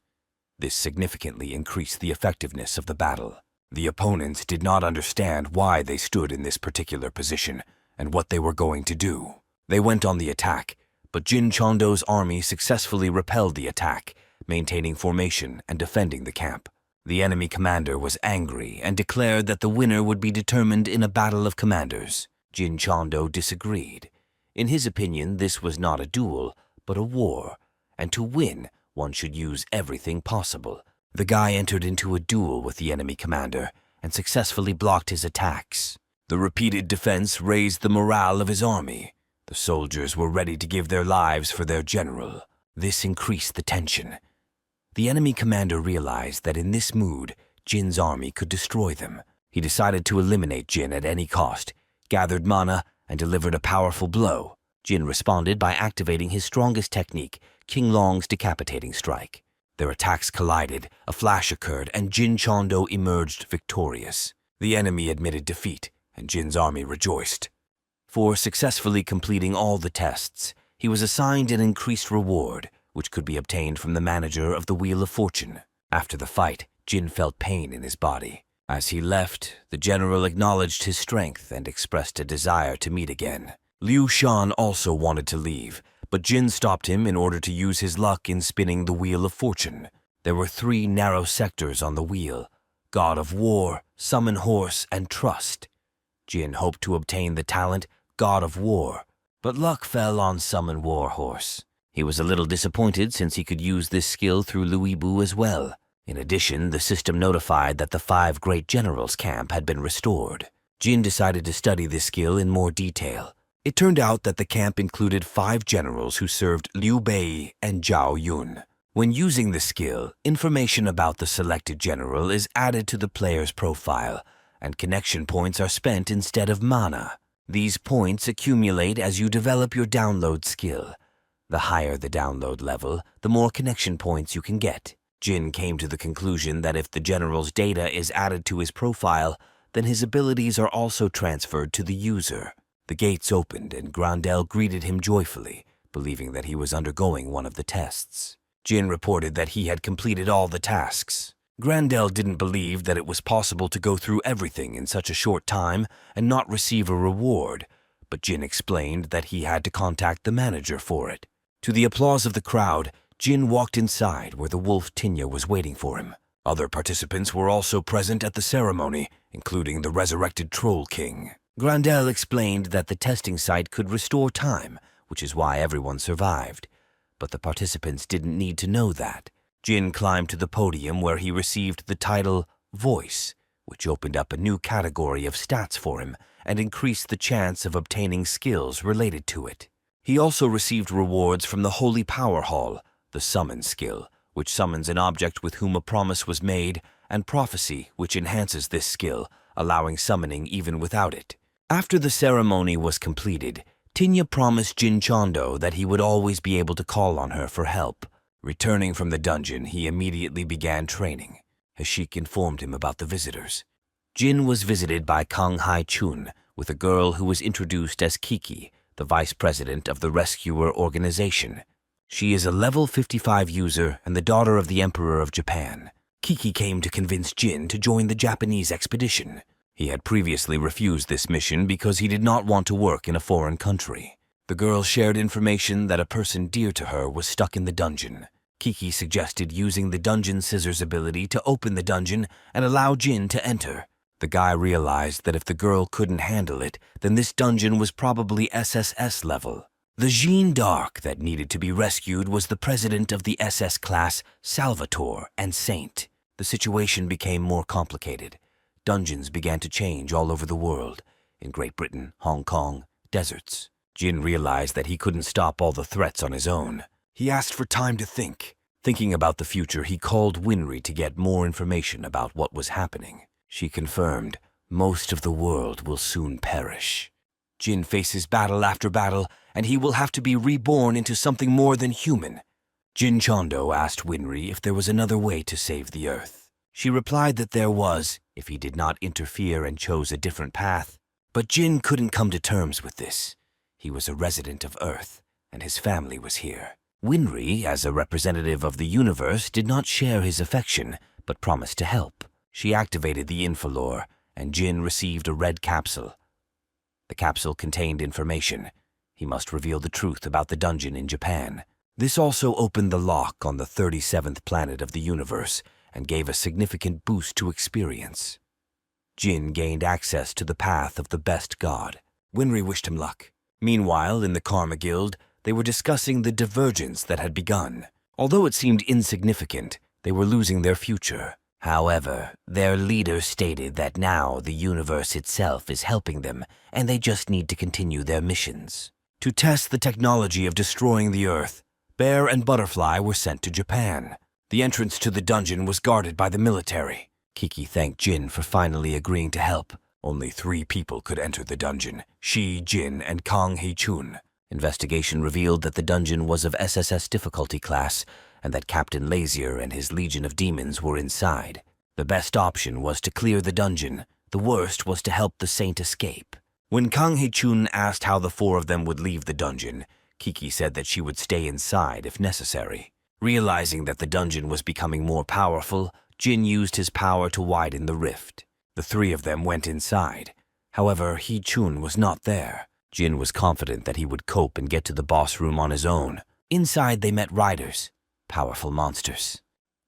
This significantly increased the effectiveness of the battle. The opponents did not understand why they stood in this particular position and what they were going to do. They went on the attack, but Jin Chondo's army successfully repelled the attack, maintaining formation and defending the camp. The enemy commander was angry and declared that the winner would be determined in a battle of commanders. Jin Chondo disagreed. In his opinion, this was not a duel, but a war, and to win, one should use everything possible. The guy entered into a duel with the enemy commander and successfully blocked his attacks. The repeated defense raised the morale of his army. The soldiers were ready to give their lives for their general. This increased the tension. The enemy commander realized that in this mood, Jin's army could destroy them. He decided to eliminate Jin at any cost, gathered mana, and delivered a powerful blow. Jin responded by activating his strongest technique, King Long's decapitating strike. Their attacks collided, a flash occurred, and Jin Chondo emerged victorious. The enemy admitted defeat, and Jin's army rejoiced. For successfully completing all the tests, he was assigned an increased reward, which could be obtained from the manager of the Wheel of Fortune. After the fight, Jin felt pain in his body. As he left, the general acknowledged his strength and expressed a desire to meet again. Liu Shan also wanted to leave, but Jin stopped him in order to use his luck in spinning the Wheel of Fortune. There were 3 narrow sectors on the wheel: God of War, Summon Horse, and Trust. Jin hoped to obtain the talent God of War, but luck fell on Summon War Horse. He was a little disappointed since he could use this skill through Luibu as well. In addition, the system notified that the 5 Great Generals camp had been restored. Jin decided to study this skill in more detail. It turned out that the camp included 5 generals who served Liu Bei and Zhao Yun. When using the skill, information about the selected general is added to the player's profile, and connection points are spent instead of mana. These points accumulate as you develop your download skill. The higher the download level, the more connection points you can get. Jin came to the conclusion that if the general's data is added to his profile, then his abilities are also transferred to the user. The gates opened and Grandel greeted him joyfully, believing that he was undergoing one of the tests. Jin reported that he had completed all the tasks. Grandel didn't believe that it was possible to go through everything in such a short time and not receive a reward, but Jin explained that he had to contact the manager for it. To the applause of the crowd, Jin walked inside where the wolf Tinya was waiting for him. Other participants were also present at the ceremony, including the resurrected Troll King. Grandel explained that the testing site could restore time, which is why everyone survived. But the participants didn't need to know that. Jin climbed to the podium where he received the title Voice, which opened up a new category of stats for him and increased the chance of obtaining skills related to it. He also received rewards from the Holy Power Hall, the Summon skill, which summons an object with whom a promise was made, and Prophecy, which enhances this skill, allowing summoning even without it. After the ceremony was completed, Tinya promised Jin Chondo that he would always be able to call on her for help. Returning from the dungeon, he immediately began training. Hashik informed him about the visitors. Jin was visited by Kang Hai-chun with a girl who was introduced as Kiki, the vice president of the Rescuer organization. She is a level 55 user and the daughter of the Emperor of Japan. Kiki came to convince Jin to join the Japanese expedition. He had previously refused this mission because he did not want to work in a foreign country. The girl shared information that a person dear to her was stuck in the dungeon. Kiki suggested using the dungeon scissors ability to open the dungeon and allow Jin to enter. The guy realized that if the girl couldn't handle it, then this dungeon was probably SSS level. The Jeanne d'Arc that needed to be rescued was the president of the SS class, Salvatore, and Saint. The situation became more complicated. Dungeons began to change all over the world, in Great Britain, Hong Kong, deserts. Jin realized that he couldn't stop all the threats on his own. He asked for time to think. Thinking about the future, he called Winry to get more information about what was happening. She confirmed, most of the world will soon perish. Jin faces battle after battle, and he will have to be reborn into something more than human. Jin Chondo asked Winry if there was another way to save the Earth. She replied that there was, if he did not interfere and chose a different path. But Jin couldn't come to terms with this. He was a resident of Earth, and his family was here. Winry, as a representative of the universe, did not share his affection, but promised to help. She activated the Infilore, and Jin received a red capsule. The capsule contained information. He must reveal the truth about the dungeon in Japan. This also opened the lock on the 37th planet of the universe and gave a significant boost to experience. Jin gained access to the path of the best god. Winry wished him luck. Meanwhile, in the Karma Guild, they were discussing the divergence that had begun. Although it seemed insignificant, they were losing their future. However, their leader stated that now the universe itself is helping them, and they just need to continue their missions. To test the technology of destroying the Earth, Bear and Butterfly were sent to Japan. The entrance to the dungeon was guarded by the military. Kiki thanked Jin for finally agreeing to help. Only 3 people could enter the dungeon, she, Jin, and Kang Hee-chun. Investigation revealed that the dungeon was of SSS difficulty class, and that Captain Lazier and his legion of demons were inside. The best option was to clear the dungeon. The worst was to help the Saint escape. When Kang Hee-chun asked how the 4 of them would leave the dungeon, Kiki said that she would stay inside if necessary. Realizing that the dungeon was becoming more powerful, Jin used his power to widen the rift. The 3 of them went inside. However, Hee-chun was not there. Jin was confident that he would cope and get to the boss room on his own. Inside, they met riders, powerful monsters.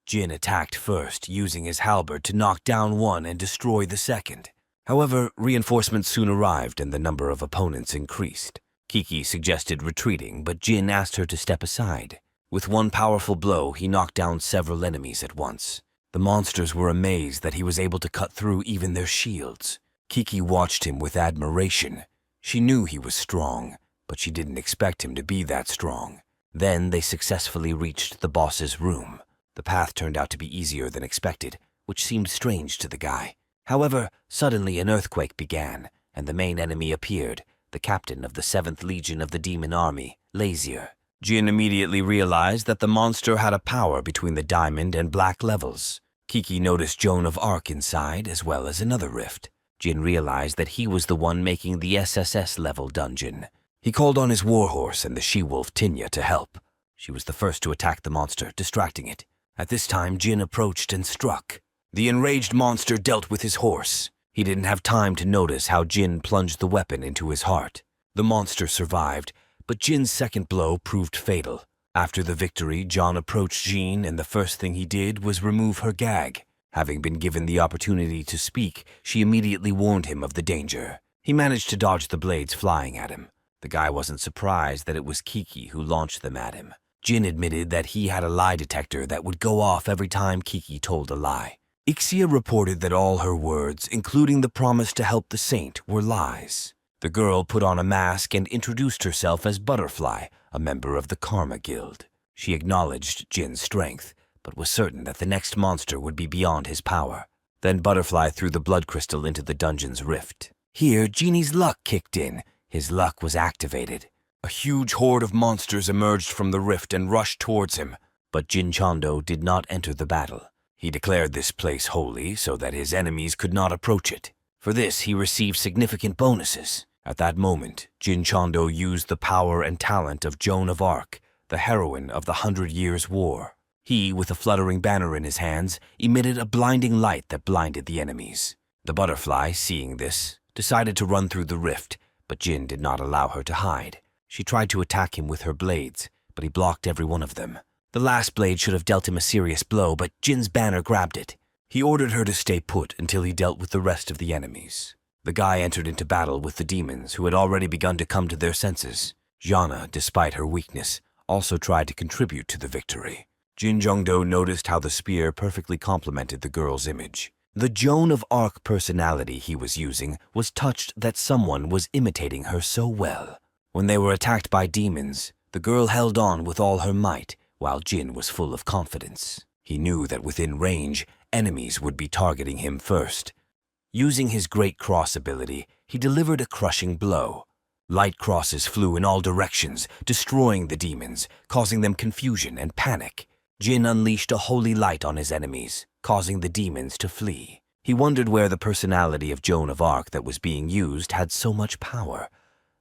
Jin attacked first, using his halberd to knock down one and destroy the second. However, reinforcements soon arrived and the number of opponents increased. Kiki suggested retreating, but Jin asked her to step aside. With one powerful blow, he knocked down several enemies at once. The monsters were amazed that he was able to cut through even their shields. Kiki watched him with admiration. She knew he was strong, but she didn't expect him to be that strong. Then they successfully reached the boss's room. The path turned out to be easier than expected, which seemed strange to the guy. However, suddenly an earthquake began, and the main enemy appeared, the captain of the 7th Legion of the Demon Army, Lazier. Jin immediately realized that the monster had a power between the diamond and black levels. Kiki noticed Joan of Arc inside, as well as another rift. Jin realized that he was the one making the SSS-level dungeon. He called on his warhorse and the she-wolf Tinya to help. She was the first to attack the monster, distracting it. At this time, Jin approached and struck. The enraged monster dealt with his horse. He didn't have time to notice how Jin plunged the weapon into his heart. The monster survived, but Jin's second blow proved fatal. After the victory, John approached Jean, and the first thing he did was remove her gag. Having been given the opportunity to speak, she immediately warned him of the danger. He managed to dodge the blades flying at him. The guy wasn't surprised that it was Kiki who launched them at him. Jin admitted that he had a lie detector that would go off every time Kiki told a lie. Ixia reported that all her words, including the promise to help the saint, were lies. The girl put on a mask and introduced herself as Butterfly, a member of the Karma Guild. She acknowledged Jin's strength, but was certain that the next monster would be beyond his power. Then Butterfly threw the blood crystal into the dungeon's rift. Here, Genie's luck kicked in. His luck was activated. A huge horde of monsters emerged from the rift and rushed towards him, but Jin Chando did not enter the battle. He declared this place holy so that his enemies could not approach it. For this, he received significant bonuses. At that moment, Jin Chando used the power and talent of Joan of Arc, the heroine of the 100 Years' War. He, with a fluttering banner in his hands, emitted a blinding light that blinded the enemies. The butterfly, seeing this, decided to run through the rift, but Jin did not allow her to hide. She tried to attack him with her blades, but he blocked every one of them. The last blade should have dealt him a serious blow, but Jin's banner grabbed it. He ordered her to stay put until he dealt with the rest of the enemies. The guy entered into battle with the demons, who had already begun to come to their senses. Jana, despite her weakness, also tried to contribute to the victory. Jin Jongdo noticed how the spear perfectly complemented the girl's image. The Joan of Arc personality he was using was touched that someone was imitating her so well. When they were attacked by demons, the girl held on with all her might, while Jin was full of confidence. He knew that within range, enemies would be targeting him first. Using his Great Cross ability, he delivered a crushing blow. Light crosses flew in all directions, destroying the demons, causing them confusion and panic. Jin unleashed a holy light on his enemies, causing the demons to flee. He wondered where the personality of Joan of Arc that was being used had so much power.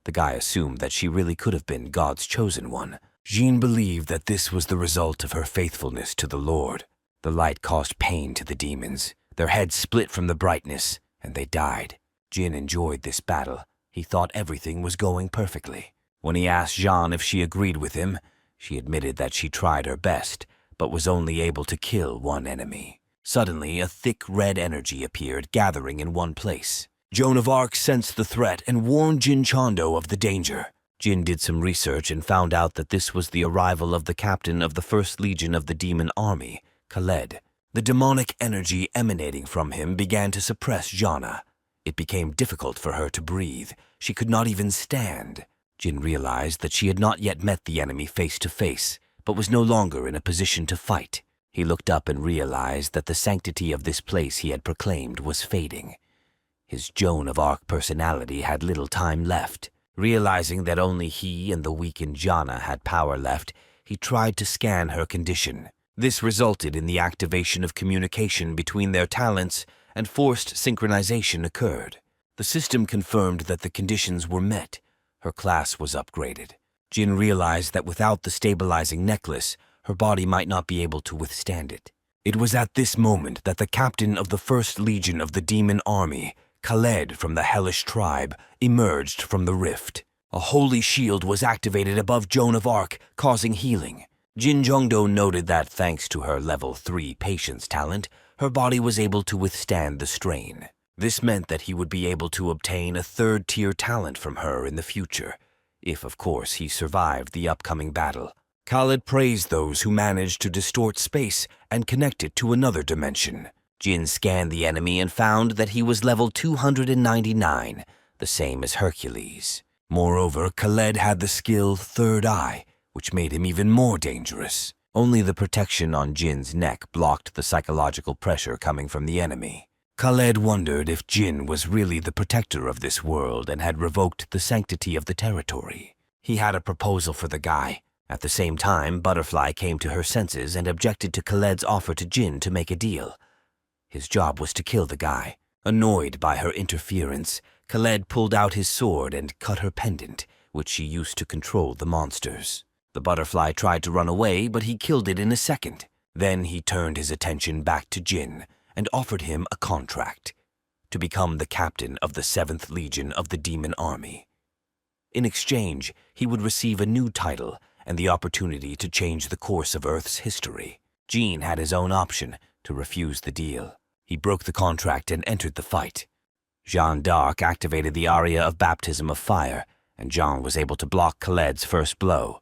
The guy assumed that she really could have been God's chosen one. Jin believed that this was the result of her faithfulness to the Lord. The light caused pain to the demons. Their heads split from the brightness, and they died. Jin enjoyed this battle. He thought everything was going perfectly. When he asked Jeanne if she agreed with him, she admitted that she tried her best, but was only able to kill one enemy. Suddenly, a thick red energy appeared, gathering in one place. Joan of Arc sensed the threat and warned Jin Chando of the danger. Jin did some research and found out that this was the arrival of the captain of the 1st Legion of the Demon Army, Khaled. The demonic energy emanating from him began to suppress Jana. It became difficult for her to breathe. She could not even stand. Jin realized that she had not yet met the enemy face to face, but was no longer in a position to fight. He looked up and realized that the sanctity of this place he had proclaimed was fading. His Joan of Arc personality had little time left. Realizing that only he and the weakened Jana had power left, he tried to scan her condition. This resulted in the activation of communication between their talents, and forced synchronization occurred. The system confirmed that the conditions were met. Her class was upgraded. Jin realized that without the stabilizing necklace, her body might not be able to withstand it. It was at this moment that the captain of the 1st Legion of the Demon Army, Khaled from the Hellish tribe, emerged from the rift. A holy shield was activated above Joan of Arc, causing healing. Jin Jongdo noted that thanks to her level 3 patience talent, her body was able to withstand the strain. This meant that he would be able to obtain a 3rd-tier talent from her in the future, if of course he survived the upcoming battle. Khaled praised those who managed to distort space and connect it to another dimension. Jin scanned the enemy and found that he was level 299, the same as Hercules. Moreover, Khaled had the skill Third Eye, which made him even more dangerous. Only the protection on Jin's neck blocked the psychological pressure coming from the enemy. Khaled wondered if Jin was really the protector of this world and had revoked the sanctity of the territory. He had a proposal for the guy. At the same time, Butterfly came to her senses and objected to Khaled's offer to Jin to make a deal. His job was to kill the guy. Annoyed by her interference, Khaled pulled out his sword and cut her pendant, which she used to control the monsters. The butterfly tried to run away, but he killed it in a second. Then he turned his attention back to Jin and offered him a contract to become the captain of the 7th Legion of the Demon Army. In exchange, he would receive a new title and the opportunity to change the course of Earth's history. Jin had his own option to refuse the deal. He broke the contract and entered the fight. Jeanne d'Arc activated the aria of Baptism of Fire, and Jean was able to block Khaled's first blow.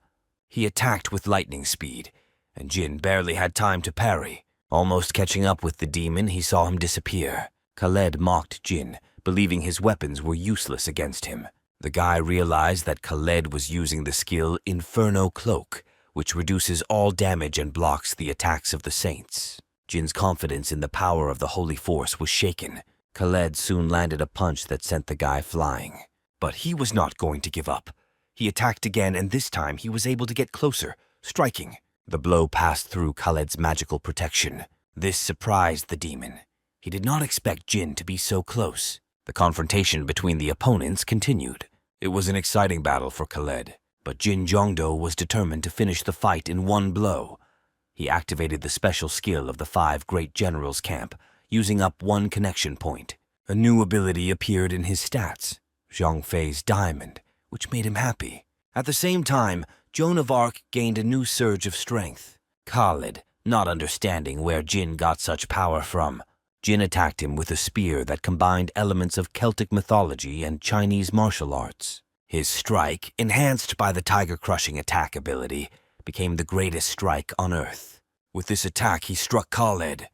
He attacked with lightning speed, and Jin barely had time to parry. Almost catching up with the demon, he saw him disappear. Khaled mocked Jin, believing his weapons were useless against him. The guy realized that Khaled was using the skill Inferno Cloak, which reduces all damage and blocks the attacks of the saints. Jin's confidence in the power of the Holy Force was shaken. Khaled soon landed a punch that sent the guy flying. But he was not going to give up. He attacked again, and this time he was able to get closer, striking. The blow passed through Khaled's magical protection. This surprised the demon. He did not expect Jin to be so close. The confrontation between the opponents continued. It was an exciting battle for Khaled, but Jin Jongdo was determined to finish the fight in one blow. He activated the special skill of the 5 Great Generals camp, using up 1 connection point. A new ability appeared in his stats, Zhang Fei's Diamond, which made him happy. At the same time, Joan of Arc gained a new surge of strength. Khaled, not understanding where Jin got such power from, Jin attacked him with a spear that combined elements of Celtic mythology and Chinese martial arts. His strike, enhanced by the tiger-crushing attack ability, became the greatest strike on Earth. With this attack, he struck Khaled.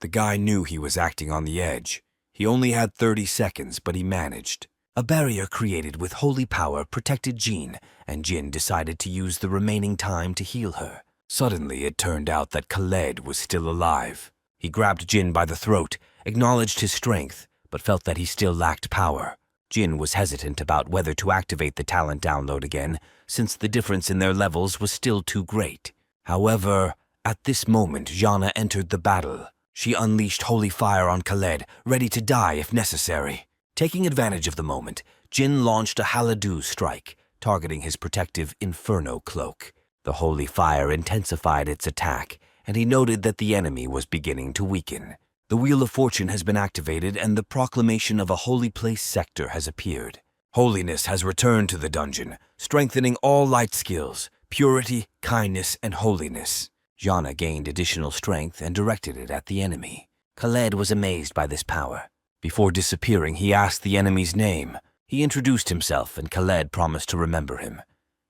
The guy knew he was acting on the edge. He only had 30 seconds, but he managed. A barrier created with holy power protected Jin, and Jin decided to use the remaining time to heal her. Suddenly, it turned out that Khaled was still alive. He grabbed Jin by the throat, acknowledged his strength, but felt that he still lacked power. Jin was hesitant about whether to activate the talent download again, since the difference in their levels was still too great. However, at this moment, Jana entered the battle. She unleashed holy fire on Khaled, ready to die if necessary. Taking advantage of the moment, Jin launched a Haladu strike, targeting his protective Inferno Cloak. The holy fire intensified its attack, and he noted that the enemy was beginning to weaken. The Wheel of Fortune has been activated, and the proclamation of a holy place sector has appeared. Holiness has returned to the dungeon, strengthening all light skills, purity, kindness, and holiness. Jana gained additional strength and directed it at the enemy. Khaled was amazed by this power. Before disappearing, he asked the enemy's name. He introduced himself, and Khaled promised to remember him.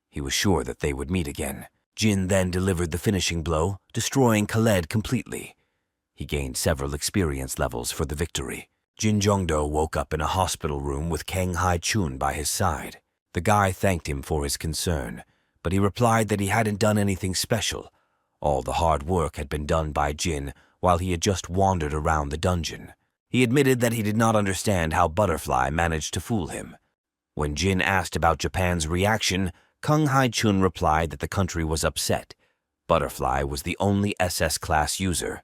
He was sure that they would meet again. Jin then delivered the finishing blow, destroying Khaled completely. He gained several experience levels for the victory. Jin Jongdo woke up in a hospital room with Kang Hai-chun by his side. The guy thanked him for his concern, but he replied that he hadn't done anything special. All the hard work had been done by Jin while he had just wandered around the dungeon. He admitted that he did not understand how Butterfly managed to fool him. When Jin asked about Japan's reaction, Kang Hai-chun replied that the country was upset. Butterfly was the only SS-class user.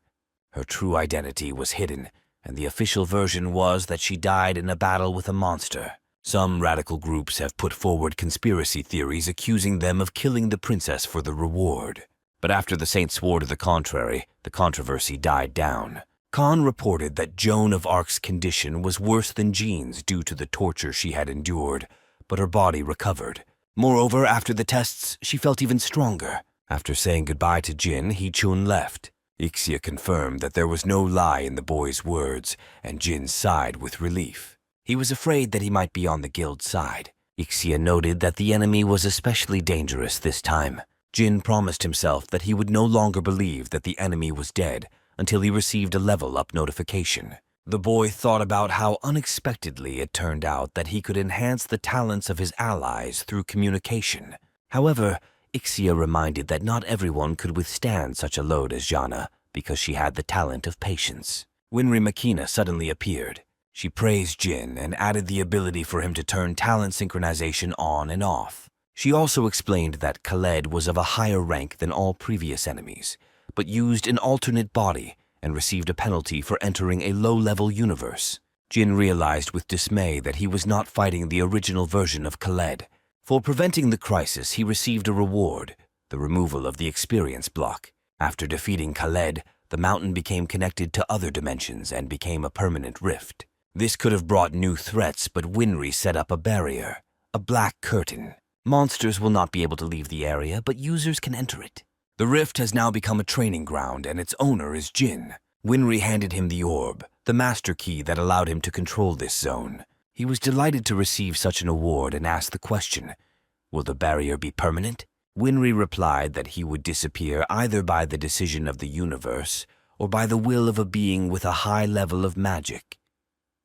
Her true identity was hidden, and the official version was that she died in a battle with a monster. Some radical groups have put forward conspiracy theories accusing them of killing the princess for the reward. But after the saint swore to the contrary, the controversy died down. Khan reported that Joan of Arc's condition was worse than Jean's due to the torture she had endured, but her body recovered. Moreover, after the tests, she felt even stronger. After saying goodbye to Jin, Hee-chun left. Ixia confirmed that there was no lie in the boy's words, and Jin sighed with relief. He was afraid that he might be on the guild's side. Ixia noted that the enemy was especially dangerous this time. Jin promised himself that he would no longer believe that the enemy was dead until he received a level-up notification. The boy thought about how unexpectedly it turned out that he could enhance the talents of his allies through communication. However, Ixia reminded that not everyone could withstand such a load as Jana because she had the talent of patience. Winry Makina suddenly appeared. She praised Jin and added the ability for him to turn talent synchronization on and off. She also explained that Khaled was of a higher rank than all previous enemies, but used an alternate body and received a penalty for entering a low-level universe. Jin realized with dismay that he was not fighting the original version of Khaled. For preventing the crisis, he received a reward, the removal of the experience block. After defeating Khaled, the mountain became connected to other dimensions and became a permanent rift. This could have brought new threats, but Winry set up a barrier, a black curtain. Monsters will not be able to leave the area, but users can enter it. The rift has now become a training ground, and its owner is Jin. Winry handed him the orb, the master key that allowed him to control this zone. He was delighted to receive such an award and asked the question, "Will the barrier be permanent?" Winry replied that he would disappear either by the decision of the universe or by the will of a being with a high level of magic.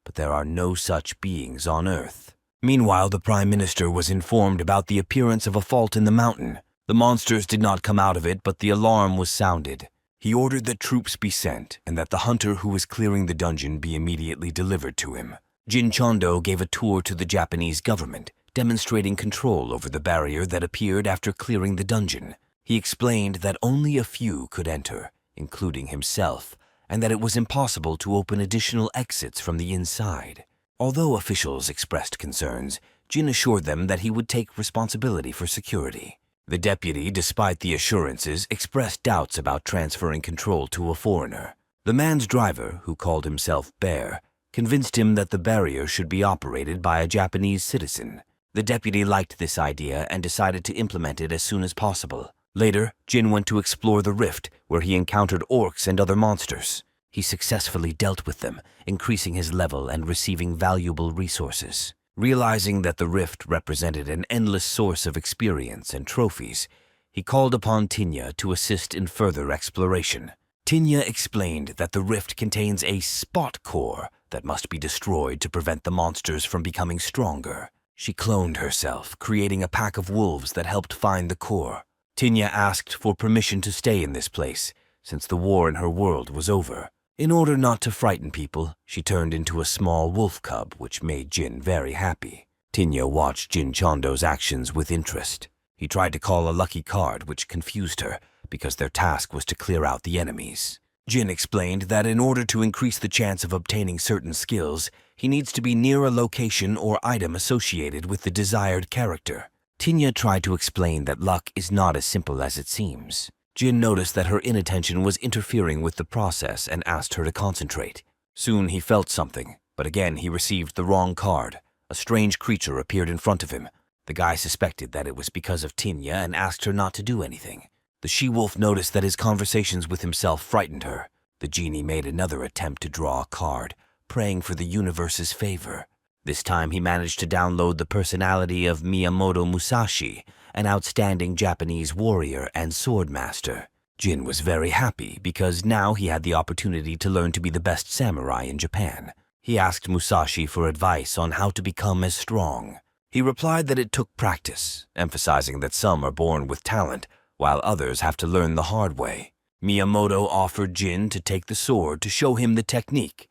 But there are no such beings on Earth. Meanwhile, the Prime Minister was informed about the appearance of a fault in the mountain. The monsters did not come out of it, but the alarm was sounded. He ordered that troops be sent and that the hunter who was clearing the dungeon be immediately delivered to him. Jin Chondo gave a tour to the Japanese government, demonstrating control over the barrier that appeared after clearing the dungeon. He explained that only a few could enter, including himself, and that it was impossible to open additional exits from the inside. Although officials expressed concerns, Jin assured them that he would take responsibility for security. The deputy, despite the assurances, expressed doubts about transferring control to a foreigner. The man's driver, who called himself Bear, convinced him that the barrier should be operated by a Japanese citizen. The deputy liked this idea and decided to implement it as soon as possible. Later, Jin went to explore the rift, where he encountered orcs and other monsters. He successfully dealt with them, increasing his level and receiving valuable resources. Realizing that the rift represented an endless source of experience and trophies, he called upon Tinya to assist in further exploration. Tinya explained that the rift contains a spot core that must be destroyed to prevent the monsters from becoming stronger. She cloned herself, creating a pack of wolves that helped find the core. Tinya asked for permission to stay in this place, since the war in her world was over. In order not to frighten people, she turned into a small wolf cub, which made Jin very happy. Tinya watched Jin Chondo's actions with interest. He tried to call a lucky card, which confused her, because their task was to clear out the enemies. Jin explained that in order to increase the chance of obtaining certain skills, he needs to be near a location or item associated with the desired character. Tinya tried to explain that luck is not as simple as it seems. Jin noticed that her inattention was interfering with the process and asked her to concentrate. Soon he felt something, but again he received the wrong card. A strange creature appeared in front of him. The guy suspected that it was because of Tinya and asked her not to do anything. The she-wolf noticed that his conversations with himself frightened her. The genie made another attempt to draw a card, praying for the universe's favor. This time he managed to download the personality of Miyamoto Musashi, an outstanding Japanese warrior and sword master. Jin was very happy because now he had the opportunity to learn to be the best samurai in Japan. He asked Musashi for advice on how to become as strong. He replied that it took practice, emphasizing that some are born with talent, while others have to learn the hard way. Miyamoto offered Jin to take the sword to show him the technique.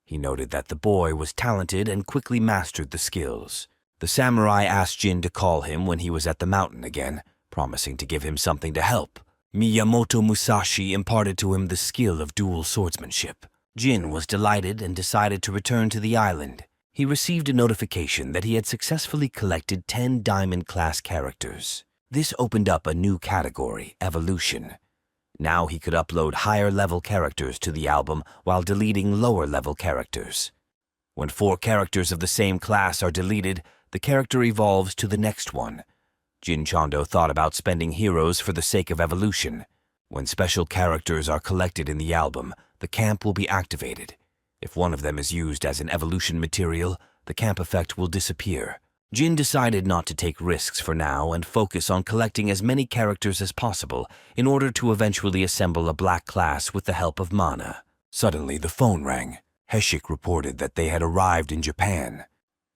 He noted that the boy was talented and quickly mastered the skills. The samurai asked Jin to call him when he was at the mountain again, promising to give him something to help. Miyamoto Musashi imparted to him the skill of dual swordsmanship. Jin was delighted and decided to return to the island. He received a notification that he had successfully collected 10 diamond-class characters. This opened up a new category, evolution. Now he could upload higher-level characters to the album while deleting lower-level characters. When 4 characters of the same class are deleted, the character evolves to the next one. Jin Chondo thought about spending heroes for the sake of evolution. When special characters are collected in the album, the camp will be activated. If one of them is used as an evolution material, the camp effect will disappear. Jin decided not to take risks for now and focus on collecting as many characters as possible in order to eventually assemble a black class with the help of mana. Suddenly, the phone rang. Heshik reported that they had arrived in Japan.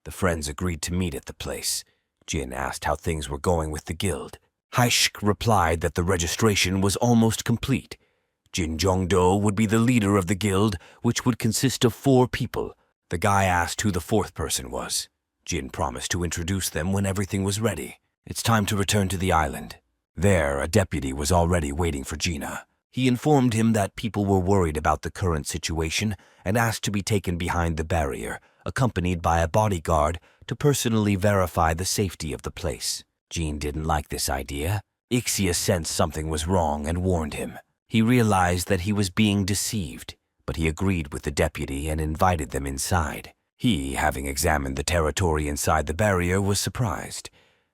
The friends agreed to meet at the place. Jin asked how things were going with the guild. Heshik replied that the registration was almost complete. Jin Jongdo would be the leader of the guild, which would consist of 4 people. The guy asked who the 4th person was. Jin promised to introduce them when everything was ready. It's time to return to the island. There, a deputy was already waiting for Gina. He informed him that people were worried about the current situation and asked to be taken behind the barrier, accompanied by a bodyguard to personally verify the safety of the place. Jin didn't like this idea. Ixia sensed something was wrong and warned him. He realized that he was being deceived, but he agreed with the deputy and invited them inside. He, having examined the territory inside the barrier, was surprised.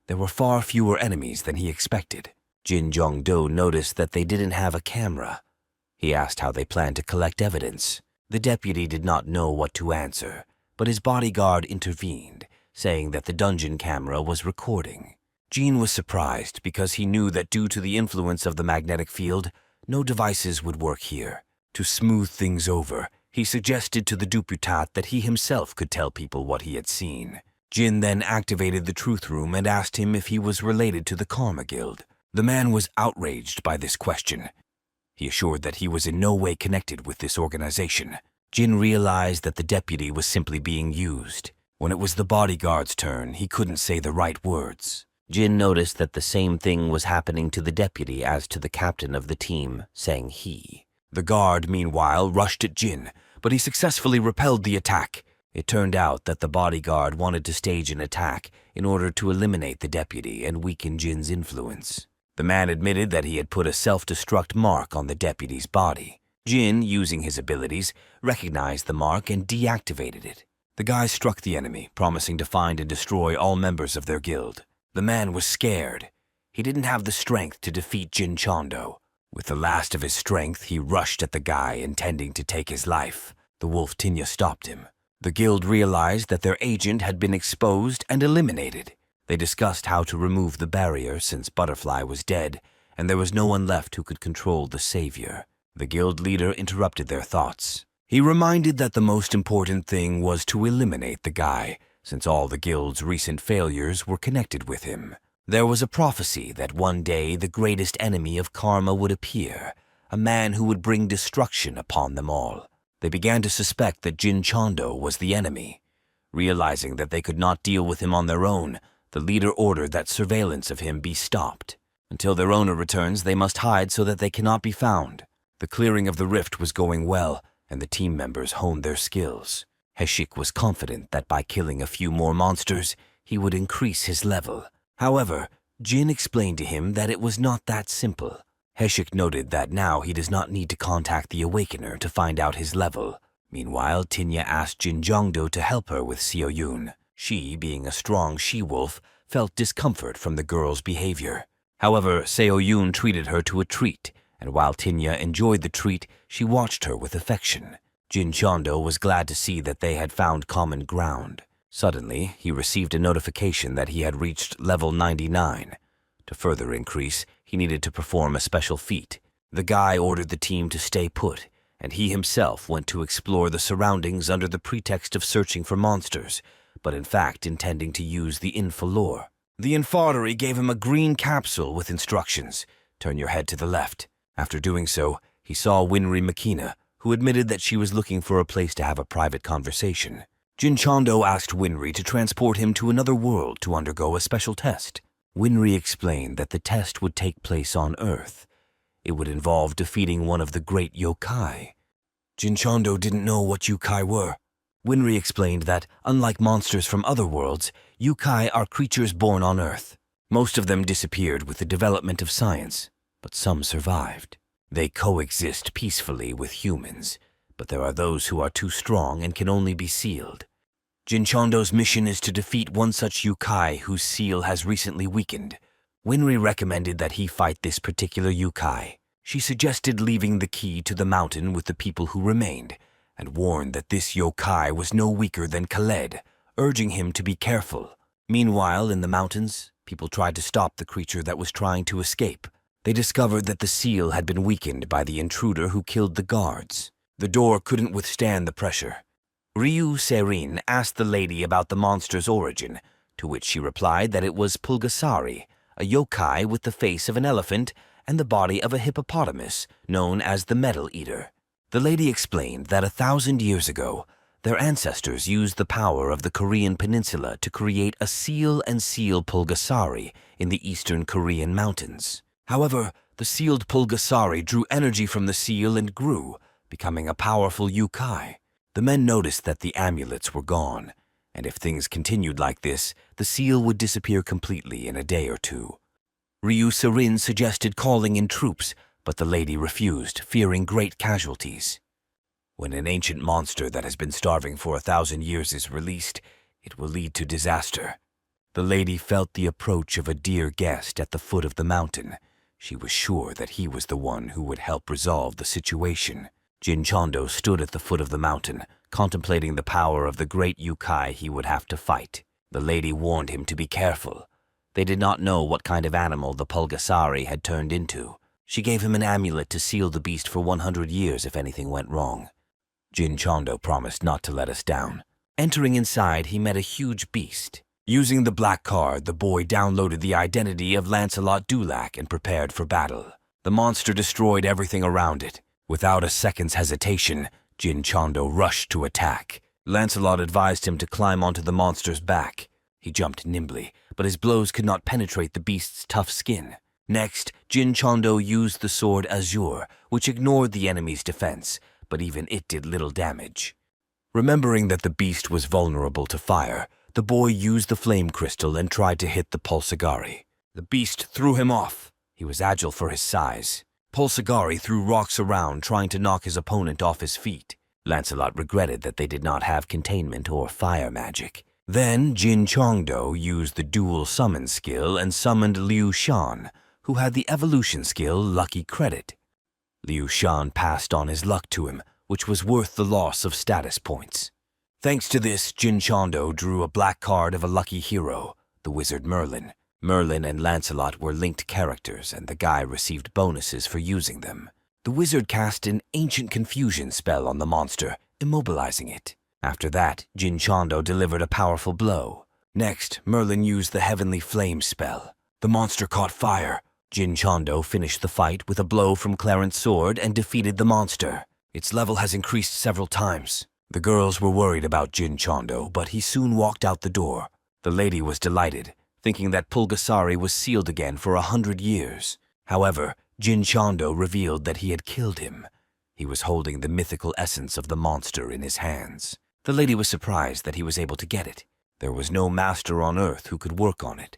There were far fewer enemies than he expected. Jin Jongdo noticed that they didn't have a camera. He asked how they planned to collect evidence. The deputy did not know what to answer, but his bodyguard intervened, saying that the dungeon camera was recording. Jin was surprised because he knew that due to the influence of the magnetic field, no devices would work here. To smooth things over, he suggested to the Duputat that he himself could tell people what he had seen. Jin then activated the Truth Room and asked him if he was related to the Karma Guild. The man was outraged by this question. He assured that he was in no way connected with this organization. Jin realized that the deputy was simply being used. When it was the bodyguard's turn, he couldn't say the right words. Jin noticed that the same thing was happening to the deputy as to the captain of the team, saying he. The guard, meanwhile, rushed at Jin, but he successfully repelled the attack. It turned out that the bodyguard wanted to stage an attack in order to eliminate the deputy and weaken Jin's influence. The man admitted that he had put a self-destruct mark on the deputy's body. Jin, using his abilities, recognized the mark and deactivated it. The guy struck the enemy, promising to find and destroy all members of their guild. The man was scared. He didn't have the strength to defeat Jin Chondo. With the last of his strength, he rushed at the guy, intending to take his life. The wolf Tinya stopped him. The guild realized that their agent had been exposed and eliminated. They discussed how to remove the barrier since Butterfly was dead, and there was no one left who could control the savior. The guild leader interrupted their thoughts. He reminded that the most important thing was to eliminate the guy, since all the guild's recent failures were connected with him. There was a prophecy that one day the greatest enemy of karma would appear, a man who would bring destruction upon them all. They began to suspect that Jin Chondo was the enemy. Realizing that they could not deal with him on their own, the leader ordered that surveillance of him be stopped. Until their owner returns, they must hide so that they cannot be found. The clearing of the rift was going well, and the team members honed their skills. Heshik was confident that by killing a few more monsters, he would increase his level. However, Jin explained to him that it was not that simple. Heshik noted that now he does not need to contact the Awakener to find out his level. Meanwhile, Tinya asked Jin Jongdo to help her with Seo-yoon. She, being a strong she-wolf, felt discomfort from the girl's behavior. However, Seo-yoon treated her to a treat, and while Tinya enjoyed the treat, she watched her with affection. Jin Chondo was glad to see that they had found common ground. Suddenly, he received a notification that he had reached level 99. To further increase, he needed to perform a special feat. The guy ordered the team to stay put, and he himself went to explore the surroundings under the pretext of searching for monsters, but in fact intending to use the Infalore. The Infanterie gave him a green capsule with instructions. Turn your head to the left. After doing so, he saw Winry Makina, who admitted that she was looking for a place to have a private conversation. Jin Chondo asked Winry to transport him to another world to undergo a special test. Winry explained that the test would take place on Earth. It would involve defeating one of the great yokai. Jin Chondo didn't know what yokai were. Winry explained that, unlike monsters from other worlds, yokai are creatures born on Earth. Most of them disappeared with the development of science, but some survived. They coexist peacefully with humans, but there are those who are too strong and can only be sealed. Jinchondo's mission is to defeat one such yokai whose seal has recently weakened. Winry recommended that he fight this particular yokai. She suggested leaving the key to the mountain with the people who remained, and warned that this yokai was no weaker than Khaled, urging him to be careful. Meanwhile, in the mountains, people tried to stop the creature that was trying to escape. They discovered that the seal had been weakened by the intruder who killed the guards. The door couldn't withstand the pressure. Ryu Serin asked the lady about the monster's origin, to which she replied that it was Pulgasari, a yokai with the face of an elephant and the body of a hippopotamus, known as the Metal Eater. The lady explained that 1,000 years ago, their ancestors used the power of the Korean peninsula to create a seal and seal Pulgasari in the eastern Korean mountains. However, the sealed Pulgasari drew energy from the seal and grew, becoming a powerful yokai. The men noticed that the amulets were gone, and if things continued like this, the seal would disappear completely in a day or two. Ryu Serin suggested calling in troops, but the lady refused, fearing great casualties. When an ancient monster that has been starving for 1,000 years is released, it will lead to disaster. The lady felt the approach of a dear guest at the foot of the mountain. She was sure that he was the one who would help resolve the situation. Jinchondo stood at the foot of the mountain, contemplating the power of the great yokai he would have to fight. The lady warned him to be careful. They did not know what kind of animal the Pulgasari had turned into. She gave him an amulet to seal the beast for 100 years if anything went wrong. Jinchondo promised not to let us down. Entering inside, he met a huge beast. Using the black card, the boy downloaded the identity of Lancelot Dulac and prepared for battle. The monster destroyed everything around it. Without a second's hesitation, Jinchondo rushed to attack. Lancelot advised him to climb onto the monster's back. He jumped nimbly, but his blows could not penetrate the beast's tough skin. Next, Jinchondo used the sword Azure, which ignored the enemy's defense, but even it did little damage. Remembering that the beast was vulnerable to fire, the boy used the flame crystal and tried to hit the Pulsagari. The beast threw him off. He was agile for his size. Pulsagari threw rocks around, trying to knock his opponent off his feet. Lancelot regretted that they did not have containment or fire magic. Then Jinchondo used the dual summon skill and summoned Liu Shan, who had the evolution skill Lucky Credit. Liu Shan passed on his luck to him, which was worth the loss of status points. Thanks to this, Jinchondo drew a black card of a lucky hero, the wizard Merlin. Merlin and Lancelot were linked characters, and the guy received bonuses for using them. The wizard cast an ancient confusion spell on the monster, immobilizing it. After that, Jinchondo delivered a powerful blow. Next, Merlin used the heavenly flame spell. The monster caught fire. Jinchondo finished the fight with a blow from Clarence' sword and defeated the monster. Its level has increased several times. The girls were worried about Jinchondo, but he soon walked out the door. The lady was delighted, thinking that Pulgasari was sealed again for 100 years. However, Jinchondo revealed that he had killed him. He was holding the mythical essence of the monster in his hands. The lady was surprised that he was able to get it. There was no master on earth who could work on it.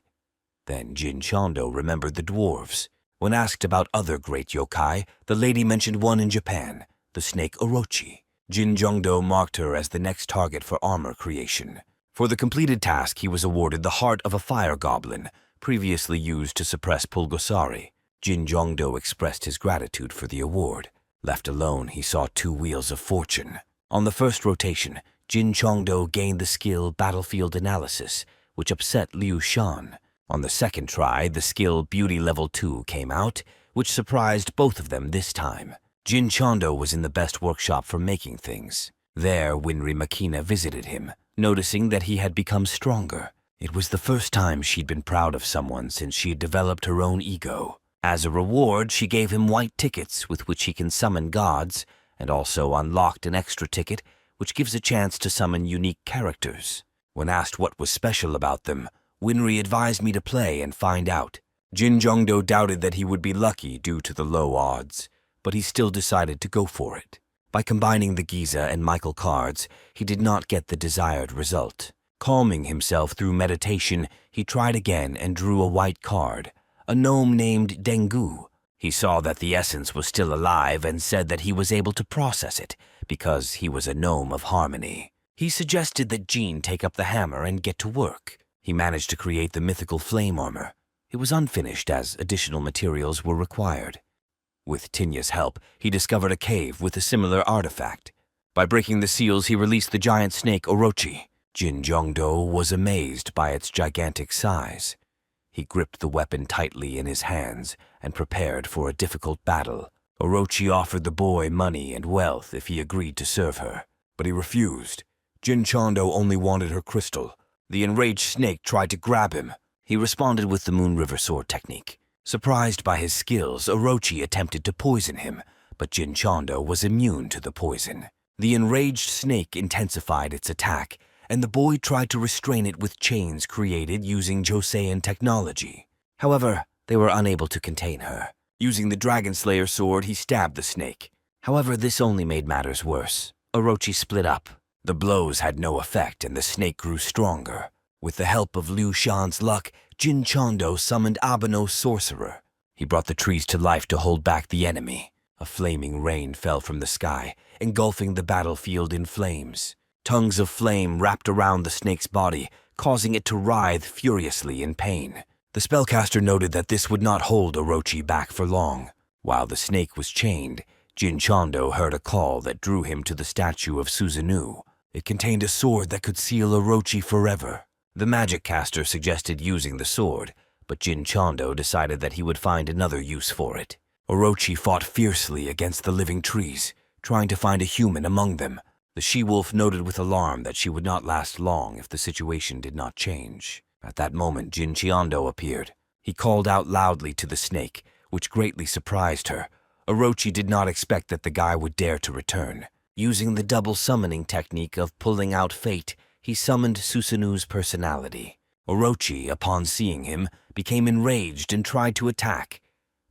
Then Jinchondo remembered the dwarves. When asked about other great yokai, the lady mentioned one in Japan, the snake Orochi. Jinchondo marked her as the next target for armor creation. For the completed task, he was awarded the heart of a fire goblin, previously used to suppress Pulgasari. Jinchondo expressed his gratitude for the award. Left alone, he saw 2 wheels of fortune. On the first rotation, Jinchondo gained the skill Battlefield Analysis, which upset Liu Shan. On the second try, the skill Beauty Level 2 came out, which surprised both of them this time. Jinchondo was in the best workshop for making things. There, Winry Makina visited him, noticing that he had become stronger. It was the first time she'd been proud of someone since she had developed her own ego. As a reward, she gave him white tickets with which he can summon gods, and also unlocked an extra ticket which gives a chance to summon unique characters. When asked what was special about them, Winry advised me to play and find out. Jinchondo doubted that he would be lucky due to the low odds, but he still decided to go for it. By combining the Giza and Michael cards, he did not get the desired result. Calming himself through meditation, he tried again and drew a white card, a gnome named Dengu. He saw that the essence was still alive and said that he was able to process it because he was a gnome of harmony. He suggested that Jin take up the hammer and get to work. He managed to create the mythical flame armor. It was unfinished as additional materials were required. With Tinya's help, he discovered a cave with a similar artifact. By breaking the seals, he released the giant snake Orochi. Jin Jongdo was amazed by its gigantic size. He gripped the weapon tightly in his hands and prepared for a difficult battle. Orochi offered the boy money and wealth if he agreed to serve her, but he refused. Jin Chondo only wanted her crystal. The enraged snake tried to grab him. He responded with the Moon River Sword technique. Surprised by his skills, Orochi attempted to poison him, but Jin Chondo was immune to the poison. The enraged snake intensified its attack, and the boy tried to restrain it with chains created using Joseon technology. However, they were unable to contain her. Using the Dragon Slayer sword, he stabbed the snake. However, this only made matters worse. Orochi split up. The blows had no effect, and the snake grew stronger. With the help of Liu Shan's luck, Jin Chondo summoned Abeno's sorcerer. He brought the trees to life to hold back the enemy. A flaming rain fell from the sky, engulfing the battlefield in flames. Tongues of flame wrapped around the snake's body, causing it to writhe furiously in pain. The spellcaster noted that this would not hold Orochi back for long. While the snake was chained, Jin Chondo heard a call that drew him to the statue of Susanoo. It contained a sword that could seal Orochi forever. The magic caster suggested using the sword, but Jin Chondo decided that he would find another use for it. Orochi fought fiercely against the living trees, trying to find a human among them. The she-wolf noted with alarm that she would not last long if the situation did not change. At that moment, Jin Chondo appeared. He called out loudly to the snake, which greatly surprised her. Orochi did not expect that the guy would dare to return. Using the double summoning technique of pulling out fate, he summoned Susanoo's personality. Orochi, upon seeing him, became enraged and tried to attack.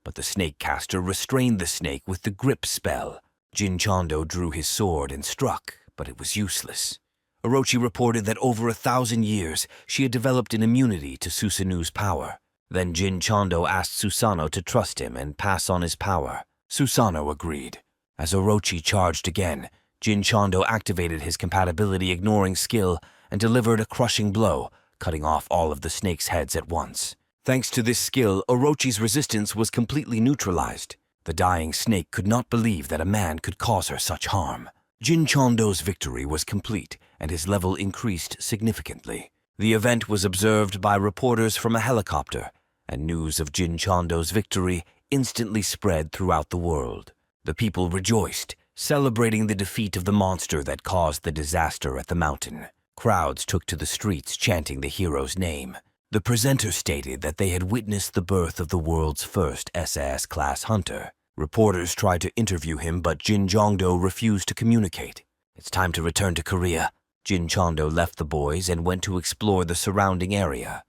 But the snake caster restrained the snake with the grip spell. Jin Chondo drew his sword and struck, but it was useless. Orochi reported that over 1,000 years, she had developed an immunity to Susanoo's power. Then Jin Chondo asked Susanoo to trust him and pass on his power. Susanoo agreed. As Orochi charged again, Jin Chondo activated his compatibility ignoring skill and delivered a crushing blow, cutting off all of the snake's heads at once. Thanks to this skill, Orochi's resistance was completely neutralized. The dying snake could not believe that a man could cause her such harm. Jin Chondo's victory was complete, and his level increased significantly. The event was observed by reporters from a helicopter, and news of Jin Chondo's victory instantly spread throughout the world. The people rejoiced, celebrating the defeat of the monster that caused the disaster at the mountain. Crowds took to the streets chanting the hero's name. The presenter stated that they had witnessed the birth of the world's first SAS-class hunter. Reporters tried to interview him, but Jin Jongdo refused to communicate. It's time to return to Korea. Jin Chondo left the boys and went to explore the surrounding area.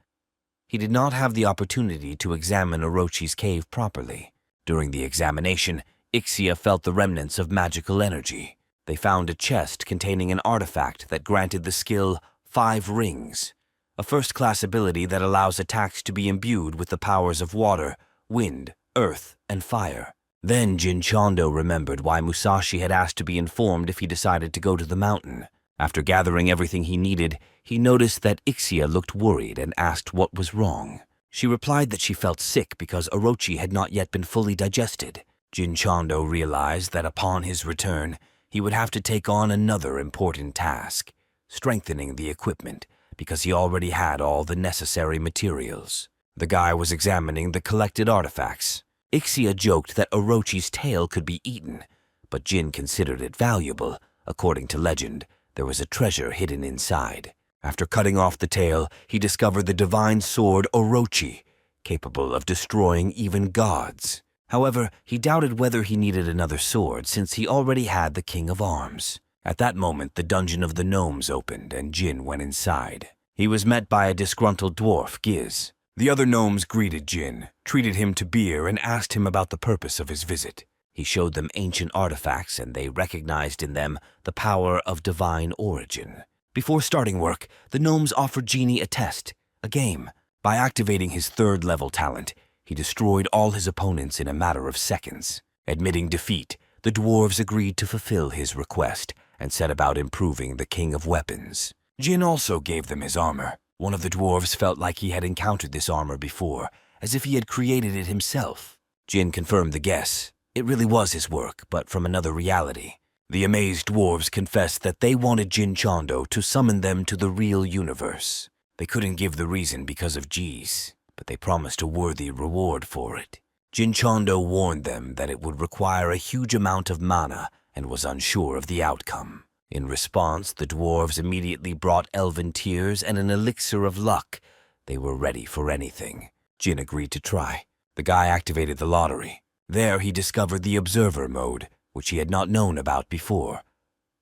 He did not have the opportunity to examine Orochi's cave properly. During the examination, Ixia felt the remnants of magical energy. They found a chest containing an artifact that granted the skill 5 Rings, a first-class ability that allows attacks to be imbued with the powers of water, wind, earth, and fire. Then Jin Chondo remembered why Musashi had asked to be informed if he decided to go to the mountain. After gathering everything he needed, he noticed that Ixia looked worried and asked what was wrong. She replied that she felt sick because Orochi had not yet been fully digested. Jin Chondo realized that upon his return, he would have to take on another important task, strengthening the equipment, because he already had all the necessary materials. The guy was examining the collected artifacts. Ixia joked that Orochi's tail could be eaten, but Jin considered it valuable. According to legend, there was a treasure hidden inside. After cutting off the tail, he discovered the divine sword Orochi, capable of destroying even gods. However, he doubted whether he needed another sword since he already had the King of Arms. At that moment, the dungeon of the gnomes opened and Jin went inside. He was met by a disgruntled dwarf, Giz. The other gnomes greeted Jin, treated him to beer, and asked him about the purpose of his visit. He showed them ancient artifacts, and they recognized in them the power of divine origin. Before starting work, the gnomes offered Genie a test, a game. By activating his 3rd-level talent, he destroyed all his opponents in a matter of seconds. Admitting defeat, the dwarves agreed to fulfill his request and set about improving the King of Weapons. Jin also gave them his armor. One of the dwarves felt like he had encountered this armor before, as if he had created it himself. Jin confirmed the guess. It really was his work, but from another reality. The amazed dwarves confessed that they wanted Jin Chondo to summon them to the real universe. They couldn't give the reason because of G's, but they promised a worthy reward for it. Jin Chondo warned them that it would require a huge amount of mana and was unsure of the outcome. In response, the dwarves immediately brought elven tears and an elixir of luck. They were ready for anything. Jin agreed to try. The guy activated the lottery. There he discovered the observer mode, which he had not known about before.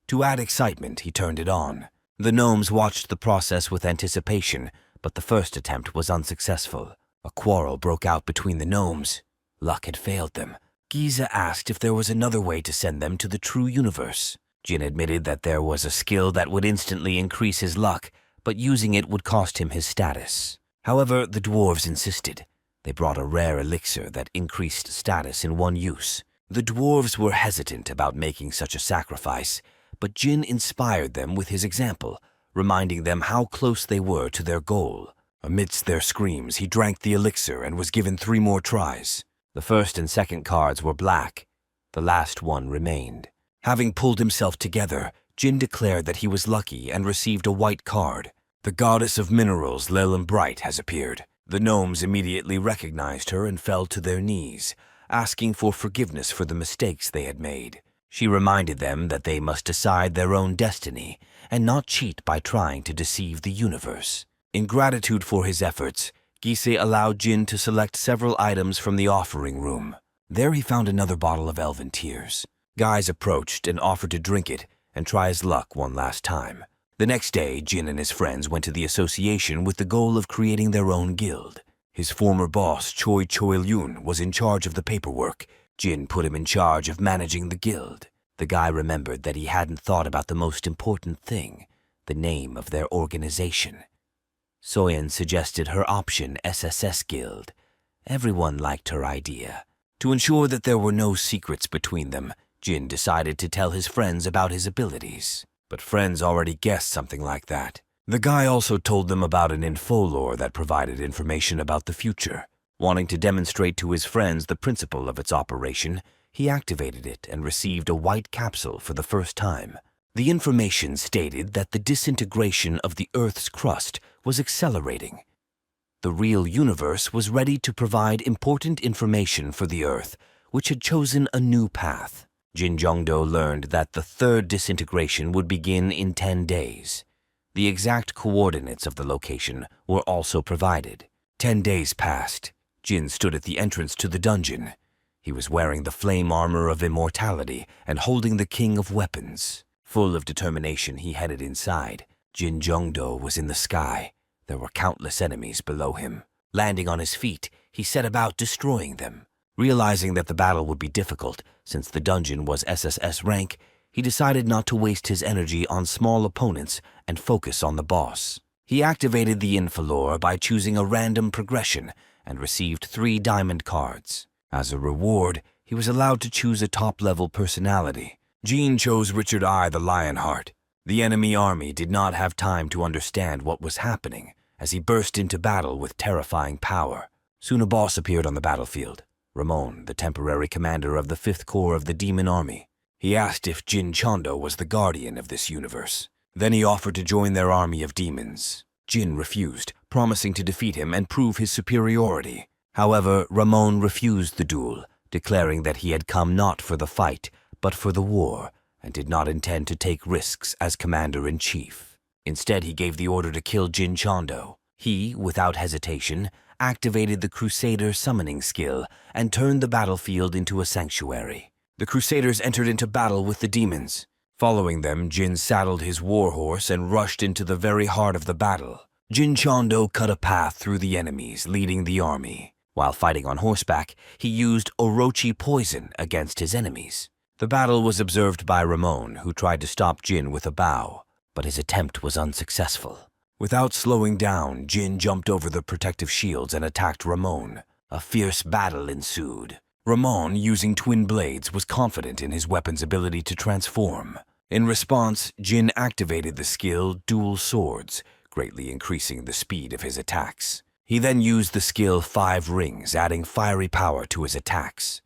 To add excitement, he turned it on. The gnomes watched the process with anticipation, but the first attempt was unsuccessful. A quarrel broke out between the gnomes. Luck had failed them. Giza asked if there was another way to send them to the true universe. Jin admitted that there was a skill that would instantly increase his luck, but using it would cost him his status. However, the dwarves insisted. They brought a rare elixir that increased status in one use. The dwarves were hesitant about making such a sacrifice, but Jin inspired them with his example, reminding them how close they were to their goal. Amidst their screams, he drank the elixir and was given 3 more tries. The first and second cards were black. The last one remained. Having pulled himself together, Jin declared that he was lucky and received a white card. The goddess of minerals, Leyland Bright, has appeared. The gnomes immediately recognized her and fell to their knees, asking for forgiveness for the mistakes they had made. She reminded them that they must decide their own destiny and not cheat by trying to deceive the universe. In gratitude for his efforts, Gise allowed Jin to select several items from the offering room. There he found another bottle of elven tears. Guys approached and offered to drink it and try his luck one last time. The next day, Jin and his friends went to the association with the goal of creating their own guild. His former boss, Choi Choi-lyun, was in charge of the paperwork. Jin put him in charge of managing the guild. The guy remembered that he hadn't thought about the most important thing, the name of their organization. Soyeon suggested her option, SSS Guild. Everyone liked her idea. To ensure that there were no secrets between them, Jin decided to tell his friends about his abilities. But friends already guessed something like that. The guy also told them about an infolore that provided information about the future. Wanting to demonstrate to his friends the principle of its operation, he activated it and received a white capsule for the first time. The information stated that the disintegration of the Earth's crust was accelerating. The real universe was ready to provide important information for the Earth, which had chosen a new path. Jin Jongdo learned that the third disintegration would begin in 10 days. The exact coordinates of the location were also provided. 10 days passed. Jin stood at the entrance to the dungeon. He was wearing the flame armor of immortality and holding the King of Weapons. Full of determination, he headed inside. Jin Jongdo was in the sky. There were countless enemies below him. Landing on his feet, he set about destroying them. Realizing that the battle would be difficult, since the dungeon was SSS rank, he decided not to waste his energy on small opponents and focus on the boss. He activated the infolore by choosing a random progression and received 3 diamond cards. As a reward, he was allowed to choose a top-level personality. Jin chose Richard I the Lionheart. The enemy army did not have time to understand what was happening, as he burst into battle with terrifying power. Soon a boss appeared on the battlefield. Ramon, the temporary commander of the 5th Corps of the Demon Army. He asked if Jin Chondo was the guardian of this universe. Then he offered to join their army of demons. Jin refused, promising to defeat him and prove his superiority. However, Ramon refused the duel, declaring that he had come not for the fight, but for the war, and did not intend to take risks as commander-in-chief. Instead, he gave the order to kill Jin Chondo. He, without hesitation, activated the Crusader summoning skill and turned the battlefield into a sanctuary. The Crusaders entered into battle with the demons. Following them, Jin saddled his warhorse and rushed into the very heart of the battle. Jin Chondo cut a path through the enemies, leading the army. While fighting on horseback, he used Orochi poison against his enemies. The battle was observed by Ramon, who tried to stop Jin with a bow, but his attempt was unsuccessful. Without slowing down, Jin jumped over the protective shields and attacked Ramon. A fierce battle ensued. Ramon, using twin blades, was confident in his weapon's ability to transform. In response, Jin activated the skill Dual Swords, greatly increasing the speed of his attacks. He then used the skill 5 Rings, adding fiery power to his attacks.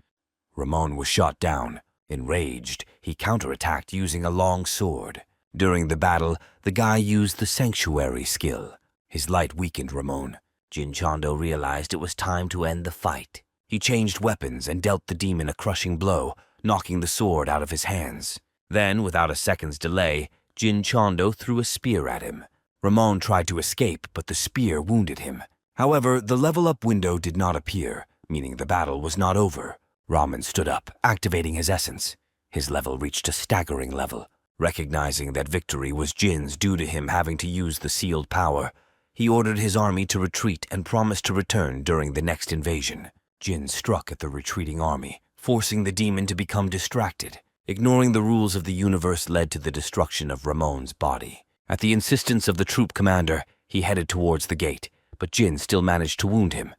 Ramon was shot down. Enraged, he counterattacked using a long sword. During the battle, the guy used the Sanctuary skill. His light weakened Ramon. Jin Chando realized it was time to end the fight. He changed weapons and dealt the demon a crushing blow, knocking the sword out of his hands. Then, without a second's delay, Jin Chando threw a spear at him. Ramon tried to escape, but the spear wounded him. However, the level-up window did not appear, meaning the battle was not over. Ramen stood up, activating his essence. His level reached a staggering level. Recognizing that victory was Jin's due to him having to use the sealed power, he ordered his army to retreat and promised to return during the next invasion. Jin struck at the retreating army, forcing the demon to become distracted. Ignoring the rules of the universe led to the destruction of Ramon's body. At the insistence of the troop commander, he headed towards the gate, but Jin still managed to wound him.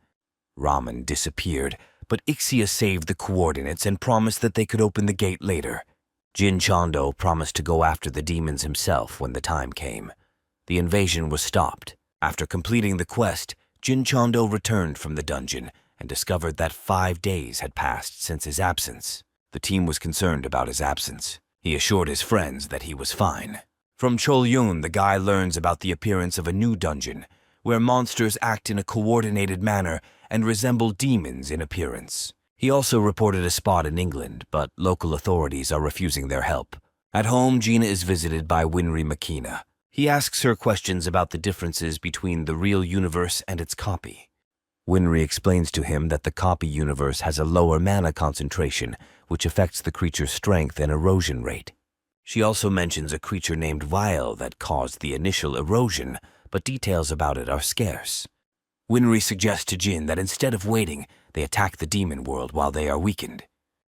Ramen disappeared, but Ixia saved the coordinates and promised that they could open the gate later. Jin Chando promised to go after the demons himself when the time came. The invasion was stopped. After completing the quest, Jin Chando returned from the dungeon and discovered that 5 days had passed since his absence. The team was concerned about his absence. He assured his friends that he was fine. From Chol Yun, the guy learns about the appearance of a new dungeon, where monsters act in a coordinated manner and resemble demons in appearance. He also reported a spot in England, but local authorities are refusing their help. At home, Gina is visited by Winry Makina. He asks her questions about the differences between the real universe and its copy. Winry explains to him that the copy universe has a lower mana concentration, which affects the creature's strength and erosion rate. She also mentions a creature named Vile that caused the initial erosion, but details about it are scarce. Winry suggests to Jin that instead of waiting, they attack the demon world while they are weakened.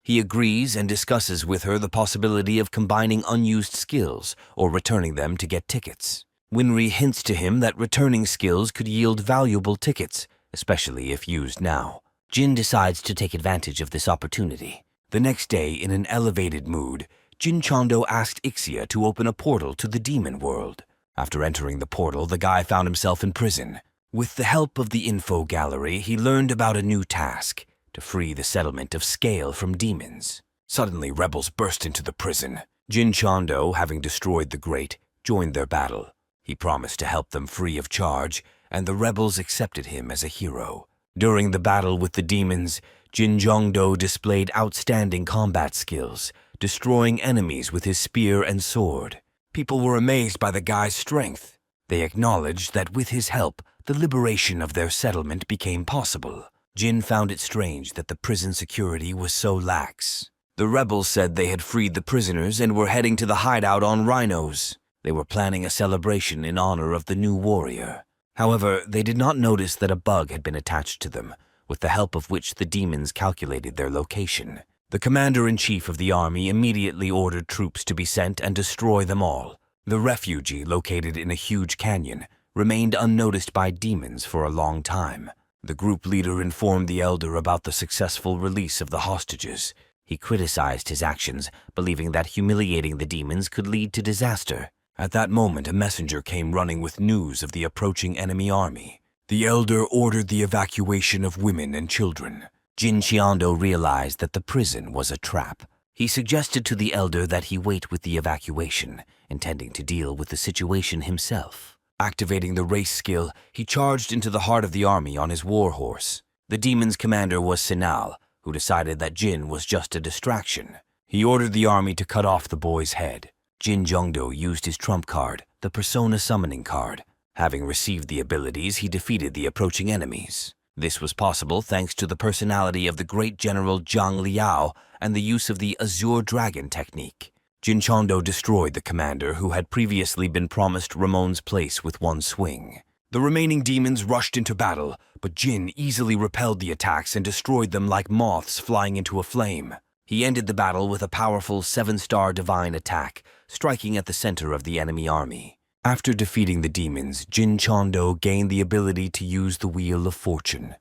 He agrees and discusses with her the possibility of combining unused skills or returning them to get tickets. Winry hints to him that returning skills could yield valuable tickets, especially if used now. Jin decides to take advantage of this opportunity. The next day, in an elevated mood, Jin Chando asked Ixia to open a portal to the demon world. After entering the portal, the guy found himself in prison. With the help of the info gallery, he learned about a new task: to free the settlement of Scale from demons. Suddenly, rebels burst into the prison. Jin Chando, having destroyed the grate, joined their battle. He promised to help them free of charge, and the rebels accepted him as a hero. During the battle with the demons, Jin Jongdo displayed outstanding combat skills, destroying enemies with his spear and sword. People were amazed by the guy's strength. They acknowledged that with his help, the liberation of their settlement became possible. Jin found it strange that the prison security was so lax. The rebels said they had freed the prisoners and were heading to the hideout on rhinos. They were planning a celebration in honor of the new warrior. However, they did not notice that a bug had been attached to them, with the help of which the demons calculated their location. The commander-in-chief of the army immediately ordered troops to be sent and destroy them all. The refugee, located in a huge canyon, remained unnoticed by demons for a long time. The group leader informed the elder about the successful release of the hostages. He criticized his actions, believing that humiliating the demons could lead to disaster. At that moment, a messenger came running with news of the approaching enemy army. The elder ordered the evacuation of women and children. Jin Qiando realized that the prison was a trap. He suggested to the elder that he wait with the evacuation, intending to deal with the situation himself. Activating the race skill, he charged into the heart of the army on his war horse. The demon's commander was Sinal, who decided that Jin was just a distraction. He ordered the army to cut off the boy's head. Jin Jongdo used his trump card, the Persona Summoning card. Having received the abilities, he defeated the approaching enemies. This was possible thanks to the personality of the great general Zhang Liao and the use of the Azure Dragon technique. Jin Chando destroyed the commander who had previously been promised Ramon's place with one swing. The remaining demons rushed into battle, but Jin easily repelled the attacks and destroyed them like moths flying into a flame. He ended the battle with a powerful 7-star divine attack, striking at the center of the enemy army. After defeating the demons, Jin Chando gained the ability to use the Wheel of Fortune.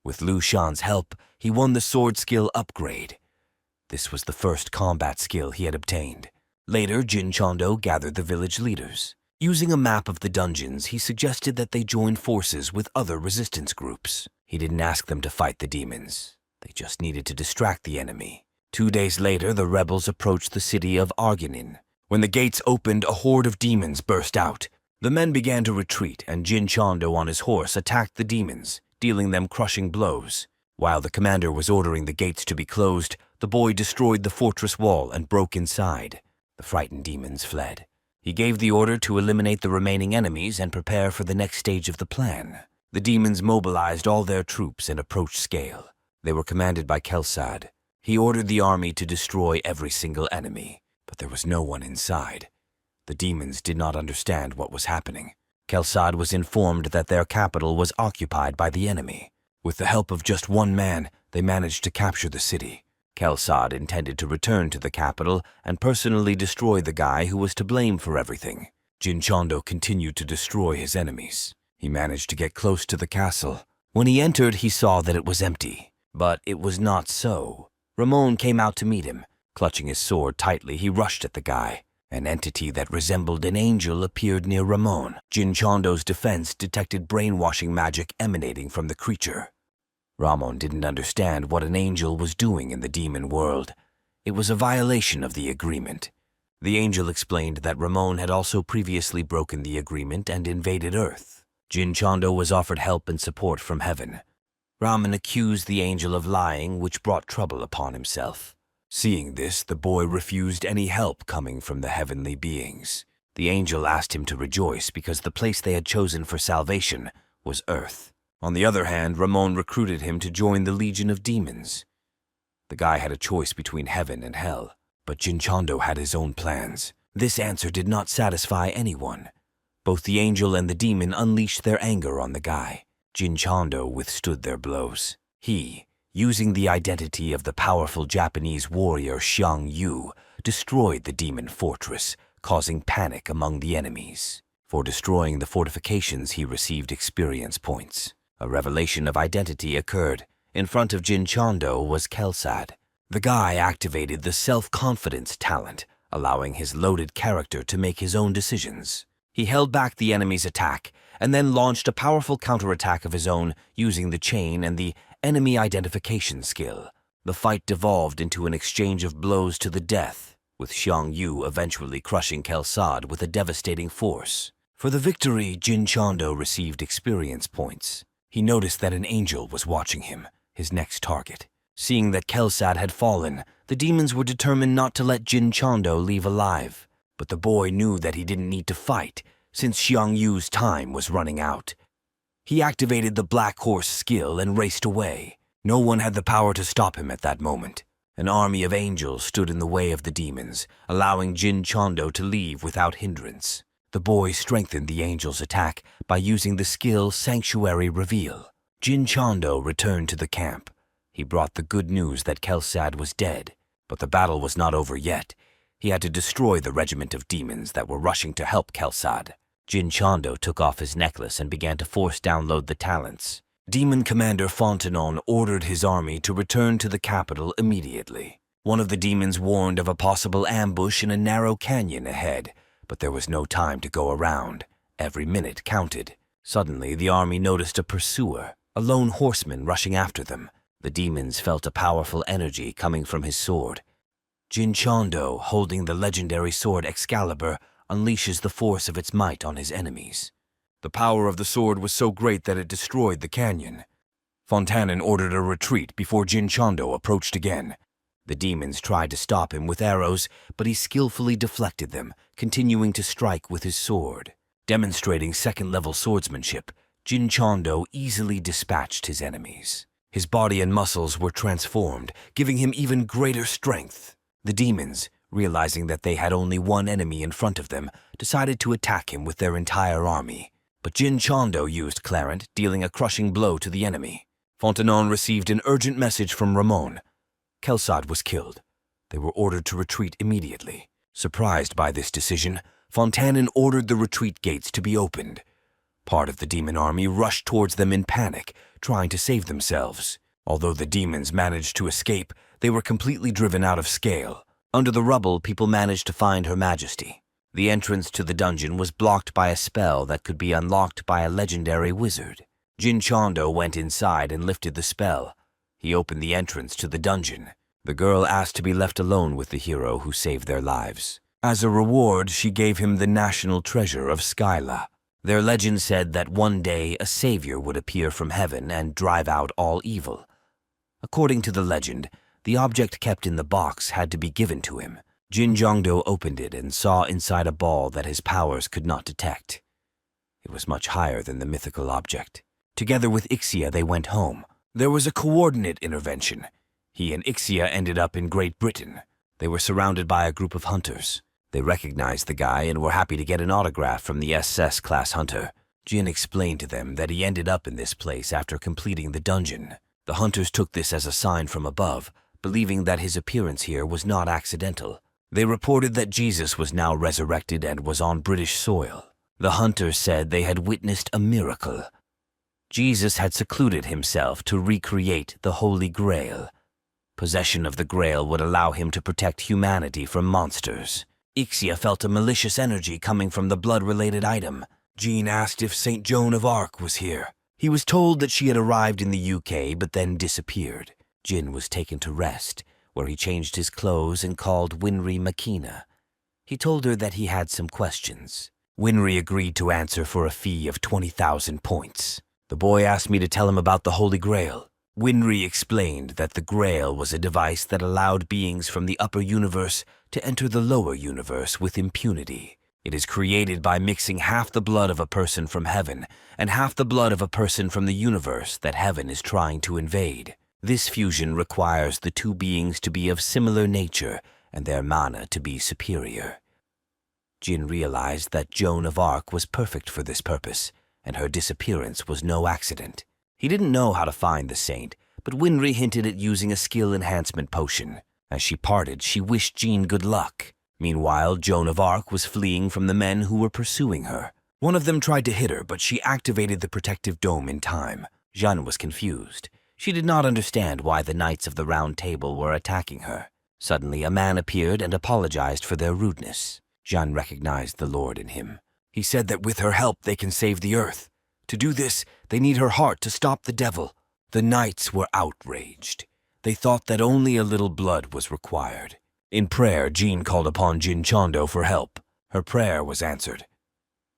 With Lu Shan's help, he won the sword skill upgrade. This was the first combat skill he had obtained. Later, Jin Chondo gathered the village leaders. Using a map of the dungeons, he suggested that they join forces with other resistance groups. He didn't ask them to fight the demons. They just needed to distract the enemy. 2 days later, the rebels approached the city of Arginin. When the gates opened, a horde of demons burst out. The men began to retreat, and Jin Chondo on his horse attacked the demons, dealing them crushing blows. While the commander was ordering the gates to be closed, the boy destroyed the fortress wall and broke inside. The frightened demons fled. He gave the order to eliminate the remaining enemies and prepare for the next stage of the plan. The demons mobilized all their troops and approached Scale. They were commanded by Kelsad. He ordered the army to destroy every single enemy, but there was no one inside. The demons did not understand what was happening. Kelsad was informed that their capital was occupied by the enemy. With the help of just one man, they managed to capture the city. Kelsad intended to return to the capital and personally destroy the guy who was to blame for everything. Jin Chondo continued to destroy his enemies. He managed to get close to the castle. When he entered, he saw that it was empty. But it was not so. Ramon came out to meet him. Clutching his sword tightly, he rushed at the guy. An entity that resembled an angel appeared near Ramon. Jin Chondo's defense detected brainwashing magic emanating from the creature. Ramon didn't understand what an angel was doing in the demon world. It was a violation of the agreement. The angel explained that Ramon had also previously broken the agreement and invaded Earth. Jin Chondo was offered help and support from heaven. Ramon accused the angel of lying, which brought trouble upon himself. Seeing this, the boy refused any help coming from the heavenly beings. The angel asked him to rejoice because the place they had chosen for salvation was Earth. On the other hand, Ramon recruited him to join the Legion of Demons. The guy had a choice between heaven and hell, but Jin Chondo had his own plans. This answer did not satisfy anyone. Both the angel and the demon unleashed their anger on the guy. Jin Chondo withstood their blows. He, using the identity of the powerful Japanese warrior Xiang Yu, destroyed the demon fortress, causing panic among the enemies. For destroying the fortifications, he received experience points. A revelation of identity occurred. In front of Jin Chondo was Kelsad. The guy activated the self-confidence talent, allowing his loaded character to make his own decisions. He held back the enemy's attack, and then launched a powerful counterattack of his own using the chain and the enemy identification skill. The fight devolved into an exchange of blows to the death, with Xiang Yu eventually crushing Kelsad with a devastating force. For the victory, Jin Chondo received experience points. He noticed that an angel was watching him, his next target. Seeing that Kelsad had fallen, the demons were determined not to let Jin Chondo leave alive. But the boy knew that he didn't need to fight, since Xiang Yu's time was running out. He activated the Black Horse skill and raced away. No one had the power to stop him at that moment. An army of angels stood in the way of the demons, allowing Jin Chondo to leave without hindrance. The boy strengthened the angels' attack by using the skill Sanctuary Reveal. Jin Chondo returned to the camp. He brought the good news that Kelsad was dead, but the battle was not over yet. He had to destroy the regiment of demons that were rushing to help Kelsad. Jin Chondo took off his necklace and began to force download the talents. Demon Commander Fontanon ordered his army to return to the capital immediately. One of the demons warned of a possible ambush in a narrow canyon ahead, but there was no time to go around. Every minute counted. Suddenly, the army noticed a pursuer, a lone horseman rushing after them. The demons felt a powerful energy coming from his sword. Jin Chondo, holding the legendary sword Excalibur, unleashes the force of its might on his enemies. The power of the sword was so great that it destroyed the canyon. Fontanen ordered a retreat before Jin Chondo approached again. The demons tried to stop him with arrows, but he skillfully deflected them, continuing to strike with his sword. Demonstrating second-level swordsmanship, Jin Chondo easily dispatched his enemies. His body and muscles were transformed, giving him even greater strength. The demons, realizing that they had only one enemy in front of them, decided to attack him with their entire army. But Jin Chondo used Clarent, dealing a crushing blow to the enemy. Fontanon received an urgent message from Ramon. Kelsad was killed. They were ordered to retreat immediately. Surprised by this decision, Fontanen ordered the retreat gates to be opened. Part of the demon army rushed towards them in panic, trying to save themselves. Although the demons managed to escape, they were completely driven out of scale. Under the rubble, people managed to find Her Majesty. The entrance to the dungeon was blocked by a spell that could be unlocked by a legendary wizard. Jin Chondo went inside and lifted the spell. He opened the entrance to the dungeon. The girl asked to be left alone with the hero who saved their lives. As a reward, she gave him the national treasure of Skyla. Their legend said that one day a savior would appear from heaven and drive out all evil. According to the legend, the object kept in the box had to be given to him. Jin Jongdo opened it and saw inside a ball that his powers could not detect. It was much higher than the mythical object. Together with Ixia, they went home. There was a coordinate intervention. He and Ixia ended up in Great Britain. They were surrounded by a group of hunters. They recognized the guy and were happy to get an autograph from the SS-class hunter. Jin explained to them that he ended up in this place after completing the dungeon. The hunters took this as a sign from above, believing that his appearance here was not accidental. They reported that Jesus was now resurrected and was on British soil. The hunters said they had witnessed a miracle. Jesus had secluded himself to recreate the Holy Grail. Possession of the Grail would allow him to protect humanity from monsters. Ixia felt a malicious energy coming from the blood-related item. Jean asked if St. Joan of Arc was here. He was told that she had arrived in the UK but then disappeared. Jin was taken to rest, where he changed his clothes and called Winry Makina. He told her that he had some questions. Winry agreed to answer for a fee of 20,000 points. The boy asked me to tell him about the Holy Grail. Winry explained that the Grail was a device that allowed beings from the upper universe to enter the lower universe with impunity. It is created by mixing half the blood of a person from heaven and half the blood of a person from the universe that heaven is trying to invade. This fusion requires the two beings to be of similar nature and their mana to be superior. Jin realized that Joan of Arc was perfect for this purpose, and her disappearance was no accident. He didn't know how to find the saint, but Winry hinted at using a skill enhancement potion. As she parted, she wished Jean good luck. Meanwhile, Joan of Arc was fleeing from the men who were pursuing her. One of them tried to hit her, but she activated the protective dome in time. Jeanne was confused. She did not understand why the Knights of the Round Table were attacking her. Suddenly, a man appeared and apologized for their rudeness. Jeanne recognized the Lord in him. He said that with her help they can save the earth. To do this, they need her heart to stop the devil. The knights were outraged. They thought that only a little blood was required. In prayer, Jean called upon Jin Chondo for help. Her prayer was answered.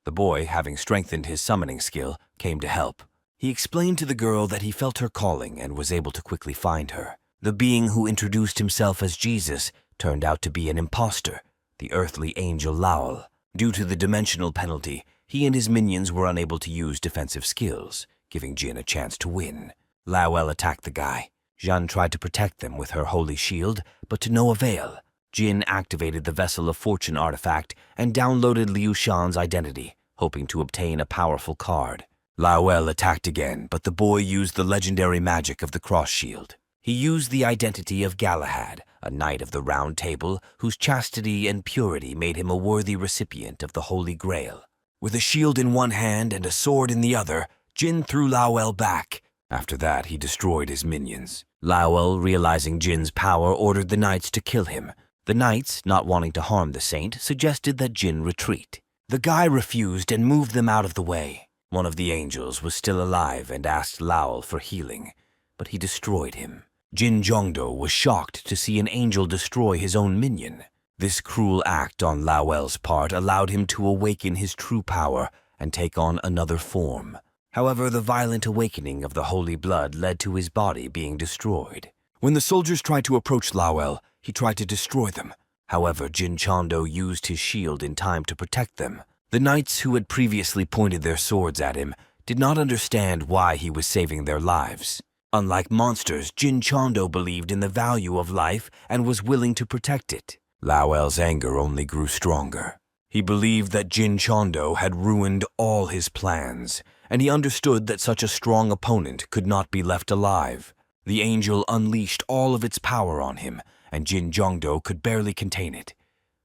The boy, having strengthened his summoning skill, came to help. He explained to the girl that he felt her calling and was able to quickly find her. The being who introduced himself as Jesus turned out to be an imposter, the earthly angel Lowell. Due to the dimensional penalty, he and his minions were unable to use defensive skills, giving Jin a chance to win. Lowell attacked the guy. Jeanne tried to protect them with her holy shield, but to no avail. Jin activated the Vessel of Fortune artifact and downloaded Liu Shan's identity, hoping to obtain a powerful card. Lowell attacked again, but the boy used the legendary magic of the cross shield. He used the identity of Galahad, a knight of the Round Table whose chastity and purity made him a worthy recipient of the Holy Grail. With a shield in one hand and a sword in the other, Jin threw Lowell back. After that, he destroyed his minions. Lowell, realizing Jin's power, ordered the knights to kill him. The knights, not wanting to harm the saint, suggested that Jin retreat. The guy refused and moved them out of the way. One of the angels was still alive and asked Lowell for healing, but he destroyed him. Jin Jongdo was shocked to see an angel destroy his own minion. This cruel act on Lowell's part allowed him to awaken his true power and take on another form. However, the violent awakening of the holy blood led to his body being destroyed. When the soldiers tried to approach Lowell, he tried to destroy them. However, Jin Chondo used his shield in time to protect them. The knights who had previously pointed their swords at him did not understand why he was saving their lives. Unlike monsters, Jin Chondo believed in the value of life and was willing to protect it. Lowell's anger only grew stronger. He believed that Jin Chondo had ruined all his plans, and he understood that such a strong opponent could not be left alive. The angel unleashed all of its power on him, and Jin Jongdo could barely contain it.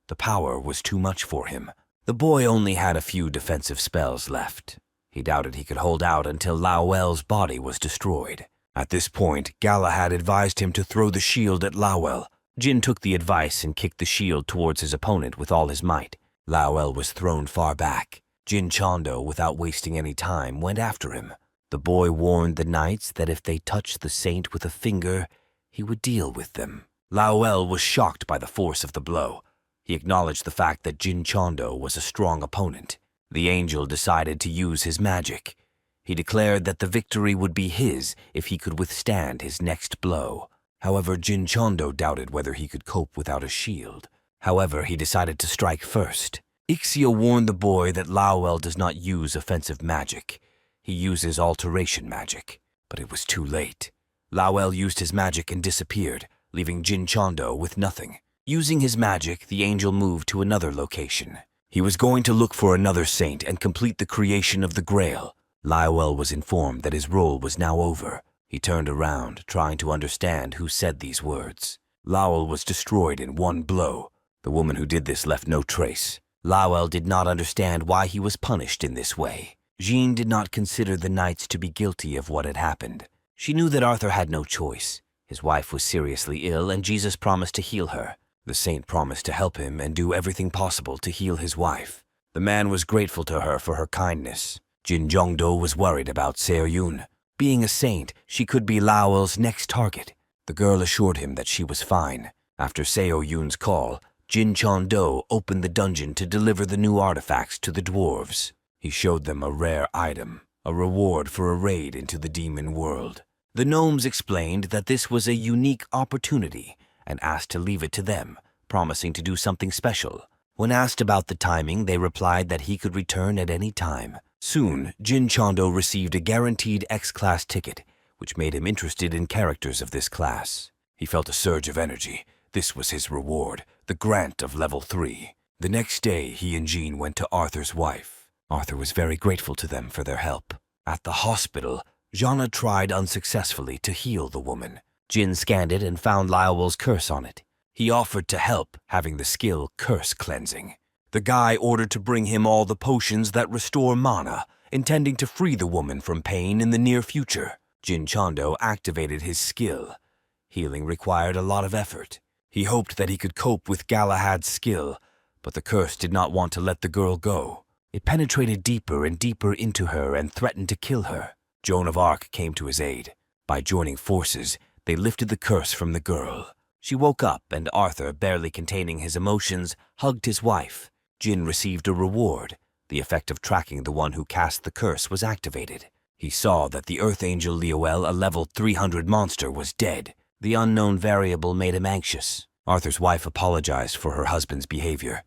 The power was too much for him. The boy only had a few defensive spells left. He doubted he could hold out until Lowell's body was destroyed. At this point, Galahad advised him to throw the shield at Lowell. Jin took the advice and kicked the shield towards his opponent with all his might. Lao was thrown far back. Jin Chondo, without wasting any time, went after him. The boy warned the knights that if they touched the saint with a finger, he would deal with them. Lao was shocked by the force of the blow. He acknowledged the fact that Jin Chondo was a strong opponent. The angel decided to use his magic. He declared that the victory would be his if he could withstand his next blow. However, Jin Chondo doubted whether he could cope without a shield. However, he decided to strike first. Ixia warned the boy that Lao does not use offensive magic. He uses alteration magic. But it was too late. Lao used his magic and disappeared, leaving Jin Chondo with nothing. Using his magic, the angel moved to another location. He was going to look for another saint and complete the creation of the Grail. Lao was informed that his role was now over. He turned around, trying to understand who said these words. Lao was destroyed in one blow. The woman who did this left no trace. Lao did not understand why he was punished in this way. Jean did not consider the knights to be guilty of what had happened. She knew that Arthur had no choice. His wife was seriously ill, and Jesus promised to heal her. The saint promised to help him and do everything possible to heal his wife. The man was grateful to her for her kindness. Jin Jongdo was worried about Seo Yun. Being a saint, she could be Lao's next target. The girl assured him that she was fine. After Seo Yun's call, Jin Chondo opened the dungeon to deliver the new artifacts to the dwarves. He showed them a rare item, a reward for a raid into the demon world. The gnomes explained that this was a unique opportunity and asked to leave it to them, promising to do something special. When asked about the timing, they replied that he could return at any time. Soon, Jin Chondo received a guaranteed X-class ticket, which made him interested in characters of this class. He felt a surge of energy. This was his reward, the grant of level 3. The next day, he and Jean went to Arthur's wife. Arthur was very grateful to them for their help. At the hospital, Jana tried unsuccessfully to heal the woman. Jin scanned it and found Laowel's curse on it. He offered to help, having the skill Curse Cleansing. The guy ordered to bring him all the potions that restore mana, intending to free the woman from pain in the near future. Jin Chondo activated his skill. Healing required a lot of effort. He hoped that he could cope with Galahad's skill, but the curse did not want to let the girl go. It penetrated deeper and deeper into her and threatened to kill her. Joan of Arc came to his aid. By joining forces, they lifted the curse from the girl. She woke up, and Arthur, barely containing his emotions, hugged his wife. Jin received a reward. The effect of tracking the one who cast the curse was activated. He saw that the Earth Angel Leoel, a level 300 monster, was dead. The unknown variable made him anxious. Arthur's wife apologized for her husband's behavior.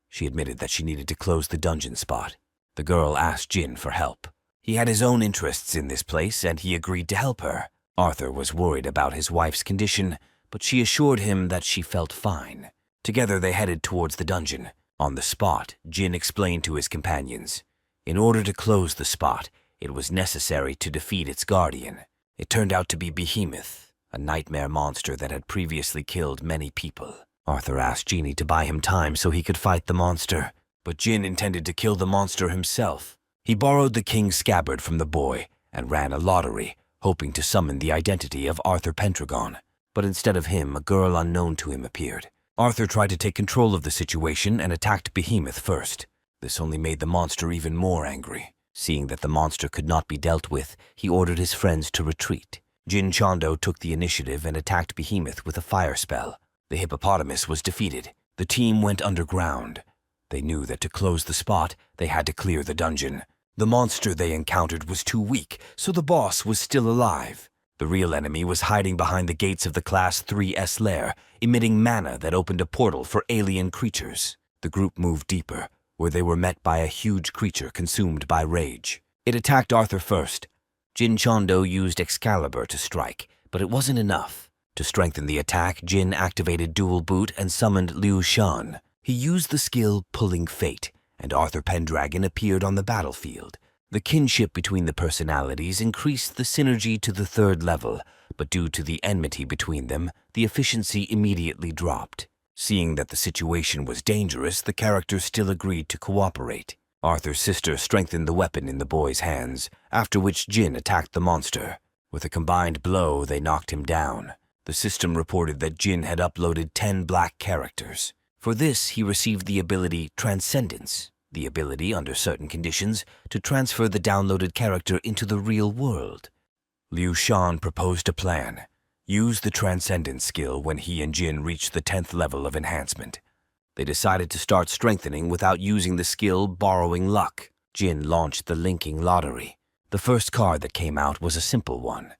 She admitted that she needed to close the dungeon spot. The girl asked Jin for help. He had his own interests in this place, and he agreed to help her. Arthur was worried about his wife's condition, but she assured him that she felt fine. Together they headed towards the dungeon. On the spot, Jin explained to his companions. In order to close the spot, it was necessary to defeat its guardian. It turned out to be Behemoth, a nightmare monster that had previously killed many people. Arthur asked Genie to buy him time so he could fight the monster, but Jin intended to kill the monster himself. He borrowed the king's scabbard from the boy and ran a lottery, hoping to summon the identity of Arthur Pendragon. But instead of him, a girl unknown to him appeared. Arthur tried to take control of the situation and attacked Behemoth first. This only made the monster even more angry. Seeing that the monster could not be dealt with, he ordered his friends to retreat. Jin Chondo took the initiative and attacked Behemoth with a fire spell. The hippopotamus was defeated. The team went underground. They knew that to close the spot, they had to clear the dungeon. The monster they encountered was too weak, so the boss was still alive. The real enemy was hiding behind the gates of the Class 3S lair, emitting mana that opened a portal for alien creatures. The group moved deeper, where they were met by a huge creature consumed by rage. It attacked Arthur first. Jin Chondo used Excalibur to strike, but it wasn't enough. To strengthen the attack, Jin activated Dual Boot and summoned Liu Shan. He used the skill Pulling Fate, and Arthur Pendragon appeared on the battlefield. The kinship between the personalities increased the synergy to the 3rd level, but due to the enmity between them, the efficiency immediately dropped. Seeing that the situation was dangerous, the characters still agreed to cooperate. Arthur's sister strengthened the weapon in the boy's hands, after which Jin attacked the monster. With a combined blow, they knocked him down. The system reported that Jin had uploaded 10 black characters. For this, he received the ability Transcendence, the ability, under certain conditions, to transfer the downloaded character into the real world. Liu Shan proposed a plan. Use the Transcendence skill when he and Jin reached the 10th level of enhancement. They decided to start strengthening without using the skill Borrowing Luck. Jin launched the linking lottery. The first card that came out was a simple one.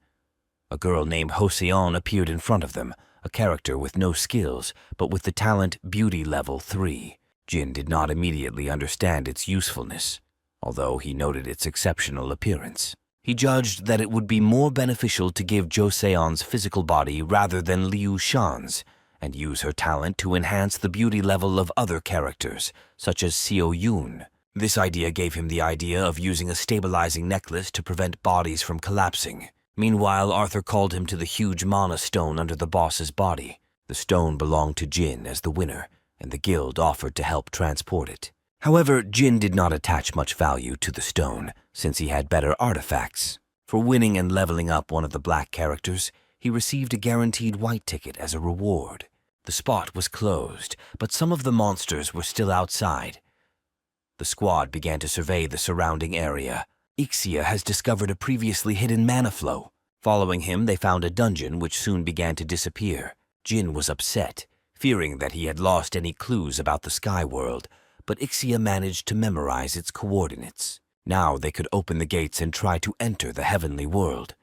A girl named Hoseon appeared in front of them, a character with no skills, but with the talent Beauty Level 3. Jin did not immediately understand its usefulness, although he noted its exceptional appearance. He judged that it would be more beneficial to give Joseon's physical body rather than Liu Shan's, and use her talent to enhance the beauty level of other characters, such as Seo Yoon. This idea gave him the idea of using a stabilizing necklace to prevent bodies from collapsing. Meanwhile, Arthur called him to the huge mana stone under the boss's body. The stone belonged to Jin as the winner, and the guild offered to help transport it. However, Jin did not attach much value to the stone, since he had better artifacts. For winning and leveling up one of the black characters, he received a guaranteed white ticket as a reward. The spot was closed, but some of the monsters were still outside. The squad began to survey the surrounding area. Ixia has discovered a previously hidden mana flow. Following him, they found a dungeon which soon began to disappear. Jin was upset, fearing that he had lost any clues about the sky world, but Ixia managed to memorize its coordinates. Now they could open the gates and try to enter the heavenly world.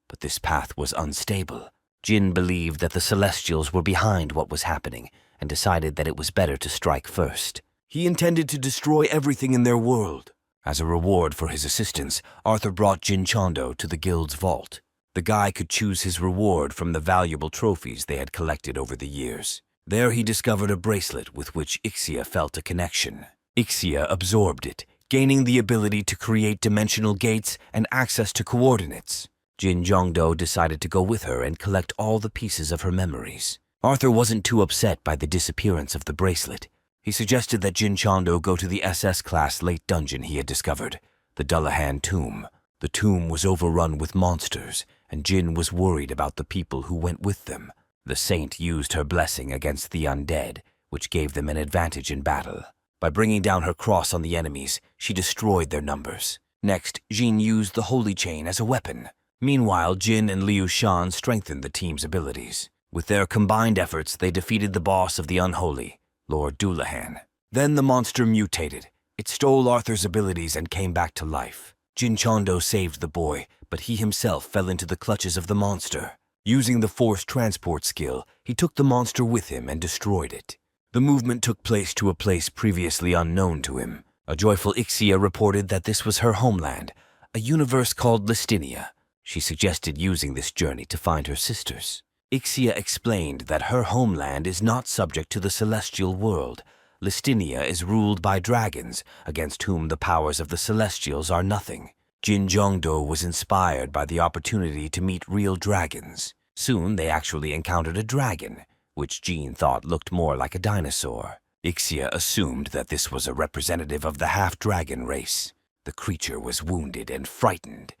But this path was unstable. Jin believed that the Celestials were behind what was happening and decided that it was better to strike first. He intended to destroy everything in their world. As a reward for his assistance, Arthur brought Jin Chondo to the guild's vault. The guy could choose his reward from the valuable trophies they had collected over the years. There he discovered a bracelet with which Ixia felt a connection. Ixia absorbed it, gaining the ability to create dimensional gates and access to coordinates. Jin Jongdo decided to go with her and collect all the pieces of her memories. Arthur wasn't too upset by the disappearance of the bracelet. He suggested that Jin Chondo go to the SS-class late dungeon he had discovered, the Dullahan Tomb. The tomb was overrun with monsters, and Jin was worried about the people who went with them. The saint used her blessing against the undead, which gave them an advantage in battle. By bringing down her cross on the enemies, she destroyed their numbers. Next, Jin used the holy chain as a weapon. Meanwhile, Jin and Liu Shan strengthened the team's abilities. With their combined efforts, they defeated the boss of the unholy, Lord Dullahan. Then the monster mutated. It stole Arthur's abilities and came back to life. Jin Chondo saved the boy, but he himself fell into the clutches of the monster. Using the forced transport skill, he took the monster with him and destroyed it. The movement took place to a place previously unknown to him. A joyful Ixia reported that this was her homeland, a universe called Listinia. She suggested using this journey to find her sisters. Ixia explained that her homeland is not subject to the celestial world. Listinia is ruled by dragons, against whom the powers of the Celestials are nothing. Jin Jongdo was inspired by the opportunity to meet real dragons. Soon they actually encountered a dragon, which Jin thought looked more like a dinosaur. Ixia assumed that this was a representative of the half-dragon race. The creature was wounded and frightened.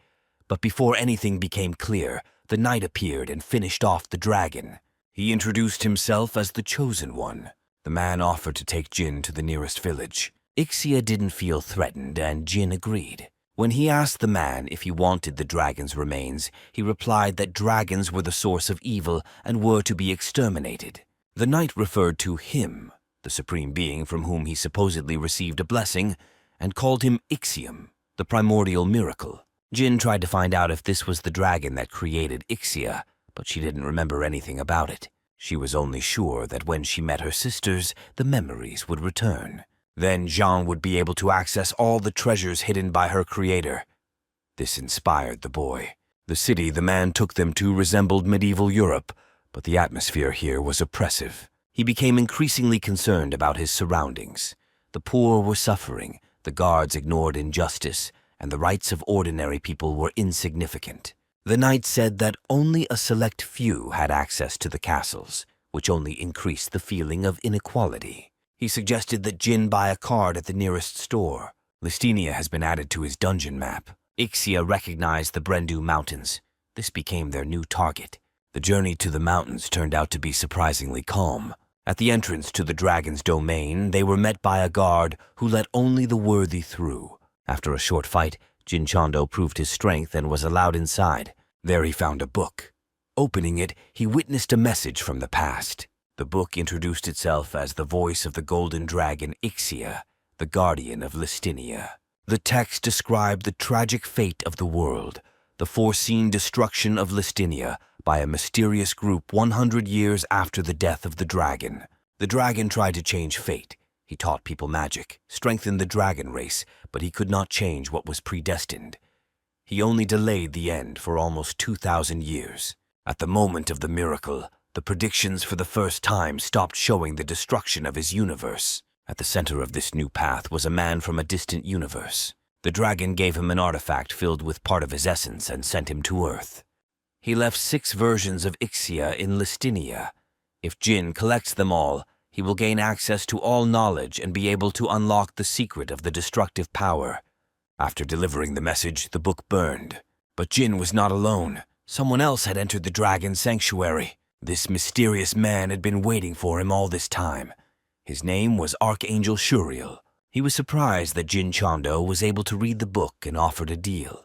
But before anything became clear, the knight appeared and finished off the dragon. He introduced himself as the Chosen One. The man offered to take Jin to the nearest village. Ixia didn't feel threatened, and Jin agreed. When he asked the man if he wanted the dragon's remains, he replied that dragons were the source of evil and were to be exterminated. The knight referred to him, the supreme being from whom he supposedly received a blessing, and called him Ixium, the primordial miracle. Jin tried to find out if this was the dragon that created Ixia, but she didn't remember anything about it. She was only sure that when she met her sisters, the memories would return. Then Jean would be able to access all the treasures hidden by her creator. This inspired the boy. The city the man took them to resembled medieval Europe, but the atmosphere here was oppressive. He became increasingly concerned about his surroundings. The poor were suffering, the guards ignored injustice, and the rights of ordinary people were insignificant. The knight said that only a select few had access to the castles, which only increased the feeling of inequality. He suggested that Jin buy a card at the nearest store. Listinia has been added to his dungeon map. Ixia recognized the Brendu Mountains. This became their new target. The journey to the mountains turned out to be surprisingly calm. At the entrance to the dragon's domain, they were met by a guard who let only the worthy through. After a short fight, Jin Chondo proved his strength and was allowed inside. There he found a book. Opening it, he witnessed a message from the past. The book introduced itself as the voice of the golden dragon Ixia, the guardian of Listinia. The text described the tragic fate of the world, the foreseen destruction of Listinia by a mysterious group 100 years after the death of the dragon. The dragon tried to change fate. He taught people magic, strengthened the dragon race, but he could not change what was predestined. He only delayed the end for almost 2,000 years. At the moment of the miracle, the predictions for the first time stopped showing the destruction of his universe. At the center of this new path was a man from a distant universe. The dragon gave him an artifact filled with part of his essence and sent him to Earth. He left 6 versions of Ixia in Listinia. If Jin collects them all, he will gain access to all knowledge and be able to unlock the secret of the destructive power. After delivering the message, the book burned. But Jin was not alone. Someone else had entered the dragon's sanctuary. This mysterious man had been waiting for him all this time. His name was Archangel Shuriel. He was surprised that Jin Chondo was able to read the book and offered a deal.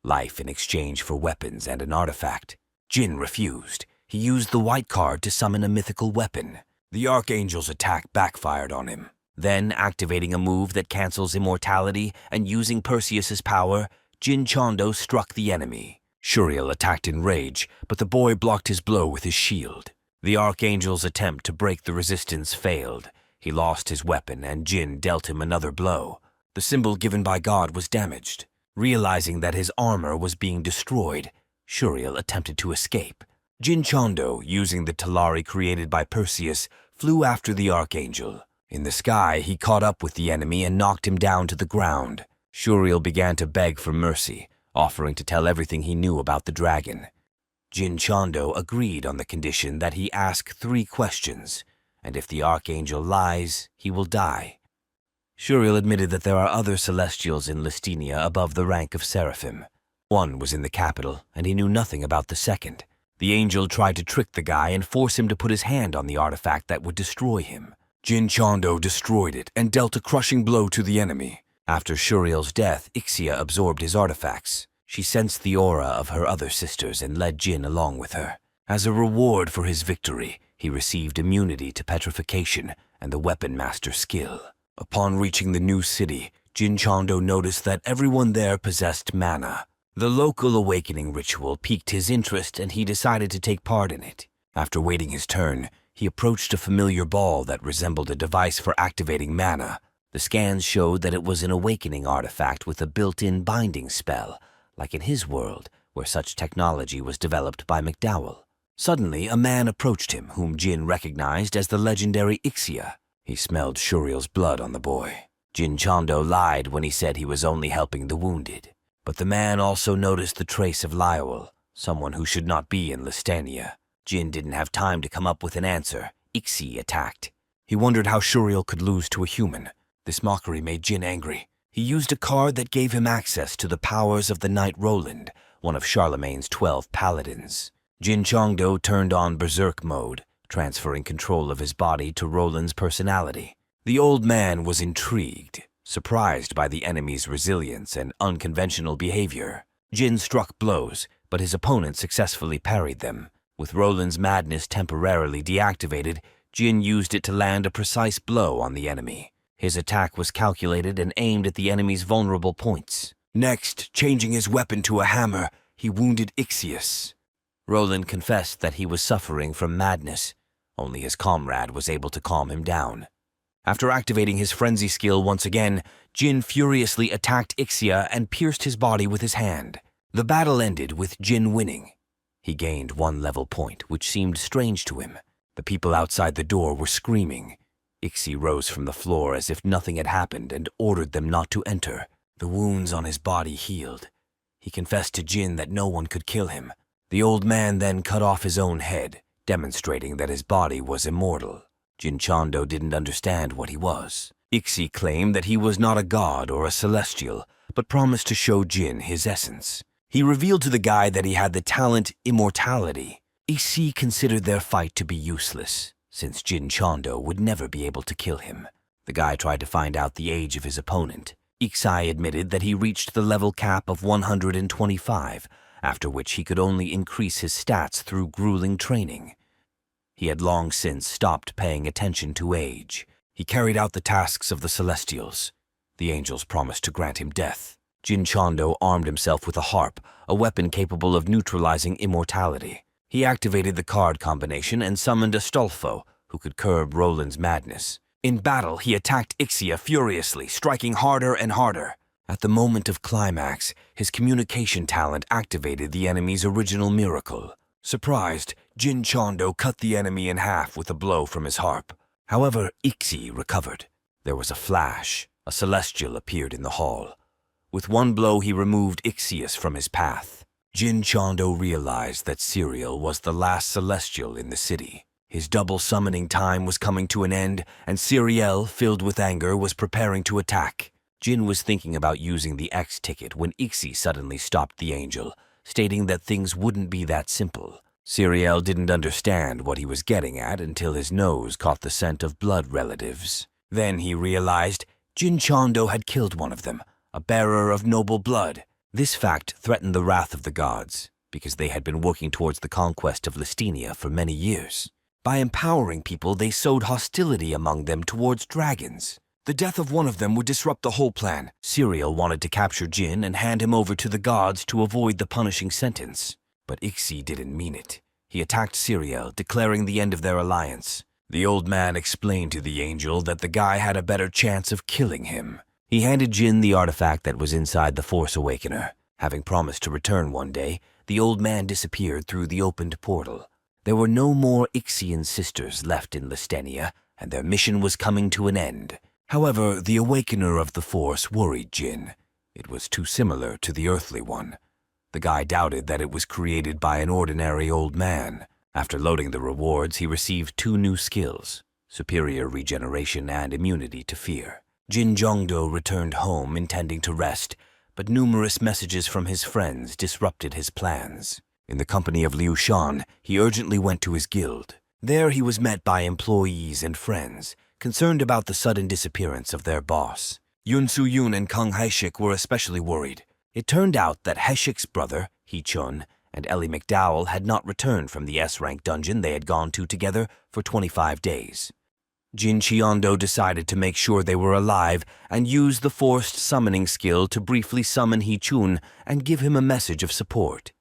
Life in exchange for weapons and an artifact. Jin refused. He used the white card to summon a mythical weapon. The Archangel's attack backfired on him. Then, activating a move that cancels immortality and using Perseus's power, Jin Chondo struck the enemy. Shuriel attacked in rage, but the boy blocked his blow with his shield. The Archangel's attempt to break the resistance failed. He lost his weapon and Jin dealt him another blow. The symbol given by God was damaged. Realizing that his armor was being destroyed, Shuriel attempted to escape. Jin Chondo, using the Talari created by Perseus, flew after the Archangel. In the sky, he caught up with the enemy and knocked him down to the ground. Shuriel began to beg for mercy, offering to tell everything he knew about the dragon. Jin Chondo agreed on the condition that he ask 3 questions, and if the Archangel lies, he will die. Shuriel admitted that there are other Celestials in Listinia above the rank of Seraphim. One was in the capital, and he knew nothing about the second. The angel tried to trick the guy and force him to put his hand on the artifact that would destroy him. Jin Chondo destroyed it and dealt a crushing blow to the enemy. After Shuriel's death, Ixia absorbed his artifacts. She sensed the aura of her other sisters and led Jin along with her. As a reward for his victory, he received immunity to petrification and the weapon master skill. Upon reaching the new city, Jin Chondo noticed that everyone there possessed mana. The local awakening ritual piqued his interest and he decided to take part in it. After waiting his turn, he approached a familiar ball that resembled a device for activating mana. The scans showed that it was an awakening artifact with a built-in binding spell, like in his world, where such technology was developed by McDowell. Suddenly, a man approached him, whom Jin recognized as the legendary Ixia. He smelled Shuriel's blood on the boy. Jin Chondo lied when he said he was only helping the wounded. But the man also noticed the trace of Lioel, someone who should not be in Listania. Jin didn't have time to come up with an answer. Ixi attacked. He wondered how Shuriel could lose to a human. This mockery made Jin angry. He used a card that gave him access to the powers of the Knight Roland, one of Charlemagne's 12 paladins. Jin Chondo turned on Berserk mode, transferring control of his body to Roland's personality. The old man was intrigued, surprised by the enemy's resilience and unconventional behavior. Jin struck blows, but his opponent successfully parried them. With Roland's madness temporarily deactivated, Jin used it to land a precise blow on the enemy. His attack was calculated and aimed at the enemy's vulnerable points. Next, changing his weapon to a hammer, he wounded Ixius. Roland confessed that he was suffering from madness. Only his comrade was able to calm him down. After activating his frenzy skill once again, Jin furiously attacked Ixia and pierced his body with his hand. The battle ended with Jin winning. He gained 1 level point, which seemed strange to him. The people outside the door were screaming. Ixi rose from the floor as if nothing had happened and ordered them not to enter. The wounds on his body healed. He confessed to Jin that no one could kill him. The old man then cut off his own head, demonstrating that his body was immortal. Jin Chondo didn't understand what he was. Ixi claimed that he was not a god or a celestial, but promised to show Jin his essence. He revealed to the guy that he had the talent immortality. Issei considered their fight to be useless, since Jin Chondo would never be able to kill him. The guy tried to find out the age of his opponent. Issei admitted that he reached the level cap of 125, after which he could only increase his stats through grueling training. He had long since stopped paying attention to age. He carried out the tasks of the Celestials. The angels promised to grant him death. Jin Chondo armed himself with a harp, a weapon capable of neutralizing immortality. He activated the card combination and summoned Astolfo, who could curb Roland's madness. In battle, he attacked Ixia furiously, striking harder and harder. At the moment of climax, his communication talent activated the enemy's original miracle. Surprised, Jin Chondo cut the enemy in half with a blow from his harp. However, Ixi recovered. There was a flash. A celestial appeared in the hall. With one blow, he removed Ixius from his path. Jin Chondo realized that Siriel was the last celestial in the city. His double summoning time was coming to an end, and Siriel, filled with anger, was preparing to attack. Jin was thinking about using the X ticket when Ixi suddenly stopped the angel, stating that things wouldn't be that simple. Siriel didn't understand what he was getting at until his nose caught the scent of blood relatives. Then he realized Jin Chondo had killed one of them, a bearer of noble blood. This fact threatened the wrath of the gods, because they had been working towards the conquest of Lestinia for many years. By empowering people, they sowed hostility among them towards dragons. The death of one of them would disrupt the whole plan. Siriel wanted to capture Jin and hand him over to the gods to avoid the punishing sentence. But Ixi didn't mean it. He attacked Siriel, declaring the end of their alliance. The old man explained to the angel that the guy had a better chance of killing him. He handed Jin the artifact that was inside the Force Awakener. Having promised to return one day, the old man disappeared through the opened portal. There were no more Ixian sisters left in Lestenia, and their mission was coming to an end. However, the Awakener of the Force worried Jin. It was too similar to the earthly one. The guy doubted that it was created by an ordinary old man. After loading the rewards, he received 2 new skills, superior regeneration and immunity to fear. Jin Jongdo returned home intending to rest, but numerous messages from his friends disrupted his plans. In the company of Liu Shan, he urgently went to his guild. There he was met by employees and friends, concerned about the sudden disappearance of their boss. Yun Su-yun and Kang Haishik were especially worried. It turned out that Haishik's brother, Hee-chun, and Ellie McDowell had not returned from the S-rank dungeon they had gone to together for 25 days. Jin Cheondo decided to make sure they were alive and used the forced summoning skill to briefly summon Hee-chun and give him a message of support.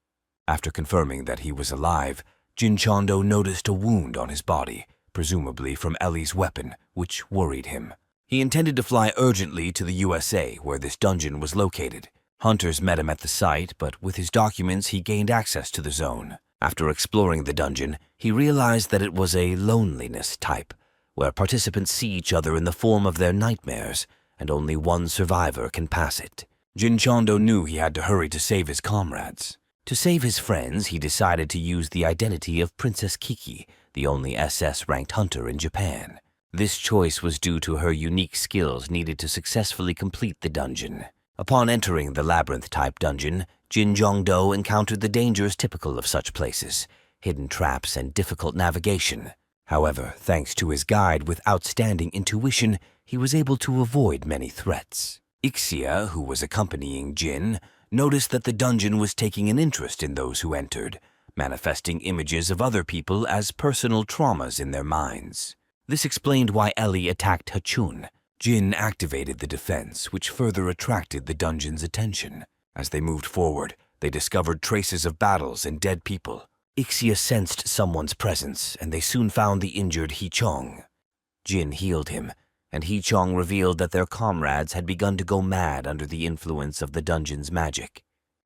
After confirming that he was alive, Jin Chondo noticed a wound on his body, presumably from Ellie's weapon, which worried him. He intended to fly urgently to the USA, where this dungeon was located. Hunters met him at the site, but with his documents he gained access to the zone. After exploring the dungeon, he realized that it was a loneliness type, where participants see each other in the form of their nightmares, and only one survivor can pass it. Jin Chondo knew he had to hurry to save his comrades. To save his friends, he decided to use the identity of Princess Kiki, the only SS-ranked hunter in Japan. This choice was due to her unique skills needed to successfully complete the dungeon. Upon entering the labyrinth-type dungeon, Jin Jongdo encountered the dangers typical of such places, hidden traps and difficult navigation. However, thanks to his guide with outstanding intuition, he was able to avoid many threats. Ixia, who was accompanying Jin, noticed that the dungeon was taking an interest in those who entered, manifesting images of other people as personal traumas in their minds. This explained why Ellie attacked Hachun. Jin activated the defense, which further attracted the dungeon's attention. As they moved forward, they discovered traces of battles and dead people. Ixia sensed someone's presence, and they soon found the injured Hee-chong. Jin healed him, and Hee-chong revealed that their comrades had begun to go mad under the influence of the dungeon's magic.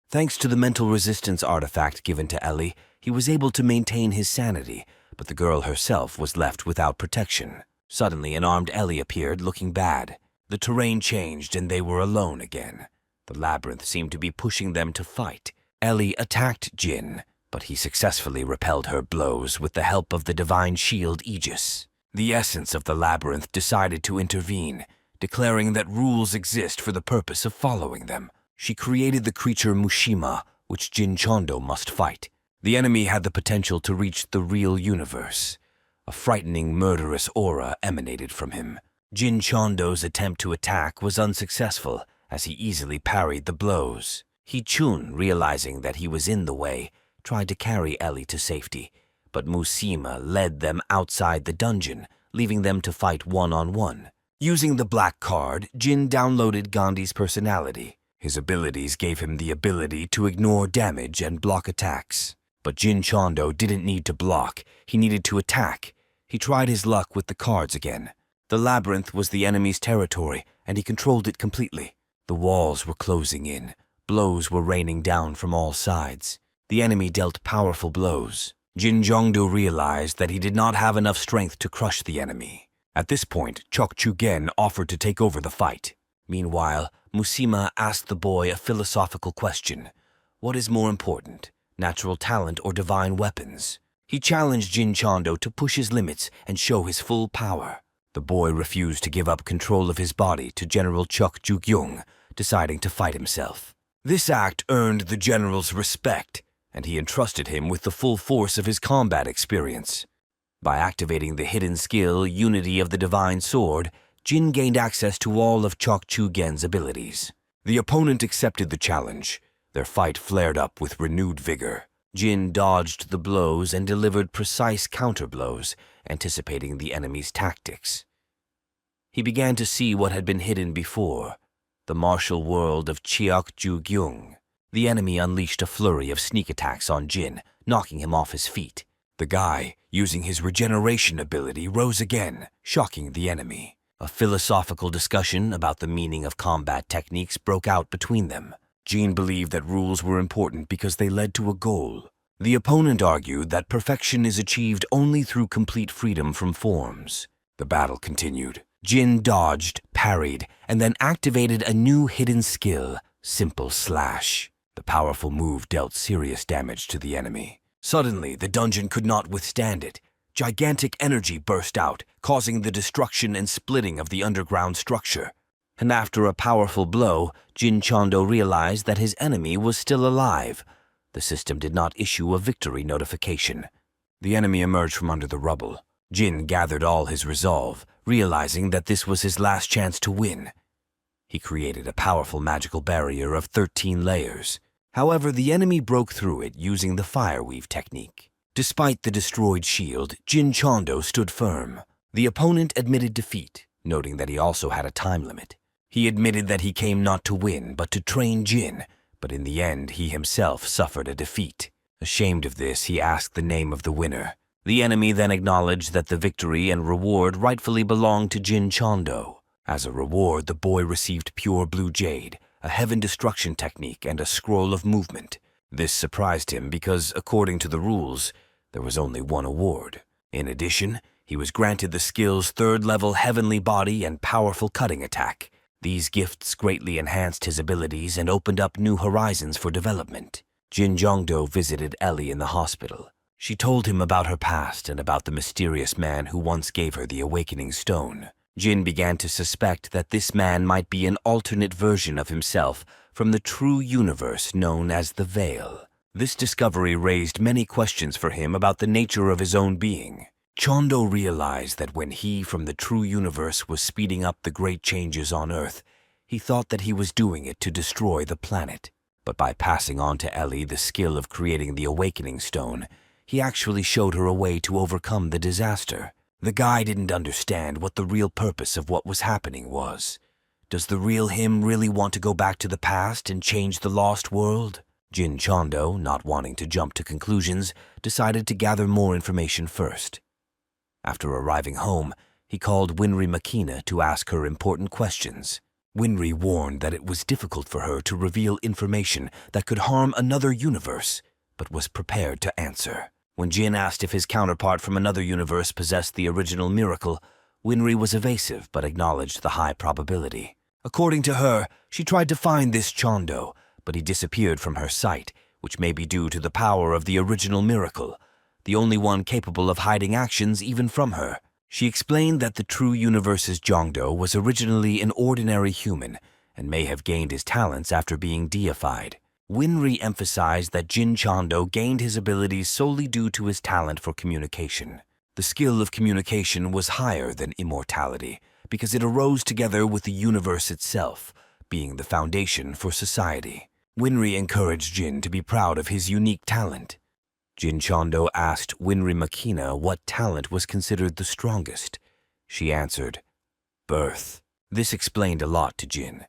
Thanks to the mental resistance artifact given to Ellie, he was able to maintain his sanity, but the girl herself was left without protection. Suddenly, an armed Ellie appeared, looking bad. The terrain changed, and they were alone again. The labyrinth seemed to be pushing them to fight. Ellie attacked Jin, but he successfully repelled her blows with the help of the divine shield Aegis. The essence of the labyrinth decided to intervene, declaring that rules exist for the purpose of following them. She created the creature Mushima, which Jin Chondo must fight. The enemy had the potential to reach the real universe. A frightening, murderous aura emanated from him. Jin Chondo's attempt to attack was unsuccessful, as he easily parried the blows. Chun, realizing that he was in the way, tried to carry Ellie to safety, but Musima led them outside the dungeon, leaving them to fight one-on-one. Using the black card, Jin downloaded Gandhi's personality. His abilities gave him the ability to ignore damage and block attacks. But Jin Chondo didn't need to block, he needed to attack. He tried his luck with the cards again. The labyrinth was the enemy's territory, and he controlled it completely. The walls were closing in. Blows were raining down from all sides. The enemy dealt powerful blows. Jin Jongdo realized that he did not have enough strength to crush the enemy. At this point, Chok Chu-gen offered to take over the fight. Meanwhile, Musima asked the boy a philosophical question. What is more important, natural talent or divine weapons? He challenged Jin Chondo to push his limits and show his full power. The boy refused to give up control of his body to General Chok Ju-gyung, deciding to fight himself. This act earned the general's respect, and he entrusted him with the full force of his combat experience. By activating the hidden skill, Unity of the Divine Sword, Jin gained access to all of Chok Chu-gen's abilities. The opponent accepted the challenge. Their fight flared up with renewed vigor. Jin dodged the blows and delivered precise counterblows, anticipating the enemy's tactics. He began to see what had been hidden before, the martial world of Cheok Ju-gyung. The enemy unleashed a flurry of sneak attacks on Jin, knocking him off his feet. The guy, using his regeneration ability, rose again, shocking the enemy. A philosophical discussion about the meaning of combat techniques broke out between them. Jin believed that rules were important because they led to a goal. The opponent argued that perfection is achieved only through complete freedom from forms. The battle continued. Jin dodged, parried, and then activated a new hidden skill, Simple Slash. The powerful move dealt serious damage to the enemy. Suddenly, the dungeon could not withstand it. Gigantic energy burst out, causing the destruction and splitting of the underground structure. And after a powerful blow, Jin Chondo realized that his enemy was still alive. The system did not issue a victory notification. The enemy emerged from under the rubble. Jin gathered all his resolve, realizing that this was his last chance to win. He created a powerful magical barrier of 13 layers. However, the enemy broke through it using the fireweave technique. Despite the destroyed shield, Jin Chondo stood firm. The opponent admitted defeat, noting that he also had a time limit. He admitted that he came not to win, but to train Jin, but in the end he himself suffered a defeat. Ashamed of this, he asked the name of the winner. The enemy then acknowledged that the victory and reward rightfully belonged to Jin Chondo. As a reward, the boy received pure blue jade, a heaven destruction technique, and a scroll of movement. This surprised him because, according to the rules, there was only one award. In addition, he was granted the skills third-level heavenly body and powerful cutting attack. These gifts greatly enhanced his abilities and opened up new horizons for development. Jin Jongdo visited Ellie in the hospital. She told him about her past and about the mysterious man who once gave her the awakening stone. Jin began to suspect that this man might be an alternate version of himself from the true universe known as the Veil. This discovery raised many questions for him about the nature of his own being. Chondo realized that when he from the true universe was speeding up the great changes on Earth, he thought that he was doing it to destroy the planet. But by passing on to Ellie the skill of creating the awakening stone, he actually showed her a way to overcome the disaster. The guy didn't understand what the real purpose of what was happening was. Does the real him really want to go back to the past and change the lost world? Jin Chondo, not wanting to jump to conclusions, decided to gather more information first. After arriving home, he called Winry Makina to ask her important questions. Winry warned that it was difficult for her to reveal information that could harm another universe, but was prepared to answer. When Jin asked if his counterpart from another universe possessed the original miracle, Winry was evasive but acknowledged the high probability. According to her, she tried to find this Chondo, but he disappeared from her sight, which may be due to the power of the original miracle, the only one capable of hiding actions even from her. She explained that the true universe's Jongdo was originally an ordinary human and may have gained his talents after being deified. Winry emphasized that Jin Chando gained his abilities solely due to his talent for communication. The skill of communication was higher than immortality because it arose together with the universe itself, being the foundation for society. Winry encouraged Jin to be proud of his unique talent. Jin Chando asked Winry Makina what talent was considered the strongest. She answered, birth. This explained a lot to Jin.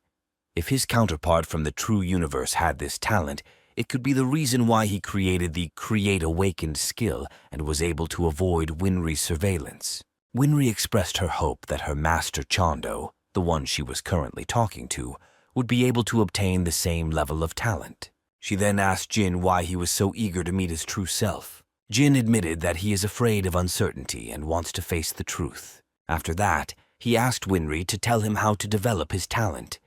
If his counterpart from the true universe had this talent, it could be the reason why he created the Create Awakened skill and was able to avoid Winry's surveillance. Winry expressed her hope that her master Chando, the one she was currently talking to, would be able to obtain the same level of talent. She then asked Jin why he was so eager to meet his true self. Jin admitted that he is afraid of uncertainty and wants to face the truth. After that, he asked Winry to tell him how to develop his talent.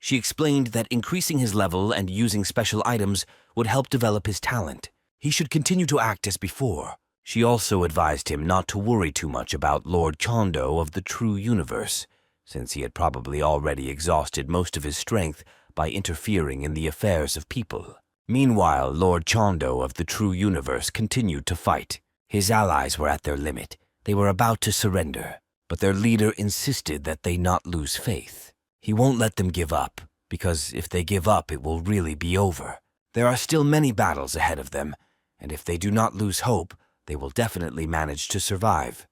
She explained that increasing his level and using special items would help develop his talent. He should continue to act as before. She also advised him not to worry too much about Lord Chando of the true universe, since he had probably already exhausted most of his strength by interfering in the affairs of people. Meanwhile, Lord Chando of the true universe continued to fight. His allies were at their limit. They were about to surrender, but their leader insisted that they not lose faith. He won't let them give up, because if they give up, it will really be over. There are still many battles ahead of them, and if they do not lose hope, they will definitely manage to survive.